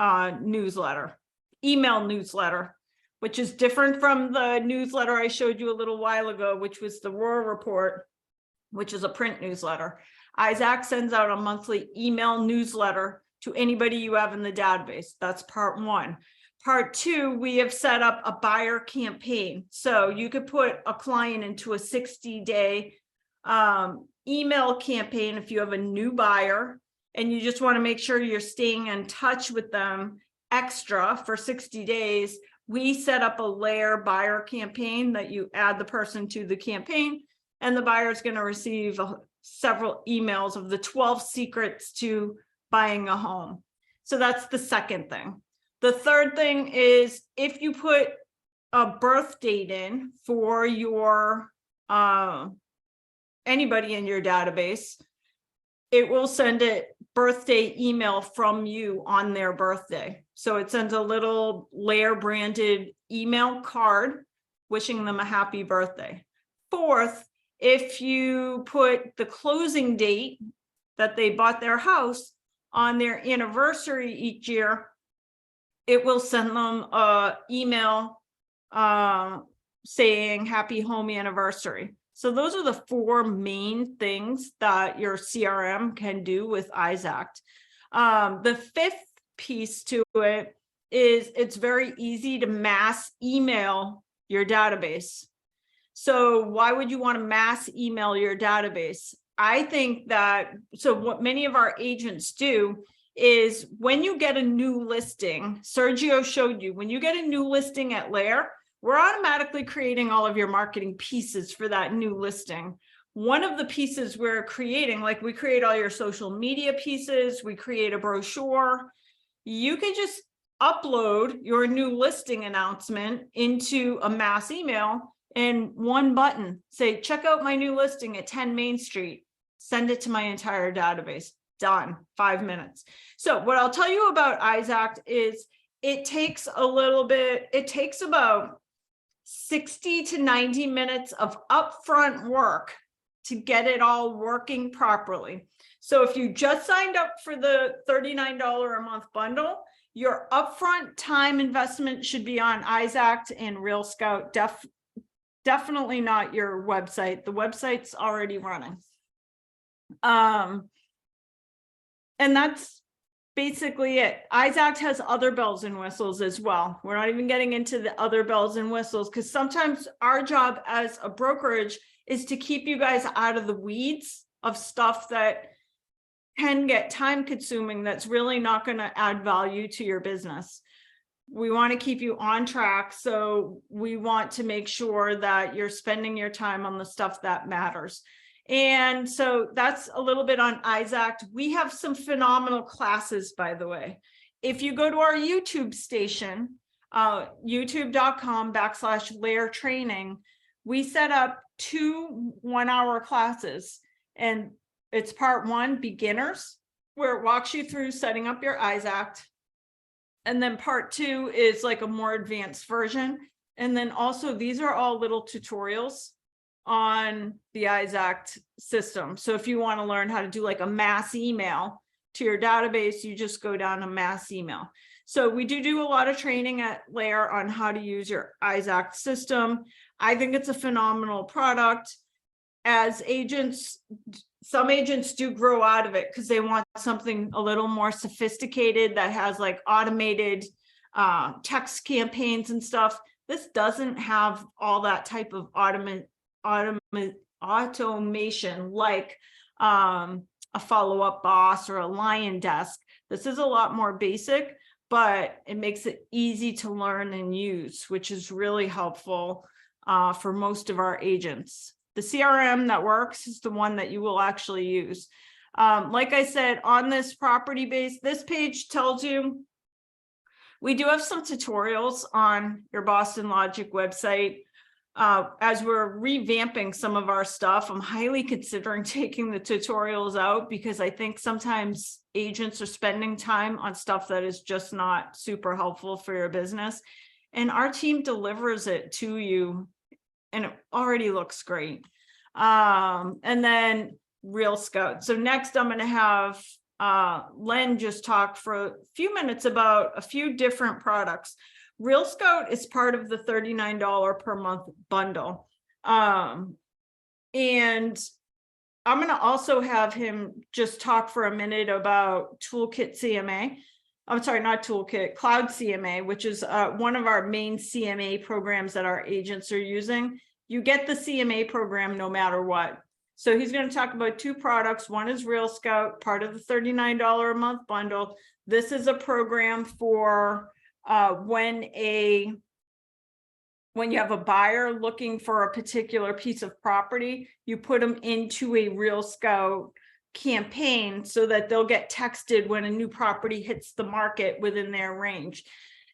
newsletter, email newsletter, which is different from the newsletter I showed you a little while ago, which was the Roar Report, which is a print newsletter. Isact sends out a monthly email newsletter to anybody you have in the database. That's part one. Part two, we have set up a buyer campaign. So you could put a client into a 60-day email campaign if you have a new buyer and you just want to make sure you're staying in touch with them extra for 60 days. We set up a LAER buyer campaign that you add the person to the campaign, and the buyer is going to receive several emails of the 12 secrets to buying a home. So that's the second thing. The third thing is if you put a birth date in for your anybody in your database, it will send a birthday email from you on their birthday. So it sends a little LAER branded email card wishing them a happy birthday. Fourth, if you put the closing date that they bought their house on their anniversary each year, it will send them an email saying happy home anniversary. So those are the four main things that your CRM can do with Isact. The fifth piece to it is it's very easy to mass email your database. So why would you want to mass email your database? I think that, so what many of our agents do is when you get a new listing, Sergio showed you, when you get a new listing at LAER, we're automatically creating all of your marketing pieces for that new listing. One of the pieces we're creating, like we create all your social media pieces, we create a brochure. You can just upload your new listing announcement into a mass email and one button, say, check out my new listing at 10 Main Street, send it to my entire database. Done, 5 minutes. So what I'll tell you about Isact is it takes a little bit, it takes about 60 to 90 minutes of upfront work to get it all working properly. So if you just signed up for the $39 a month bundle, your upfront time investment should be on Isact and Real Scout, definitely not your website. The website's already running. And that's basically it. Isact has other bells and whistles as well. We're not even getting into the other bells and whistles because sometimes our job as a brokerage is to keep you guys out of the weeds of stuff that can get time consuming that's really not going to add value to your business. We want to keep you on track. So we want to make sure that you're spending your time on the stuff that matters. And so that's a little bit on Isact. We have some phenomenal classes, by the way. If you go to our YouTube station, youtube.com/LAER training, we set up 2 one-hour classes. And it's part 1, beginners, where it walks you through setting up your Isact. And then part 2 is like a more advanced version. And then also these are all little tutorials on the Isact system. So if you want to learn how to do like a mass email to your database, you just go down to mass email. So we do a lot of training at LAER on how to use your Isact system. I think it's a phenomenal product. As agents, some agents do grow out of it because they want something a little more sophisticated that has like automated text campaigns and stuff. This doesn't have all that type of automation like a follow-up boss or a Lion Desk. This is a lot more basic, but it makes it easy to learn and use, which is really helpful for most of our agents. The CRM that works is the one that you will actually use. Like I said, on this property base, this page tells you we do have some tutorials on your Boston Logic website. As we're revamping some of our stuff, I'm highly considering taking the tutorials out because I think sometimes agents are spending time on stuff that is just not super helpful for your business. And our team delivers it to you and it already looks great. And then Real Scout. So next I'm going to have Len just talk for a few minutes about a few different products. Real Scout is part of the $39 per month bundle. And I'm going to also have him just talk for a minute about Toolkit CMA. I'm sorry, not Toolkit, Cloud CMA, which is one of our main CMA programs that our agents are using. You get the CMA program no matter what. So he's going to talk about two products. One is Real Scout, part of the $39 a month bundle. This is a program for when you have a buyer looking for a particular piece of property, you put them into a Real Scout campaign so that they'll get texted when a new property hits the market within their range.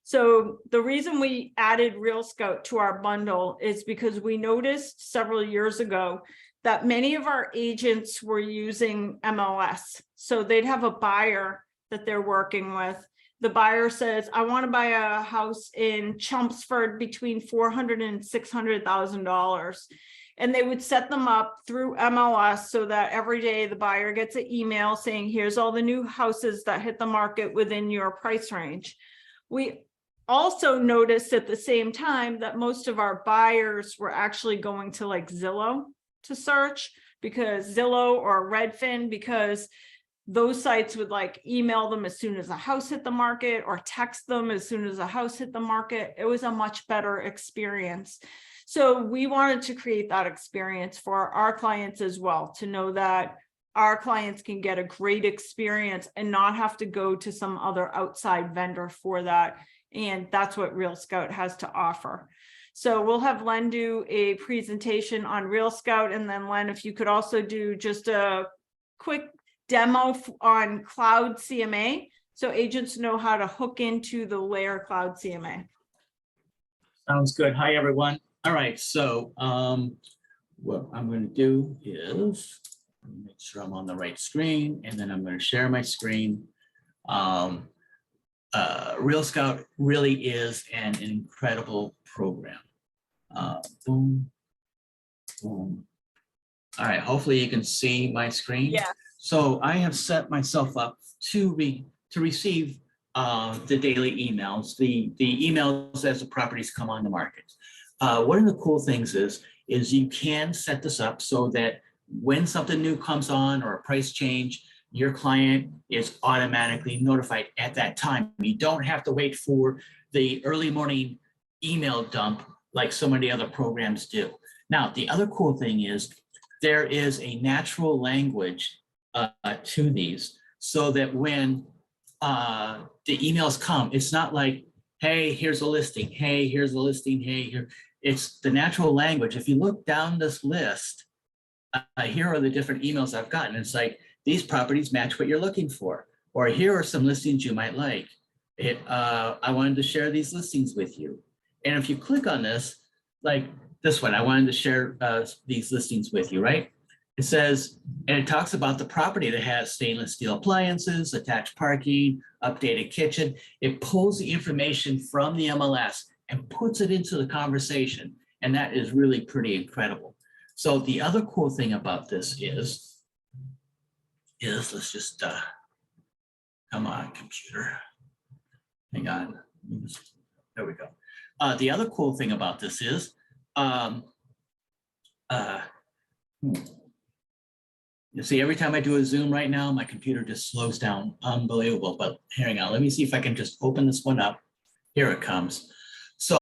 So the reason we added Real Scout to our bundle is because we noticed several years ago that many of our agents were using MLS. So they'd have a buyer that they're working with. The buyer says, I want to buy a house in Chelmsford between $400,000 and $600,000. And they would set them up through MLS so that every day the buyer gets an email saying, here's all the new houses that hit the market within your price range. We also noticed at the same time that most of our buyers were actually going to like Zillow to search, because Zillow or Redfin, because those sites would like email them as soon as a house hit the market or text them as soon as a house hit the market. It was a much better experience. So we wanted to create that experience for our clients as well, to know that our clients can get a great experience and not have to go to some other outside vendor for that. And that's what Real Scout has to offer. So we'll have Len do a presentation on Real Scout. And then Len, if you could also do just a quick demo on Cloud CMA, so agents know how to hook into the LAER Cloud CMA. Sounds good. Hi, everyone. All right, so what I'm going to do is make sure I'm on the right screen, and then I'm going to share my screen. Real Scout really is an incredible program. Boom, boom. All right, hopefully you can see my screen. Yeah. So I have set myself up to receive the daily emails, the emails as the properties come on the market. One of the cool things is you can set this up so that when something new comes on or a price change, your client is automatically notified at that time. You don't have to wait for the early morning email dump like so many other programs do. Now, the other cool thing is there is a natural language to these, so that when the emails come, it's not like, hey, here's a listing, hey, here's a listing, hey, here. It's the natural language. If you look down this list, here are the different emails I've gotten. It's like, these properties match what you're looking for, or here are some listings you might like. I wanted to share these listings with you. And if you click on this, like this one, I wanted to share these listings with you, right? It says, and it talks about the property that has stainless steel appliances, attached parking, updated kitchen. It pulls the information from the MLS and puts it into the conversation. And that is really pretty incredible. So the other cool thing about this is let's just, come on, computer. Hang on. There we go. The other cool thing about this is, you see, every time I do a Zoom right now, my computer just slows down. Unbelievable. But hang on, let me see if I can just open this one up. Here it comes. So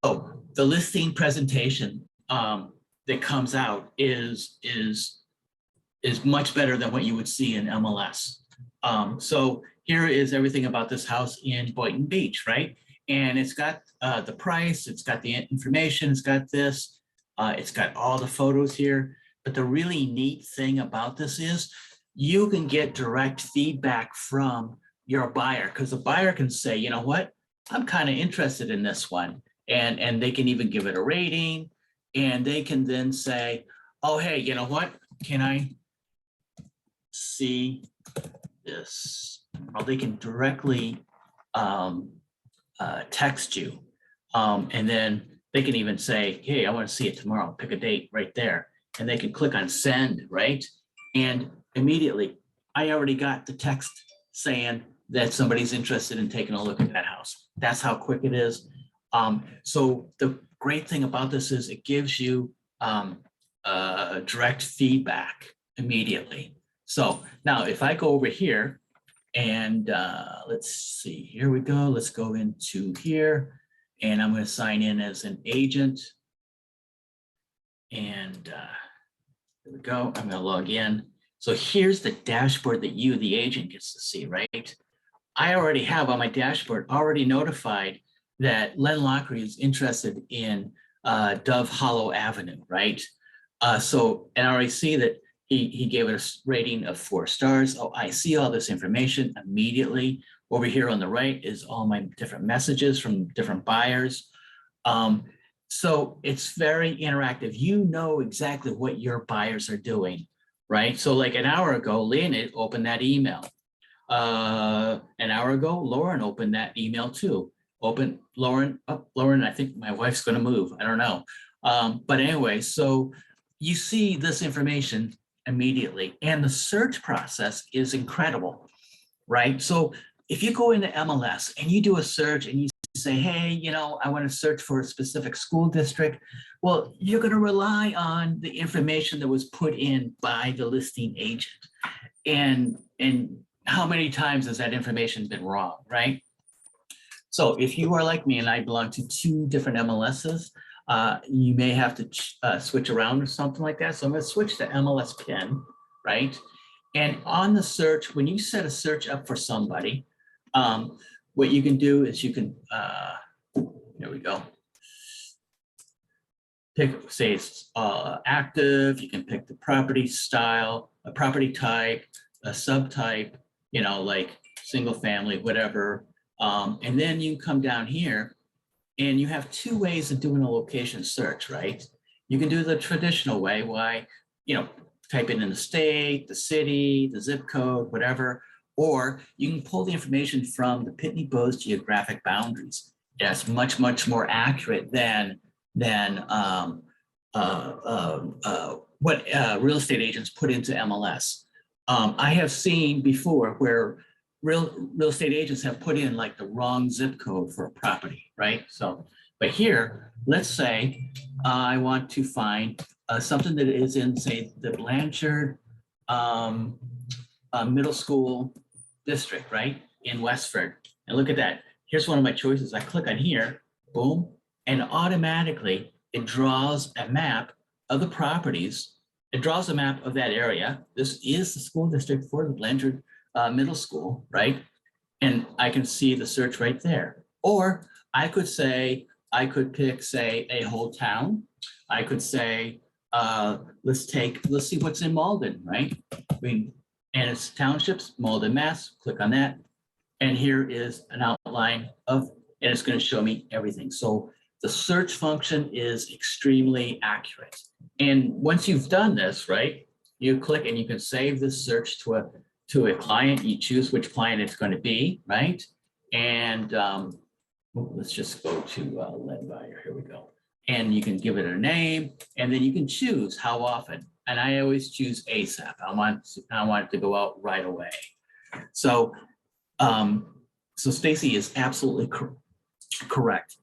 the listing presentation that comes out is much better than what you would see in MLS. So here is everything about this house in Boynton Beach, right? And it's got the price, it's got the information, it's got this, it's got all the photos here. But the really neat thing about this is you can get direct feedback from your buyer, because the buyer can say, you know what, I'm kind of interested in this one. And they can even give it a rating, and they can then say, oh, hey, you know what, can I see this? Or they can directly text you. And then they can even say, hey, I want to see it tomorrow, pick a date right there. And they can click on send, right? And immediately, I already got the text saying that somebody's interested in taking a look at that house. That's how quick it is. So the great thing about this is it gives you direct feedback immediately. So now if I go over here and let's see, here we go. Let's go into here, and I'm going to sign in as an agent. And There we go. I'm gonna log in. So here's the dashboard that you, the agent, gets to see, right? I already have on my dashboard already notified that Len Lockery is interested in Dove Hollow Avenue, right? So, and I already see that he gave it a rating of 4 stars. Oh, I see all this information immediately. Over here on the right is all my different messages from different buyers. So it's very interactive. You know exactly what your buyers are doing, right? So like an hour ago, Leonid opened that email. An hour ago, Lauren opened that email too. Lauren, I think my wife's gonna move, I don't know. But anyway, so you see this information immediately, and the search process is incredible, right? So if you go into MLS and you do a search and you say, hey, you know, I want to search for a specific school district, well, you're going to rely on the information that was put in by the listing agent. And how many times has that information been wrong, right? So if you are like me and I belong to 2 different MLSs, you may have to switch around or something like that. So I'm going to switch to MLS PIN, right? And on the search, when you set a search up for somebody, what you can do is you can, here we go. Pick, say it's active, you can pick the property style, a property type, a subtype, you know, like single family, whatever. And then you come down here and you have 2 ways of doing a location search, right? You can do the traditional way, you know, type in the state, the city, the zip code, whatever, or you can pull the information from the Pitney Bowes geographic boundaries. That's much, much more accurate than what real estate agents put into MLS. I have seen before where real estate agents have put in like the wrong zip code for a property, right? So, but here, let's say I want to find something that is in, say, the Blanchard middle school district, right, in Westford. And look at that. Here's one of my choices. I click on here, boom, and automatically it draws a map of the properties. It draws a map of that area. This is the school district for the Blanchard middle school, right? And I can see the search right there. Or I could say, I could pick, say, a whole town. I could say, let's see what's in Malden, right? And it's townships, Malden, Mass, click on that. And here is an outline of, and it's going to show me everything. So the search function is extremely accurate. And once you've done this, right, you click and you can save this search to a client. You choose which client it's going to be, right? And let's just go to lead buyer. Here we go. And you can give it a name, and then you can choose how often. And I always choose ASAP. I want it to go out right away. So, so Stacy is absolutely correct.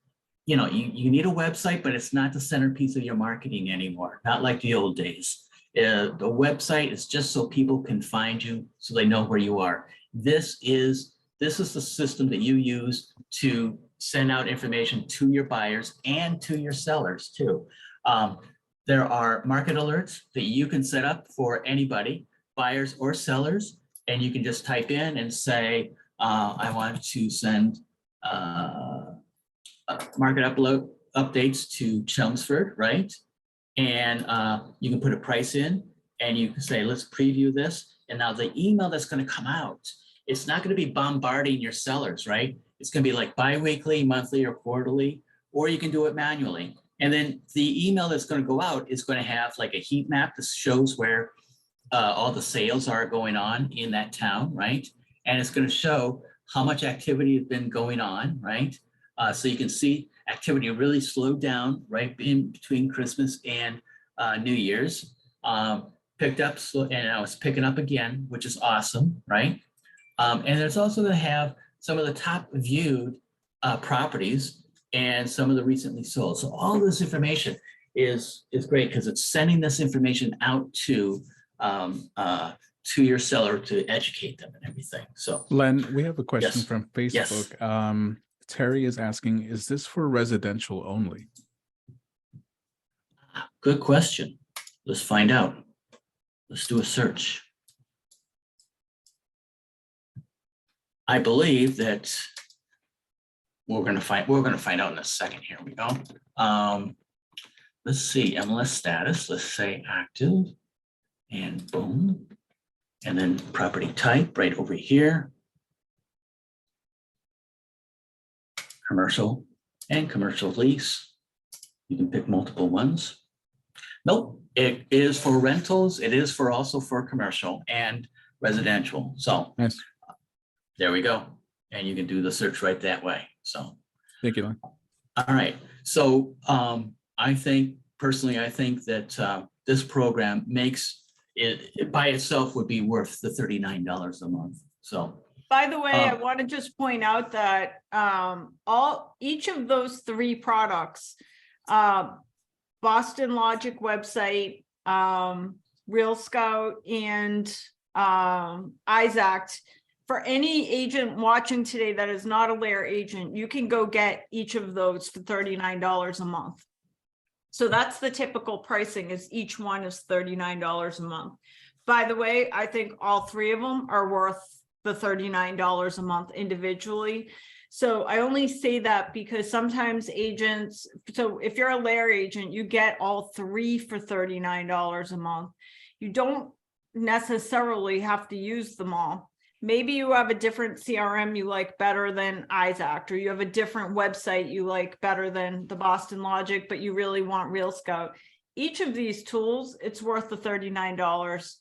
You know, you need a website, but it's not the centerpiece of your marketing anymore. Not like the old days. The website is just so people can find you, so they know where you are. This is the system that you use to send out information to your buyers and to your sellers too. There are market alerts that you can set up for anybody, buyers or sellers, and you can just type in and say, I want to send market updates to Chelmsford, right? And you can put a price in and you can say, let's preview this. And now the email that's going to come out, it's not going to be bombarding your sellers, right? It's going to be like bi-weekly, monthly, or quarterly, or you can do it manually. And then the email that's going to go out is going to have like a heat map that shows where all the sales are going on in that town, right? And it's going to show how much activity has been going on, right? So you can see activity really slowed down right in between Christmas and New Year's. Picked up, and now it's picking up again, which is awesome, right? And it's also going to have some of the top viewed properties and some of the recently sold. So all this information is great because it's sending this information out to your seller to educate them and everything. So Len, we have a question Yes. from Facebook. Yes. Terry is asking, is this for residential only? Good question. Let's find out. Let's do a search. I believe that we're gonna find out in a second. Here we go. Let's see, MLS status, let's say active, and boom. And then property type right over here. Commercial and commercial lease. You can pick multiple ones. Nope, it is for rentals. It is for also for commercial and residential. So Nice. there we go. And you can do the search right that way. So, Thank you, Lon. all right. So I think personally, I think that this program makes it by itself would be worth the $39 a month. So By the way, I want to just point out that each of those three products, Boston Logic website, Real Scout, and Isaac, for any agent watching today that is not a LAER agent, you can go get each of those for $39 a month. So that's the typical pricing, is each one is $39 a month. By the way, I think all three of them are worth the $39 a month individually. So I only say that because sometimes agents, so if you're a LAER agent, you get all three for $39 a month. You don't necessarily have to use them all. Maybe you have a different CRM you like better than Isaac, or you have a different website you like better than the Boston Logic, but you really want Real Scout. Each of these tools, it's worth the $39,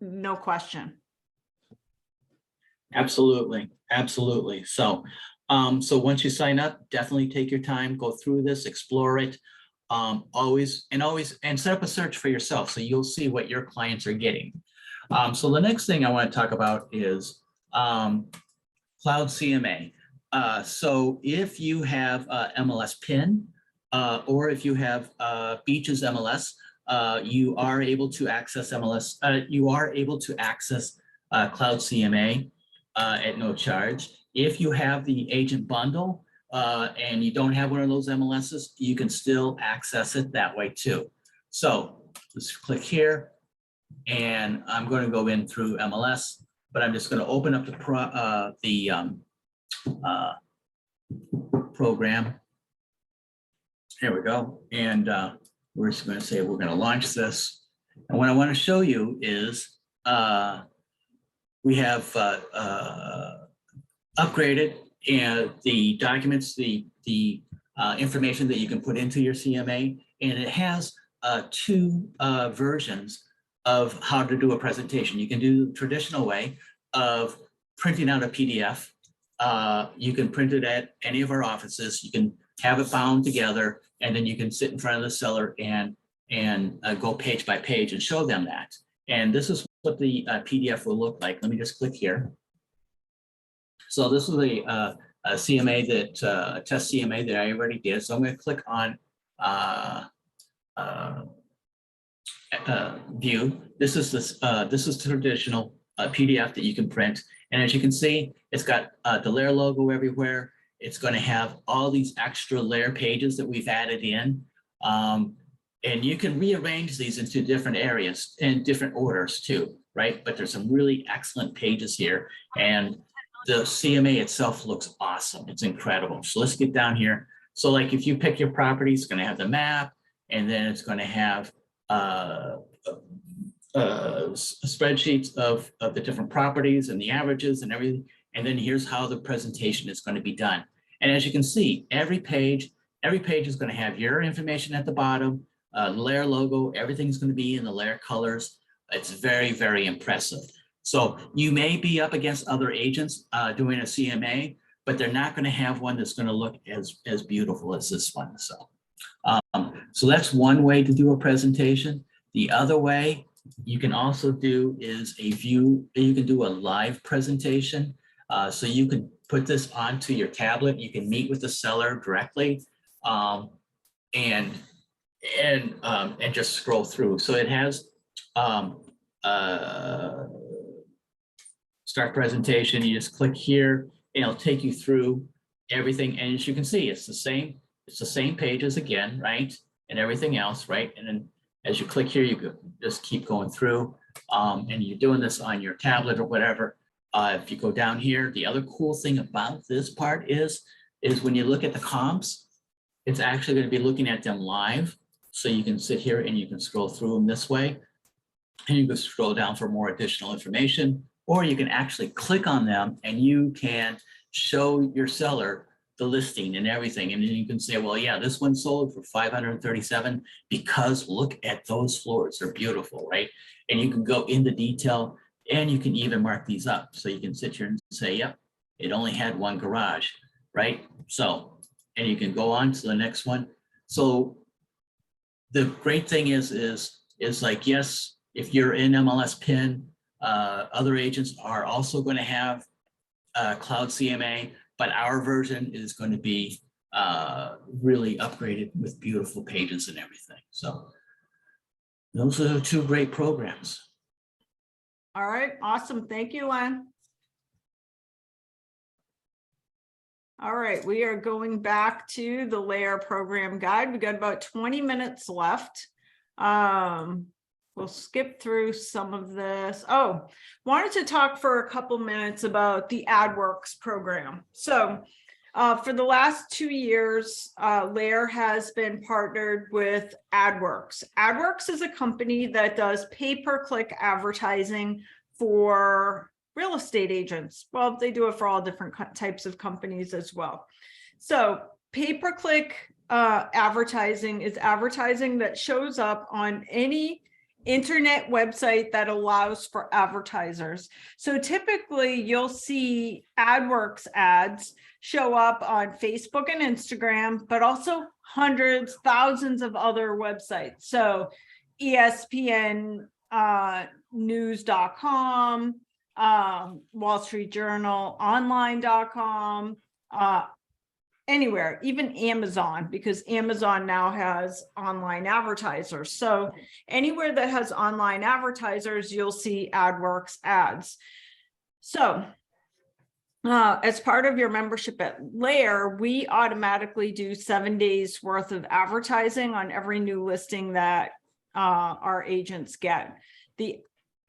no question. absolutely, absolutely. So, so once you sign up, definitely take your time, go through this, explore it. Always set up a search for yourself so you'll see what your clients are getting. So the next thing I want to talk about is Cloud CMA. So if you have MLS PIN or if you have Beach's MLS, you are able to access MLS. You are able to access Cloud CMA at no charge. If you have the agent bundle and you don't have one of those MLSs, you can still access it that way too. So let's click here, and I'm going to go in through MLS, but I'm just going to open up the program. Here we go, and we're just going to say we're going to launch this. And what I want to show you is we have upgraded and the documents, the information that you can put into your CMA, and it has two versions of how to do a presentation. You can do the traditional way of printing out a PDF. You can print it at any of our offices. You can have it bound together, and then you can sit in front of the seller and go page by page and show them that. And this is what the PDF will look like. Let me just click here. So this is a CMA that a test CMA that I already did. So I'm going to click on view. This is traditional PDF that you can print, and as you can see, it's got the LAER logo everywhere. It's going to have all these extra LAER pages that we've added in, and you can rearrange these into different areas and different orders too, right? But there's some really excellent pages here, and the CMA itself looks awesome. It's incredible. So let's get down here. So like if you pick your property, it's going to have the map, and then it's going to have spreadsheets of the different properties and the averages and everything. And then here's how the presentation is going to be done. And as you can see, every page is going to have your information at the bottom, LAER logo, everything's going to be in the LAER colors. It's very, very impressive. So you may be up against other agents doing a CMA, but they're not going to have one that's going to look as beautiful as this one. So that's one way to do a presentation. The other way you can also do is you can do a live presentation. So you can put this onto your tablet. You can meet with the seller directly and just scroll through. So it has start presentation. You just click here and it'll take you through everything. And as you can see, it's the same pages again, right? And everything else, right? And then as you click here, you can just keep going through. and you're doing this on your tablet or whatever, if you go down here, the other cool thing about this part is when you look at the comps, it's actually going to be looking at them live. So you can sit here and you can scroll through them this way, and you can scroll down for more additional information, or you can actually click on them and you can show your seller the listing and everything. And then you can say, well, yeah, this one sold for 537 because look at those floors. They're beautiful, right? And you can go into detail, and you can even mark these up. So you can sit here and say, yep, it only had one garage, right? So, and you can go on to the next one. So the great thing is like, yes, if you're in MLS PIN, other agents are also going to have Cloud CMA, but our version is going to be really upgraded with beautiful pages and everything. So those are 2 great programs. All right, awesome. Thank you, Len. All right, we are going back to the LAER program guide. We got about 20 minutes left. We'll skip through some of this. Oh, wanted to talk for a couple minutes about the AdWorks program. So for the last 2 years, LAER has been partnered with AdWorks. AdWorks is a company that does pay-per-click advertising for real estate agents. Well, they do it for all different types of companies as well. So pay-per-click advertising is advertising that shows up on any internet website that allows for advertisers. So typically you'll see AdWorks ads show up on Facebook and Instagram, but also hundreds, thousands of other websites. So ESPN, news.com, Wall Street Journal, online.com, anywhere, even Amazon, because Amazon now has online advertisers. So anywhere that has online advertisers, you'll see AdWorks ads. So as part of your membership at LAER, we automatically do 7 days worth of advertising on every new listing that our agents get. The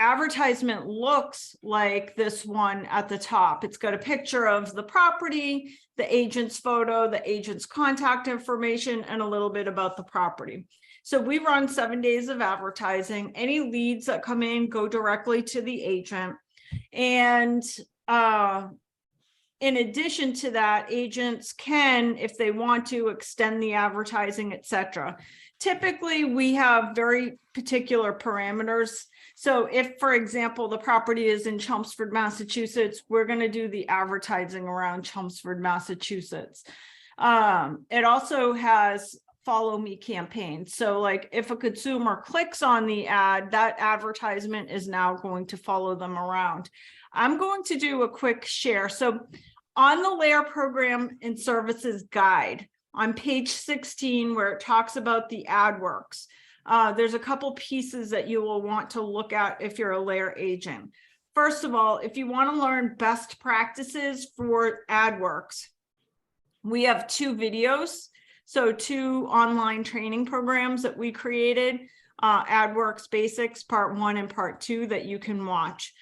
advertisement looks like this one at the top. It's got a picture of the property, the agent's photo, the agent's contact information, and a little bit about the property. So we run 7 days of advertising. Any leads that come in go directly to the agent. And in addition to that, agents can, if they want to, extend the advertising, etc. Typically, we have very particular parameters. So if, for example, the property is in Chelmsford, Massachusetts, we're going to do the advertising around Chelmsford, Massachusetts. It also has follow me campaign. So like if a consumer clicks on the ad, that advertisement is now going to follow them around. I'm going to do a quick share. So on the LAER program and services guide on page 16, where it talks about the AdWorks, there's a couple pieces that you will want to look at if you're a LAER agent. First of all, if you want to learn best practices for AdWorks, we have 2 videos. So 2 online training programs that we created, AdWorks Basics Part 1 and Part 2 that you can watch.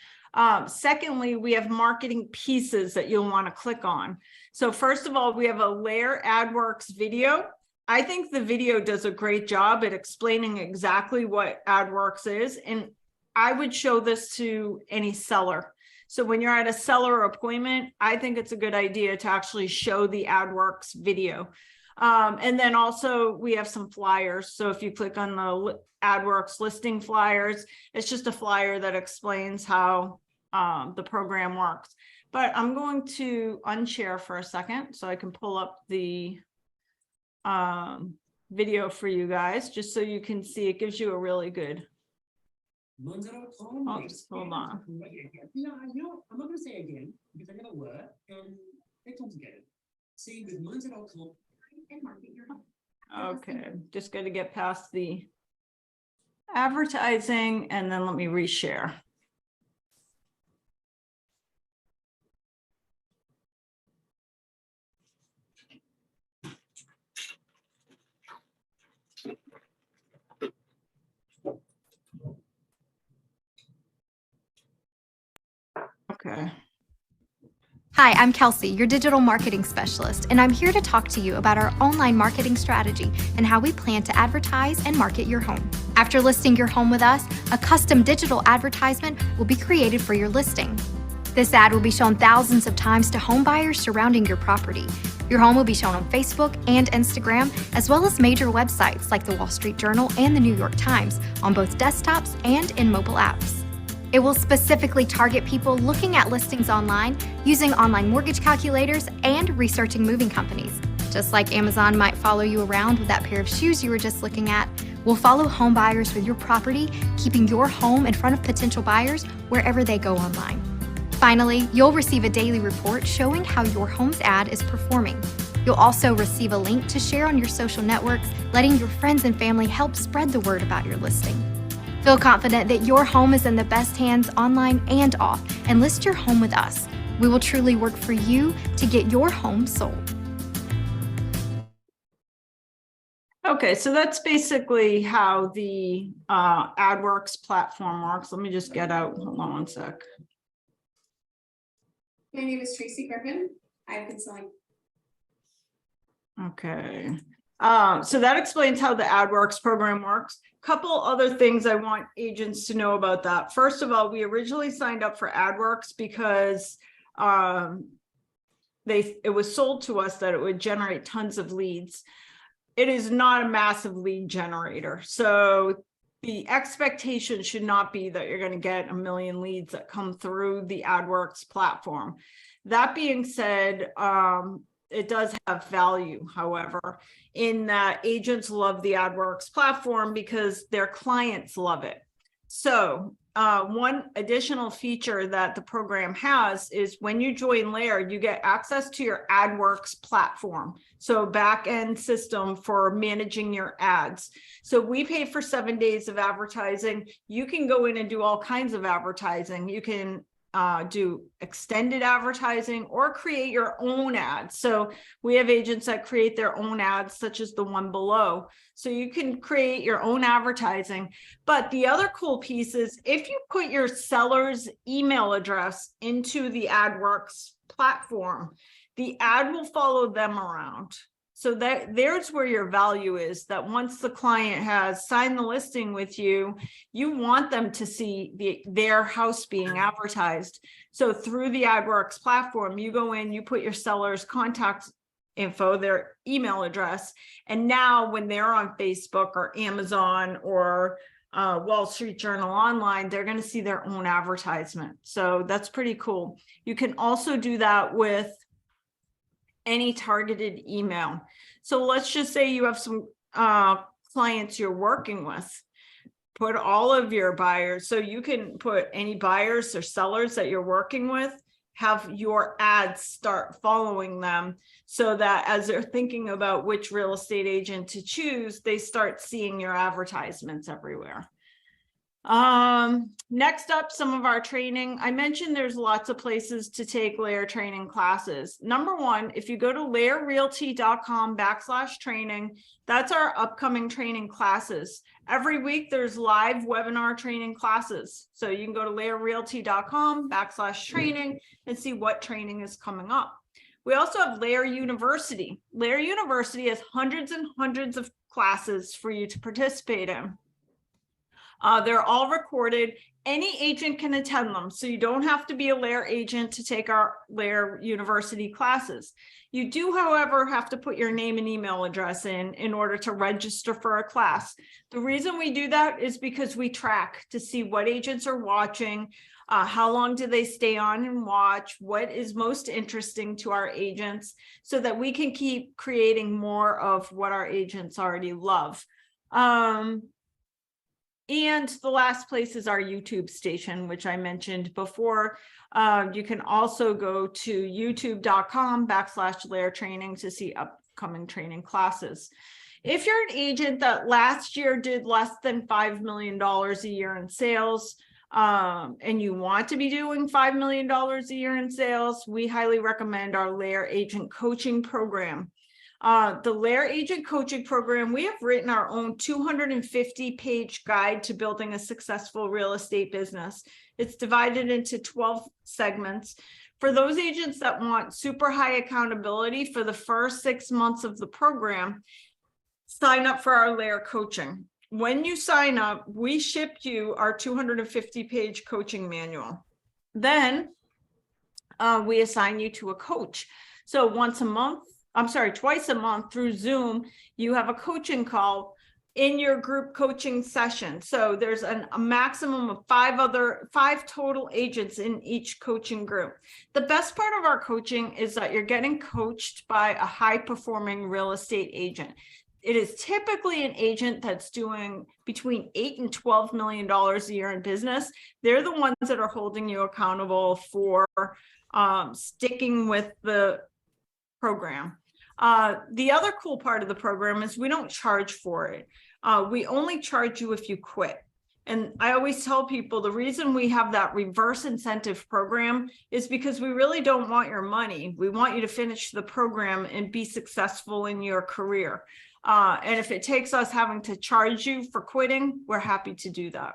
Secondly, we have marketing pieces that you'll want to click on. So first of all, we have a LAER AdWorks video. I think the video does a great job at explaining exactly what AdWorks is. And I would show this to any seller. So when you're at a seller appointment, I think it's a good idea to actually show the AdWorks video. And then also we have some flyers. So if you click on the AdWorks listing flyers, it's just a flyer that explains how the program works. But I'm going to unshare for a second so I can pull up the video for you guys, just so you can see. It gives you a really good. Oops, hold on. Yeah, I'm not going to say it again because I never were. Let's talk together. See, with Monzo.com and market your home. Okay, just got to get past the advertising and then let me reshare. Hi, I'm Kelsey, your digital marketing specialist, and I'm here to talk to you about our online marketing strategy and how we plan to advertise and market your home. After listing your home with us, a custom digital advertisement will be created for your listing. This ad will be shown thousands of times to home buyers surrounding your property. Your home will be shown on Facebook and Instagram, as well as major websites like the Wall Street Journal and the New York Times on both desktops and in mobile apps. It will specifically target people looking at listings online, using online mortgage calculators, and researching moving companies. Just like Amazon might follow you around with that pair of shoes you were just looking at, we'll follow home buyers with your property, keeping your home in front of potential buyers wherever they go online. Finally, you'll receive a daily report showing how your home's ad is performing. You'll also receive a link to share on your social networks, letting your friends and family help spread the word about your listing. Feel confident that your home is in the best hands online and off, and list your home with us. We will truly work for you to get your home sold. Okay, so that's basically how the AdWorks platform works. Let me just get out, hold on one sec. My name is Tracy Griffin. I've been selling. Okay, so that explains how the AdWorks program works. Couple other things I want agents to know about that. First of all, we originally signed up for AdWorks because it was sold to us that it would generate tons of leads. It is not a massive lead generator. So the expectation should not be that you're going to get 1 million leads that come through the AdWorks platform. That being said, it does have value, however, in that agents love the AdWorks platform because their clients love it. So one additional feature that the program has is when you join LAER, you get access to your AdWorks platform. So back-end system for managing your ads. So we pay for 7 days of advertising. You can go in and do all kinds of advertising. You can do extended advertising or create your own ads. So we have agents that create their own ads, such as the one below. So you can create your own advertising. But the other cool piece is if you put your seller's email address into the AdWorks platform, the ad will follow them around. So there's where your value is, that once the client has signed the listing with you, you want them to see their house being advertised. So through the AdWorks platform, you go in, you put your seller's contact info, their email address, and now when they're on Facebook or Amazon or Wall Street Journal online, they're going to see their own advertisement. So that's pretty cool. You can also do that with any targeted email. So let's just say you have some clients you're working with. Put all of your buyers, so you can put any buyers or sellers that you're working with, have your ads start following them so that as they're thinking about which real estate agent to choose, they start seeing your advertisements everywhere. Next up, some of our training. I mentioned there's lots of places to take LAER training classes. Number one, if you go to laerrealty.com/training, that's our upcoming training classes. Every week there's live webinar training classes. So you can go to laerrealty.com/training and see what training is coming up. We also have LAER University. LAER University has hundreds and hundreds of classes for you to participate in. They're all recorded. Any agent can attend them, so you don't have to be a LAER agent to take our LAER University classes. You do, however, have to put your name and email address in order to register for a class. The reason we do that is because we track to see what agents are watching, how long do they stay on and watch, what is most interesting to our agents, so that we can keep creating more of what our agents already love. And the last place is our YouTube station, which I mentioned before. You can also go to youtube.com/LAER training to see upcoming training classes. If you're an agent that last year did less than $5 million a year in sales, and you want to be doing $5 million a year in sales, we highly recommend our LAER Agent Coaching Program. The LAER Agent Coaching Program, we have written our own 250-page guide to building a successful real estate business. It's divided into 12 segments For those agents that want super high accountability for the first 6 months of the program, sign up for our LAER coaching. When you sign up, we ship you our 250-page coaching manual. Then we assign you to a coach. So twice a month through Zoom, you have a coaching call in your group coaching session. So there's a maximum of 5 total agents in each coaching group. The best part of our coaching is that you're getting coached by a high-performing real estate agent. It is typically an agent that's doing between $8 and $12 million a year in business. They're the ones that are holding you accountable for sticking with the program. The other cool part of the program is we don't charge for it. We only charge you if you quit. And I always tell people the reason we have that reverse incentive program is because we really don't want your money. We want you to finish the program and be successful in your career. And if it takes us having to charge you for quitting, we're happy to do that.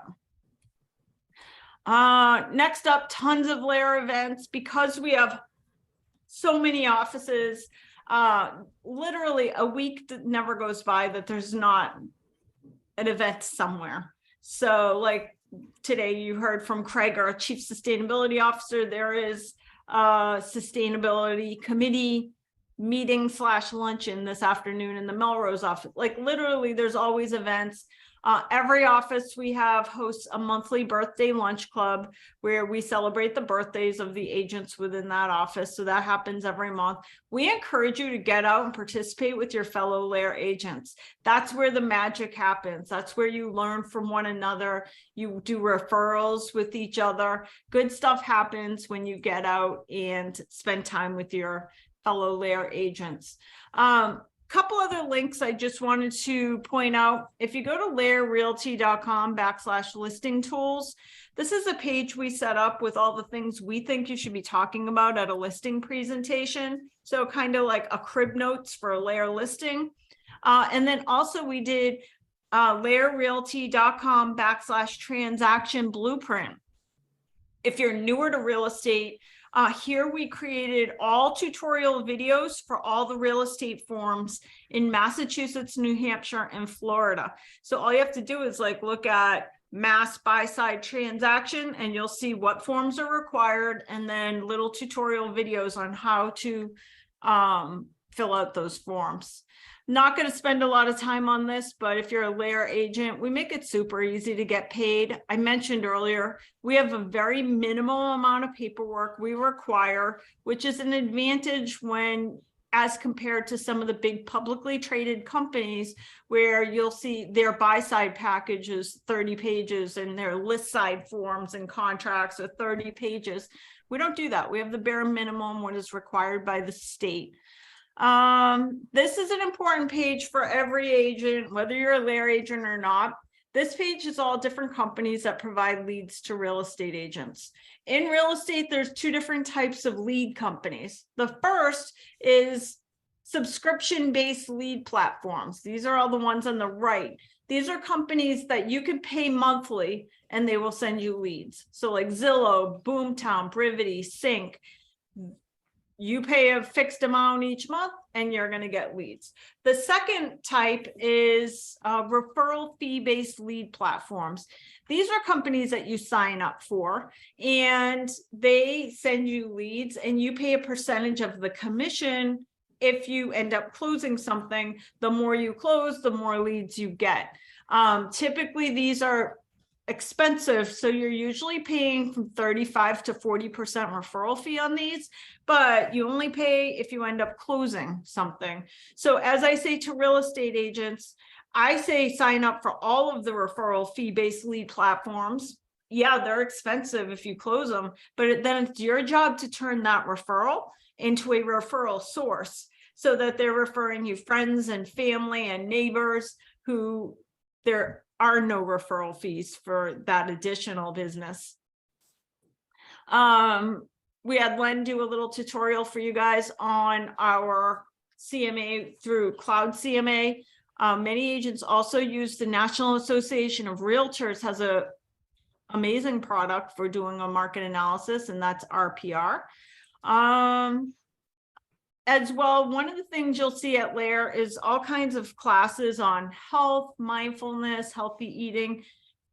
Next up, tons of LAER events. Because we have so many offices, literally a week that never goes by that there's not an event somewhere. So like today you heard from Craig, our Chief Sustainability Officer, there is a sustainability committee meeting / luncheon this afternoon in the Melrose office. Like literally there's always events. Every office we have hosts a monthly birthday lunch club where we celebrate the birthdays of the agents within that office. So that happens every month. We encourage you to get out and participate with your fellow LAER agents. That's where the magic happens. That's where you learn from one another. You do referrals with each other. Good stuff happens when you get out and spend time with your fellow LAER agents. Couple other links I just wanted to point out. If you go to laerrealty.com /listing tools, this is a page we set up with all the things we think you should be talking about at a listing presentation. So kind of like a crib notes for a LAER listing. And then also we did laerrealty.com /transaction blueprint. If you're newer to real estate, here we created all tutorial videos for all the real estate forms in Massachusetts, New Hampshire, and Florida. So all you have to do is like look at Mass buy-side transaction and you'll see what forms are required and then little tutorial videos on how to fill out those forms. Not going to spend a lot of time on this, but if you're a LAER agent, we make it super easy to get paid. I mentioned earlier, we have a very minimal amount of paperwork we require, which is an advantage when, as compared to some of the big publicly traded companies where you'll see their buy-side package is 30 pages and their list side forms and contracts are 30 pages. We don't do that. We have the bare minimum, what is required by the state. This is an important page for every agent, whether you're a LAER agent or not. This page is all different companies that provide leads to real estate agents. In real estate, there's 2 different types of lead companies. The first is subscription-based lead platforms. These are all the ones on the right. These are companies that you can pay monthly and they will send you leads. So like Zillow, Boomtown, Brivity, Sync. You pay a fixed amount each month and you're going to get leads. The second type is referral fee-based lead platforms. These are companies that you sign up for and they send you leads and you pay a percentage of the commission. If you end up closing something, the more you close, the more leads you get. Typically, these are expensive, so you're usually paying from 35 to 40% referral fee on these, but you only pay if you end up closing something. So as I say to real estate agents, I say sign up for all of the referral fee-based lead platforms. Yeah, they're expensive if you close them, but then it's your job to turn that referral into a referral source so that they're referring you friends and family and neighbors who there are no referral fees for that additional business. We had Len do a little tutorial for you guys on our CMA through Cloud CMA. Many agents also use the National Association of Realtors has a amazing product for doing a market analysis, and that's RPR. As well, one of the things you'll see at LAER is all kinds of classes on health, mindfulness, healthy eating.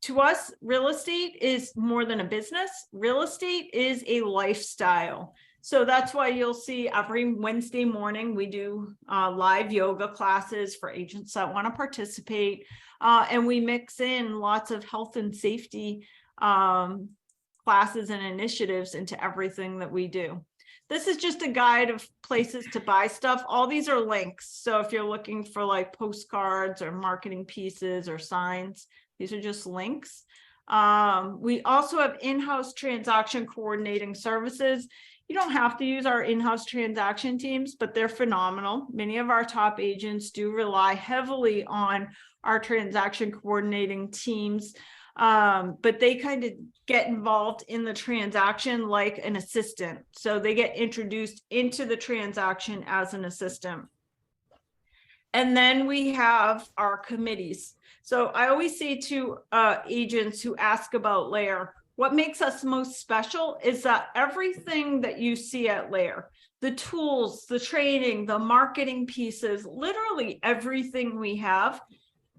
To us, real estate is more than a business. Real estate is a lifestyle. So that's why you'll see every Wednesday morning, we do live yoga classes for agents that want to participate. And we mix in lots of health and safety classes and initiatives into everything that we do. This is just a guide of places to buy stuff. All these are links. So if you're looking for like postcards or marketing pieces or signs, these are just links. We also have in-house transaction coordinating services. You don't have to use our in-house transaction teams, but they're phenomenal. Many of our top agents do rely heavily on our transaction coordinating teams. But they kind of get involved in the transaction like an assistant. So they get introduced into the transaction as an assistant. And then we have our committees. So I always say to agents who ask about LAER, what makes us most special is that everything that you see at LAER, the tools, the training, the marketing pieces, literally everything we have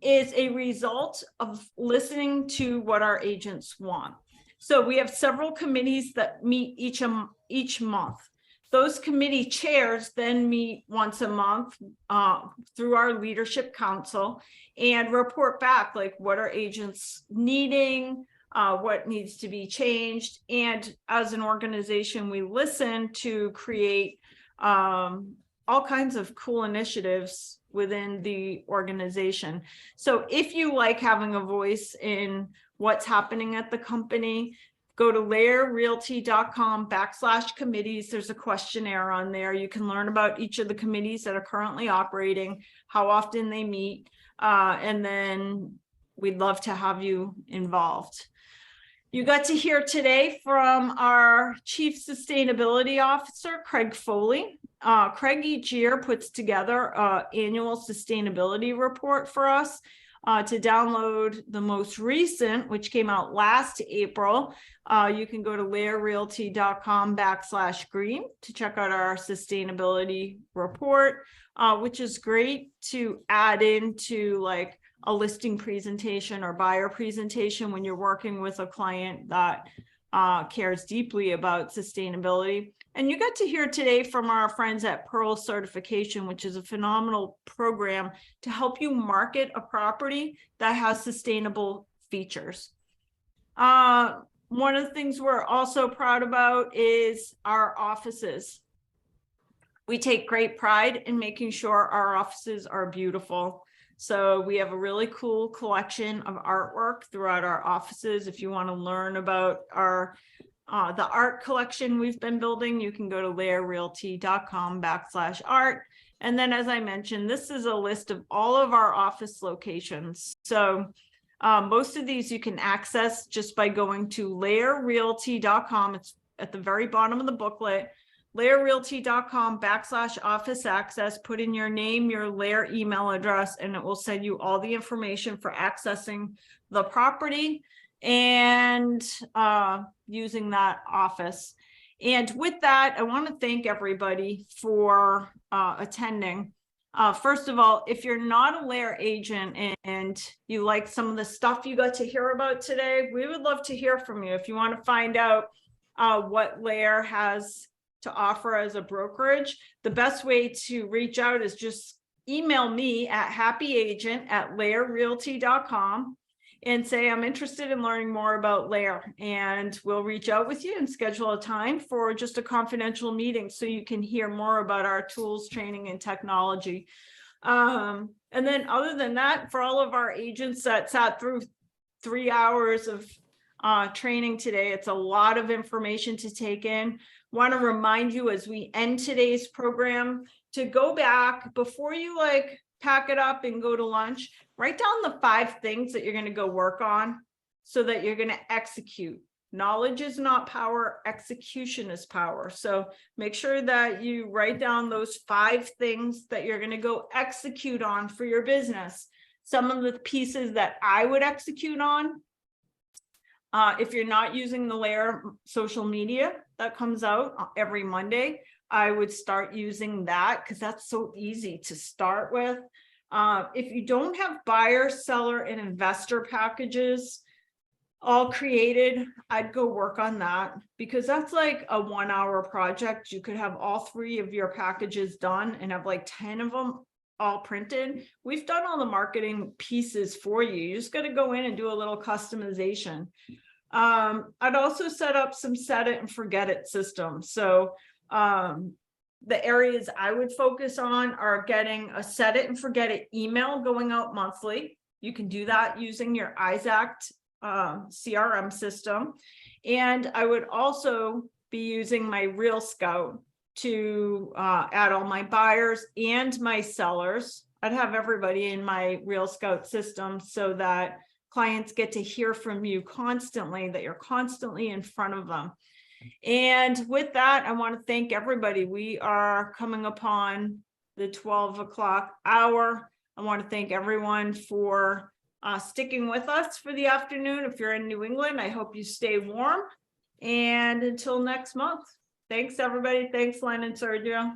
is a result of listening to what our agents want. So we have several committees that meet each month. Those committee chairs then meet once a month through our leadership council and report back, like what are agents needing, what needs to be changed. And as an organization, we listen to create all kinds of cool initiatives within the organization. So if you like having a voice in what's happening at the company, go to laerrealty.com/committees. There's a questionnaire on there. You can learn about each of the committees that are currently operating, how often they meet, and then we'd love to have you involved. You got to hear today from our Chief Sustainability Officer, Craig Foley. Craig each year puts together an annual sustainability report for us. To download the most recent, which came out last April, you can go to laerrealty.com/green to check out our sustainability report, which is great to add into like a listing presentation or buyer presentation when you're working with a client that cares deeply about sustainability. And you got to hear today from our friends at Pearl Certification, which is a phenomenal program to help you market a property that has sustainable features. One of the things we're also proud about is our offices. We take great pride in making sure our offices are beautiful. So we have a really cool collection of artwork throughout our offices. If you want to learn about our the art collection we've been building, you can go to laerrealty.com/art. And then, as I mentioned, this is a list of all of our office locations. So most of these you can access just by going to laerrealty.com. It's at the very bottom of the booklet. laerrealty.com/office access, put in your name, your LAER email address, and it will send you all the information for accessing the property and using that office. And with that, I want to thank everybody for attending. First of all, if you're not a LAER agent and you like some of the stuff you got to hear about today, we would love to hear from you. If you want to find out what LAER has to offer as a brokerage, the best way to reach out is just email me at happyagent@laerrealty.com and say, I'm interested in learning more about LAER, and we'll reach out with you and schedule a time for just a confidential meeting so you can hear more about our tools, training, and technology. And then other than that, for all of our agents that sat through 3 hours of training today, it's a lot of information to take in. Want to remind you as we end today's program to go back before you like pack it up and go to lunch, write down the 5 things that you're going to go work on so that you're going to execute. Knowledge is not power, execution is power. So make sure that you write down those 5 things that you're going to go execute on for your business. Some of the pieces that I would execute on, If you're not using the LAER social media that comes out every Monday, I would start using that because that's so easy to start with. If you don't have buyer, seller, and investor packages all created, I'd go work on that because that's like a 1-hour project. You could have all 3 of your packages done and have like 10 of them all printed. We've done all the marketing pieces for you. You just got to go in and do a little customization. I'd also set up some set it and forget it systems. So the areas I would focus on are getting a set it and forget it email going out monthly. You can do that using your Isact CRM system. And I would also be using my Real Scout to add all my buyers and my sellers. I'd have everybody in my Real Scout system so that clients get to hear from you constantly, that you're constantly in front of them. And with that, I want to thank everybody. We are coming upon the 12 o'clock hour. I want to thank everyone for sticking with us for the afternoon. If you're in New England, I hope you stay warm. And until next month, thanks everybody. Thanks, Len and Sergio.